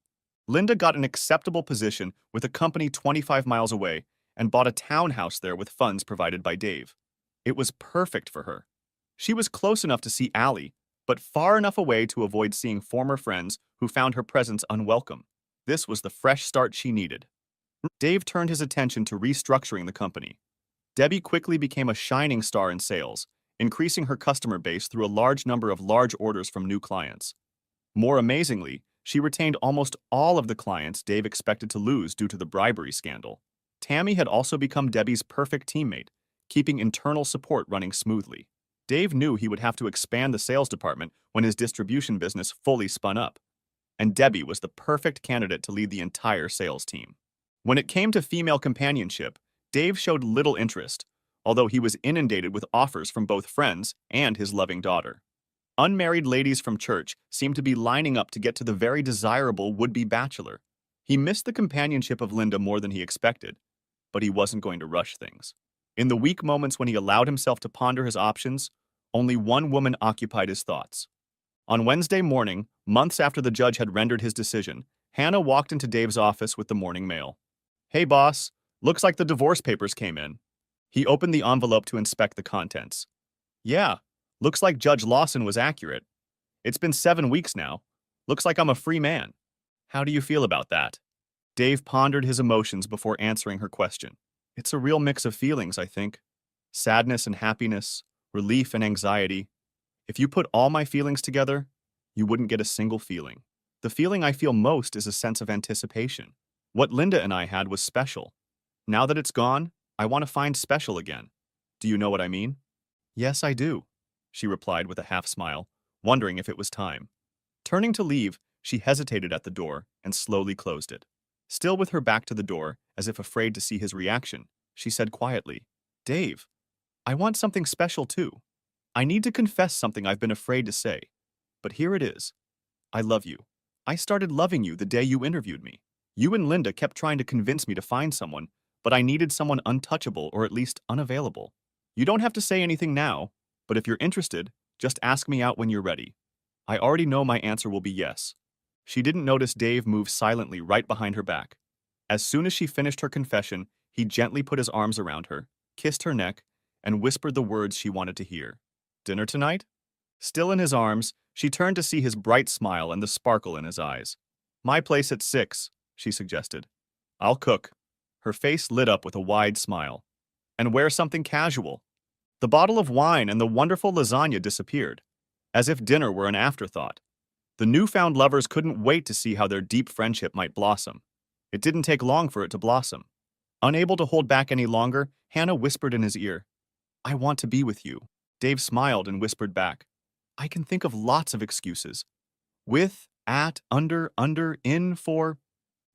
Linda got an acceptable position with a company 25 miles away and bought a townhouse there with funds provided by Dave. It was perfect for her. She was close enough to see Allie, but far enough away to avoid seeing former friends who found her presence unwelcome. This was the fresh start she needed. Dave turned his attention to restructuring the company. Debbie quickly became a shining star in sales, increasing her customer base through a large number of large orders from new clients. More amazingly, she retained almost all of the clients Dave expected to lose due to the bribery scandal. Tammy had also become Debbie's perfect teammate, keeping internal support running smoothly. Dave knew he would have to expand the sales department when his distribution business fully spun up, and Debbie was the perfect candidate to lead the entire sales team. When it came to female companionship, Dave showed little interest, although he was inundated with offers from both friends and his loving daughter. Unmarried ladies from church seemed to be lining up to get to the very desirable would-be bachelor. He missed the companionship of Linda more than he expected, but he wasn't going to rush things. In the weak moments when he allowed himself to ponder his options, only one woman occupied his thoughts. On Wednesday morning, months after the judge had rendered his decision, Hannah walked into Dave's office with the morning mail. "Hey, boss, looks like the divorce papers came in." He opened the envelope to inspect the contents. "Yeah, looks like Judge Lawson was accurate. It's been 7 weeks now. Looks like I'm a free man. How do you feel about that?" Dave pondered his emotions before answering her question. "It's a real mix of feelings, I think. Sadness and happiness, relief and anxiety. If you put all my feelings together, you wouldn't get a single feeling. The feeling I feel most is a sense of anticipation. What Linda and I had was special. Now that it's gone, I want to find special again. Do you know what I mean?" "Yes, I do," she replied with a half smile, wondering if it was time. Turning to leave, she hesitated at the door and slowly closed it. Still with her back to the door, as if afraid to see his reaction, she said quietly, "Dave, I want something special too. I need to confess something I've been afraid to say. But here it is. I love you. I started loving you the day you interviewed me. You and Linda kept trying to convince me to find someone, but I needed someone untouchable or at least unavailable. You don't have to say anything now, but if you're interested, just ask me out when you're ready. I already know my answer will be yes." She didn't notice Dave move silently right behind her back. As soon as she finished her confession, He gently put his arms around her, kissed her neck, and whispered the words she wanted to hear. Dinner tonight? Still in his arms, she turned to see his bright smile and the sparkle in his eyes. My place at 6, she suggested. I'll cook. Her face lit up with a wide smile. And wear something casual. The bottle of wine and the wonderful lasagna disappeared, as if dinner were an afterthought. The newfound lovers couldn't wait to see how their deep friendship might blossom. It didn't take long for it to blossom. Unable to hold back any longer, Hannah whispered in his ear, I want to be with you. Dave smiled and whispered back, I can think of lots of excuses. With, at, under, in, for.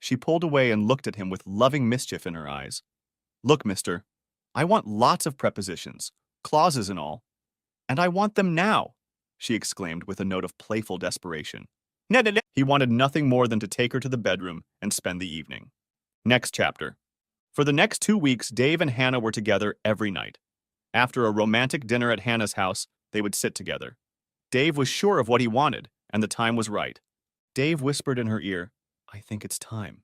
She pulled away and looked at him with loving mischief in her eyes. Look, mister, I want lots of prepositions, clauses and all. And I want them now, she exclaimed with a note of playful desperation. He wanted nothing more than to take her to the bedroom and spend the evening. Next chapter. For the next 2 weeks, Dave and Hannah were together every night. After a romantic dinner at Hannah's house, they would sit together. Dave was sure of what he wanted, and the time was right. Dave whispered in her ear, I think it's time.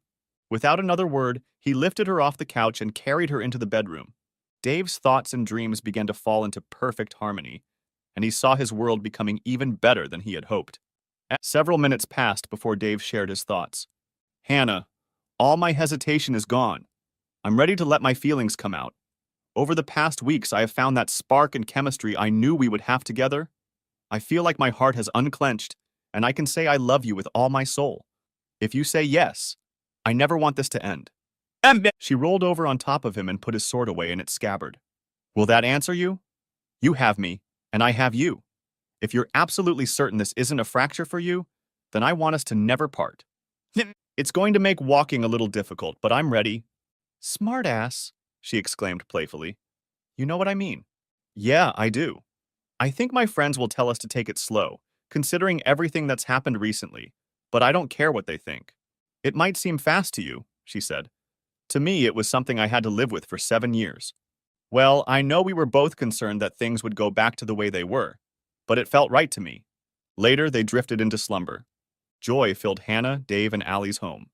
Without another word, he lifted her off the couch and carried her into the bedroom. Dave's thoughts and dreams began to fall into perfect harmony, and he saw his world becoming even better than he had hoped. Several minutes passed before Dave shared his thoughts. Hannah, all my hesitation is gone. I'm ready to let my feelings come out. Over the past weeks, I have found that spark and chemistry I knew we would have together. I feel like my heart has unclenched, and I can say I love you with all my soul. If you say yes, I never want this to end. She rolled over on top of him and put his sword away in its scabbard. Will that answer you? You have me, and I have you. If you're absolutely certain this isn't a fracture for you, then I want us to never part. It's going to make walking a little difficult, but I'm ready. Smart ass, she exclaimed playfully. You know what I mean? Yeah, I do. I think my friends will tell us to take it slow, considering everything that's happened recently, but I don't care what they think. It might seem fast to you, she said. To me, it was something I had to live with for 7 years. Well, I know we were both concerned that things would go back to the way they were, but it felt right to me. Later, they drifted into slumber. Joy filled Hannah, Dave, and Allie's home.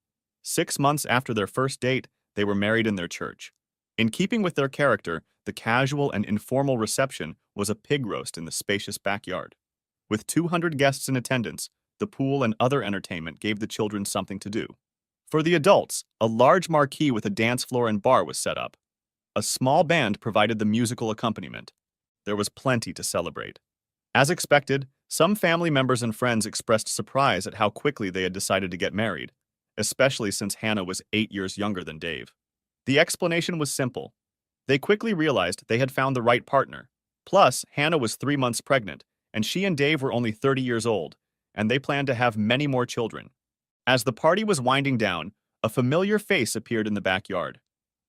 6 months after their first date, they were married in their church. In keeping with their character, the casual and informal reception was a pig roast in the spacious backyard. With 200 guests in attendance, the pool and other entertainment gave the children something to do. For the adults, a large marquee with a dance floor and bar was set up. A small band provided the musical accompaniment. There was plenty to celebrate. As expected, some family members and friends expressed surprise at how quickly they had decided to get married, especially since Hannah was 8 years younger than Dave. The explanation was simple. They quickly realized they had found the right partner. Plus, Hannah was 3 months pregnant, and she and Dave were only 30 years old, and they planned to have many more children. As the party was winding down, a familiar face appeared in the backyard.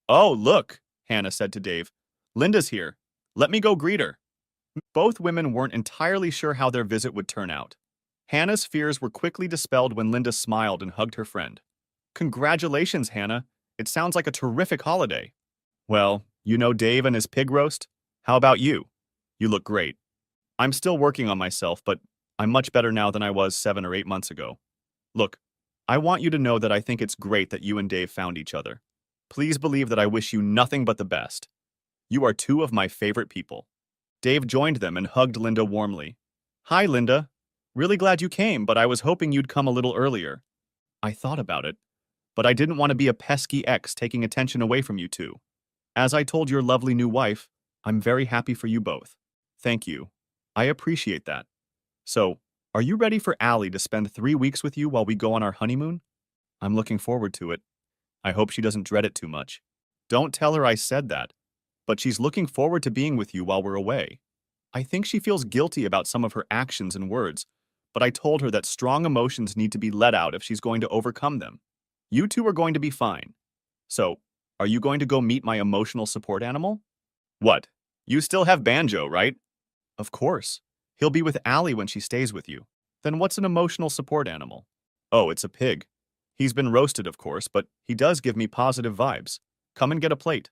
Oh, look, Hannah said to Dave. Linda's here. Let me go greet her. Both women weren't entirely sure how their visit would turn out. Hannah's fears were quickly dispelled when Linda smiled and hugged her friend. Congratulations, Hannah. It sounds like a terrific holiday. Well, you know Dave and his pig roast? How about you? You look great. I'm still working on myself, but I'm much better now than I was 7 or 8 months ago. Look, I want you to know that I think it's great that you and Dave found each other. Please believe that I wish you nothing but the best. You are 2 of my favorite people. Dave joined them and hugged Linda warmly. Hi, Linda. Really glad you came, but I was hoping you'd come a little earlier. I thought about it, but I didn't want to be a pesky ex taking attention away from you 2. As I told your lovely new wife, I'm very happy for you both. Thank you. I appreciate that. So, are you ready for Allie to spend 3 weeks with you while we go on our honeymoon? I'm looking forward to it. I hope she doesn't dread it too much. Don't tell her I said that, but she's looking forward to being with you while we're away. I think she feels guilty about some of her actions and words, but I told her that strong emotions need to be let out if she's going to overcome them. You 2 are going to be fine. So, are you going to go meet my emotional support animal? What? You still have Banjo, right? Of course. He'll be with Allie when she stays with you. Then what's an emotional support animal? Oh, it's a pig. He's been roasted, of course, but he does give me positive vibes. Come and get a plate.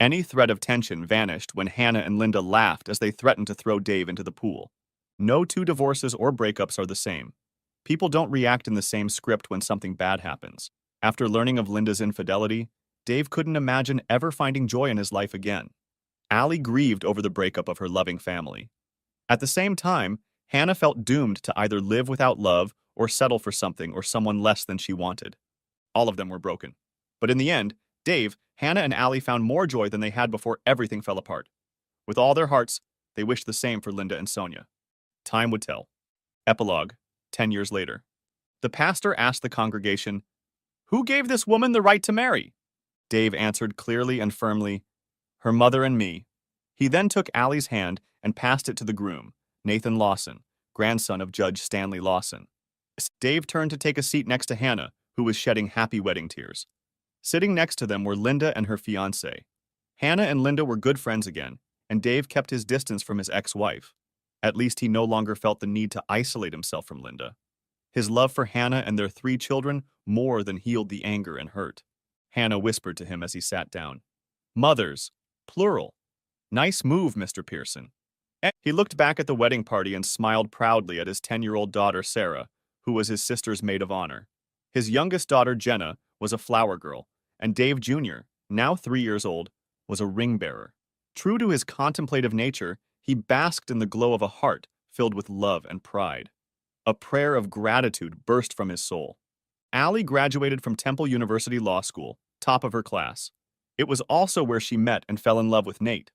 Any threat of tension vanished when Hannah and Linda laughed as they threatened to throw Dave into the pool. No 2 divorces or breakups are the same. People don't react in the same script when something bad happens. After learning of Linda's infidelity, Dave couldn't imagine ever finding joy in his life again. Allie grieved over the breakup of her loving family. At the same time, Hannah felt doomed to either live without love or settle for something or someone less than she wanted. All of them were broken. But in the end, Dave, Hannah, and Allie found more joy than they had before everything fell apart. With all their hearts, they wished the same for Linda and Sonia. Time would tell. Epilogue, 10 years later. The pastor asked the congregation, "Who gave this woman the right to marry?" Dave answered clearly and firmly, "Her mother and me." He then took Allie's hand and passed it to the groom, Nathan Lawson, grandson of Judge Stanley Lawson. Dave turned to take a seat next to Hannah, who was shedding happy wedding tears. Sitting next to them were Linda and her fiancé. Hannah and Linda were good friends again, and Dave kept his distance from his ex-wife. At least he no longer felt the need to isolate himself from Linda. His love for Hannah and their 3 children more than healed the anger and hurt. Hannah whispered to him as he sat down, "Mothers, plural. Nice move, Mr. Pearson." He looked back at the wedding party and smiled proudly at his 10-year-old daughter, Sarah, who was his sister's maid of honor. His youngest daughter, Jenna, was a flower girl, and Dave Jr., now 3 years old, was a ring bearer. True to his contemplative nature, he basked in the glow of a heart filled with love and pride. A prayer of gratitude burst from his soul. Allie graduated from Temple University Law School, top of her class. It was also where she met and fell in love with Nate.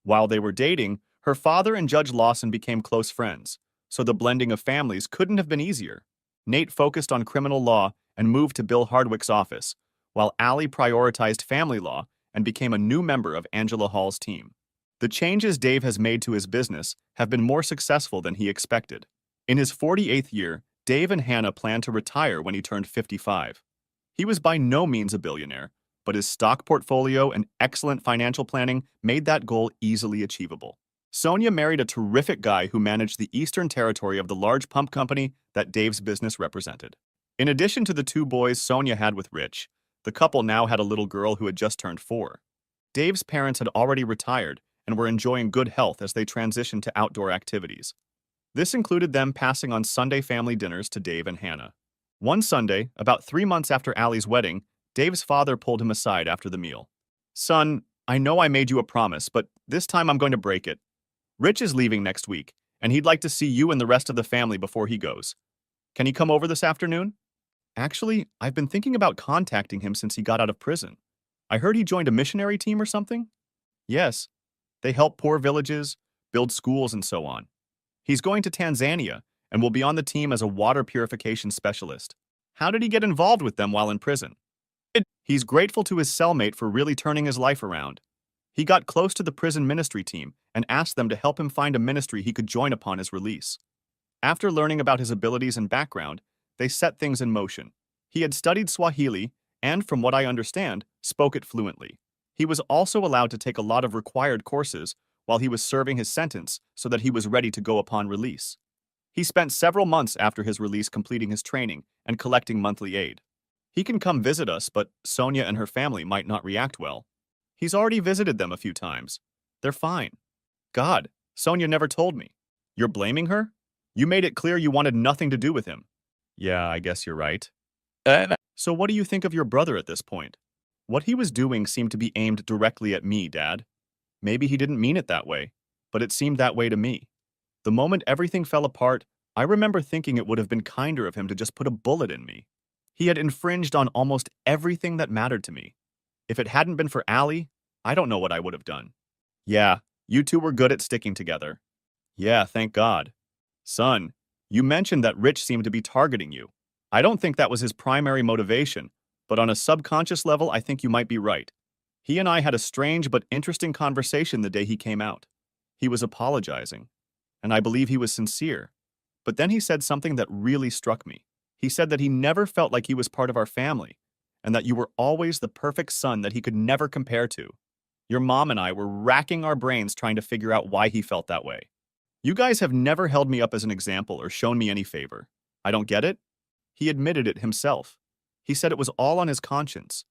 While they were dating, her father and Judge Lawson became close friends, so the blending of families couldn't have been easier. Nate focused on criminal law and moved to Bill Hardwick's office, while Allie prioritized family law and became a new member of Angela Hall's team. The changes Dave has made to his business have been more successful than he expected. In his 48th year, Dave and Hannah planned to retire when he turned 55. He was by no means a billionaire, but his stock portfolio and excellent financial planning made that goal easily achievable. Sonia married a terrific guy who managed the Eastern Territory of the large pump company that Dave's business represented. In addition to the 2 boys Sonia had with Rich, the couple now had a little girl who had just turned 4. Dave's parents had already retired and were enjoying good health as they transitioned to outdoor activities. This included them passing on Sunday family dinners to Dave and Hannah. One Sunday, about 3 months after Allie's wedding, Dave's father pulled him aside after the meal. "Son, I know I made you a promise, but this time I'm going to break it. Rich is leaving next week, and he'd like to see you and the rest of the family before he goes. Can he come over this afternoon?" "Actually, I've been thinking about contacting him since he got out of prison. I heard he joined a missionary team or something?" "Yes. They help poor villages, build schools, and so on. He's going to Tanzania and will be on the team as a water purification specialist." "How did he get involved with them while in prison?" "He's grateful to his cellmate for really turning his life around. He got close to the prison ministry team and asked them to help him find a ministry he could join upon his release. After learning about his abilities and background, they set things in motion. He had studied Swahili and, from what I understand, spoke it fluently. He was also allowed to take a lot of required courses while he was serving his sentence so that he was ready to go upon release. He spent several months after his release completing his training and collecting monthly aid. He can come visit us, but Sonia and her family might not react well. He's already visited them a few times. They're fine." "God, Sonia never told me." "You're blaming her? You made it clear you wanted nothing to do with him." "Yeah, I guess you're right." "So what do you think of your brother at this point?" "What he was doing seemed to be aimed directly at me, Dad. Maybe he didn't mean it that way, but it seemed that way to me. The moment everything fell apart, I remember thinking it would have been kinder of him to just put a bullet in me. He had infringed on almost everything that mattered to me. If it hadn't been for Allie, I don't know what I would have done." "Yeah, you 2 were good at sticking together." "Yeah, thank God." "Son, you mentioned that Rich seemed to be targeting you. I don't think that was his primary motivation, but on a subconscious level, I think you might be right. He and I had a strange but interesting conversation the day he came out. He was apologizing, and I believe he was sincere. But then he said something that really struck me. He said that he never felt like he was part of our family, and that you were always the perfect son that he could never compare to. Your mom and I were racking our brains trying to figure out why he felt that way. You guys have never held me up as an example or shown me any favor. I don't get it." He admitted it himself. He said it was all on his conscience.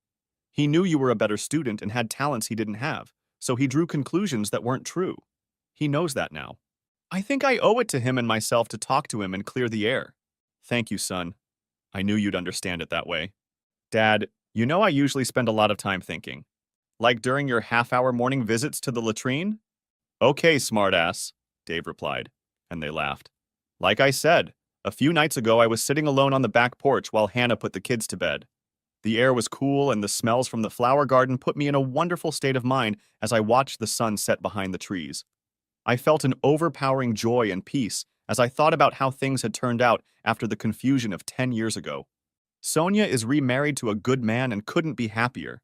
He knew you were a better student and had talents he didn't have, so he drew conclusions that weren't true. He knows that now. I think I owe it to him and myself to talk to him and clear the air. "Thank you, son. I knew you'd understand it that way." "Dad, You know I usually spend a lot of time thinking. Like during your half-hour morning visits to the latrine? Okay, smartass, Dave replied, and they laughed. Like I said, a few nights ago I was sitting alone on the back porch while Hannah put the kids to bed. The air was cool and the smells from the flower garden put me in a wonderful state of mind as I watched the sun set behind the trees. I felt an overpowering joy and peace as I thought about how things had turned out after the confusion of 10 years ago. Sonia is remarried to a good man and couldn't be happier.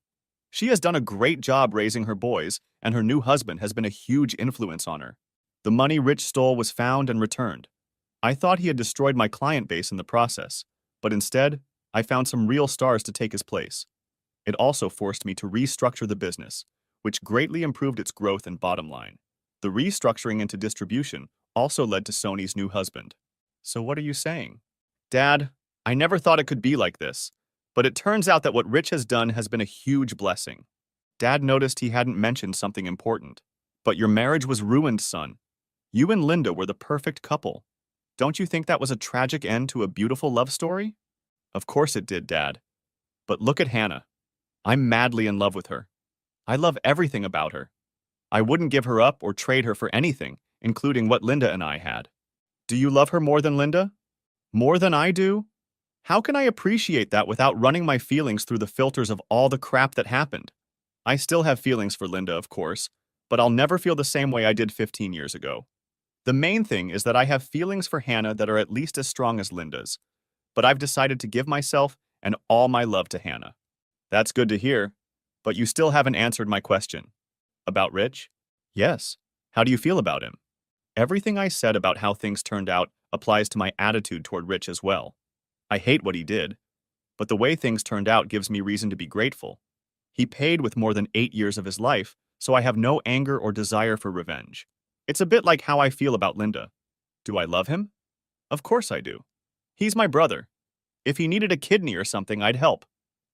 She has done a great job raising her boys, and her new husband has been a huge influence on her. The money Rich stole was found and returned. I thought he had destroyed my client base in the process, but instead, I found some real stars to take his place. It also forced me to restructure the business, which greatly improved its growth and bottom line. The restructuring into distribution also led to Sony's new husband. So what are you saying? Dad, I never thought it could be like this, but it turns out that what Rich has done has been a huge blessing. Dad noticed he hadn't mentioned something important. But your marriage was ruined, son. You and Linda were the perfect couple. Don't you think that was a tragic end to a beautiful love story? Of course it did, Dad. But look at Hannah. I'm madly in love with her. I love everything about her. I wouldn't give her up or trade her for anything, including what Linda and I had. Do you love her more than Linda? More than I do? How can I appreciate that without running my feelings through the filters of all the crap that happened? I still have feelings for Linda, of course, but I'll never feel the same way I did 15 years ago. The main thing is that I have feelings for Hannah that are at least as strong as Linda's, but I've decided to give myself and all my love to Hannah. That's good to hear, but you still haven't answered my question. About Rich? Yes. How do you feel about him? Everything I said about how things turned out applies to my attitude toward Rich as well. I hate what he did, but the way things turned out gives me reason to be grateful. He paid with more than 8 years of his life, so I have no anger or desire for revenge. It's a bit like how I feel about Linda. Do I love him? Of course I do. He's my brother. If he needed a kidney or something, I'd help.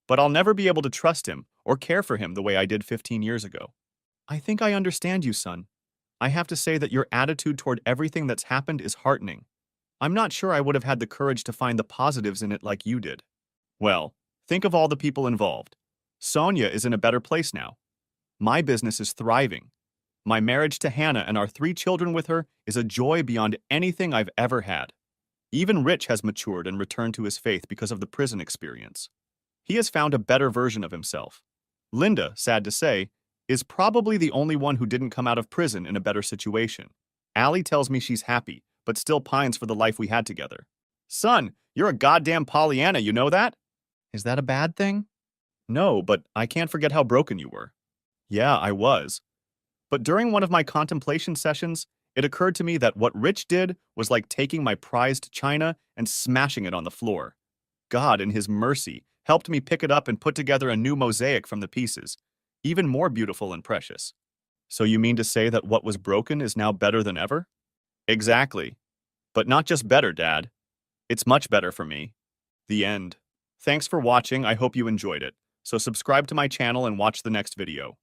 But I'll never be able to trust him or care for him the way I did 15 years ago. I think I understand you, son. I have to say that your attitude toward everything that's happened is heartening. I'm not sure I would have had the courage to find the positives in it like you did. Well, think of all the people involved. Sonia is in a better place now. My business is thriving. My marriage to Hannah and our 3 children with her is a joy beyond anything I've ever had. Even Rich has matured and returned to his faith because of the prison experience. He has found a better version of himself. Linda, sad to say, is probably the only one who didn't come out of prison in a better situation. Allie tells me she's happy, but still pines for the life we had together. Son, you're a goddamn Pollyanna, you know that? Is that a bad thing? No, but I can't forget how broken you were. Yeah, I was. But during one of my contemplation sessions, it occurred to me that what Rich did was like taking my prized china and smashing it on the floor. God, in his mercy, helped me pick it up and put together a new mosaic from the pieces, even more beautiful and precious. So you mean to say that what was broken is now better than ever? Exactly. But not just better, Dad. It's much better for me. The end. Thanks for watching. I hope you enjoyed it. So subscribe to my channel and watch the next video.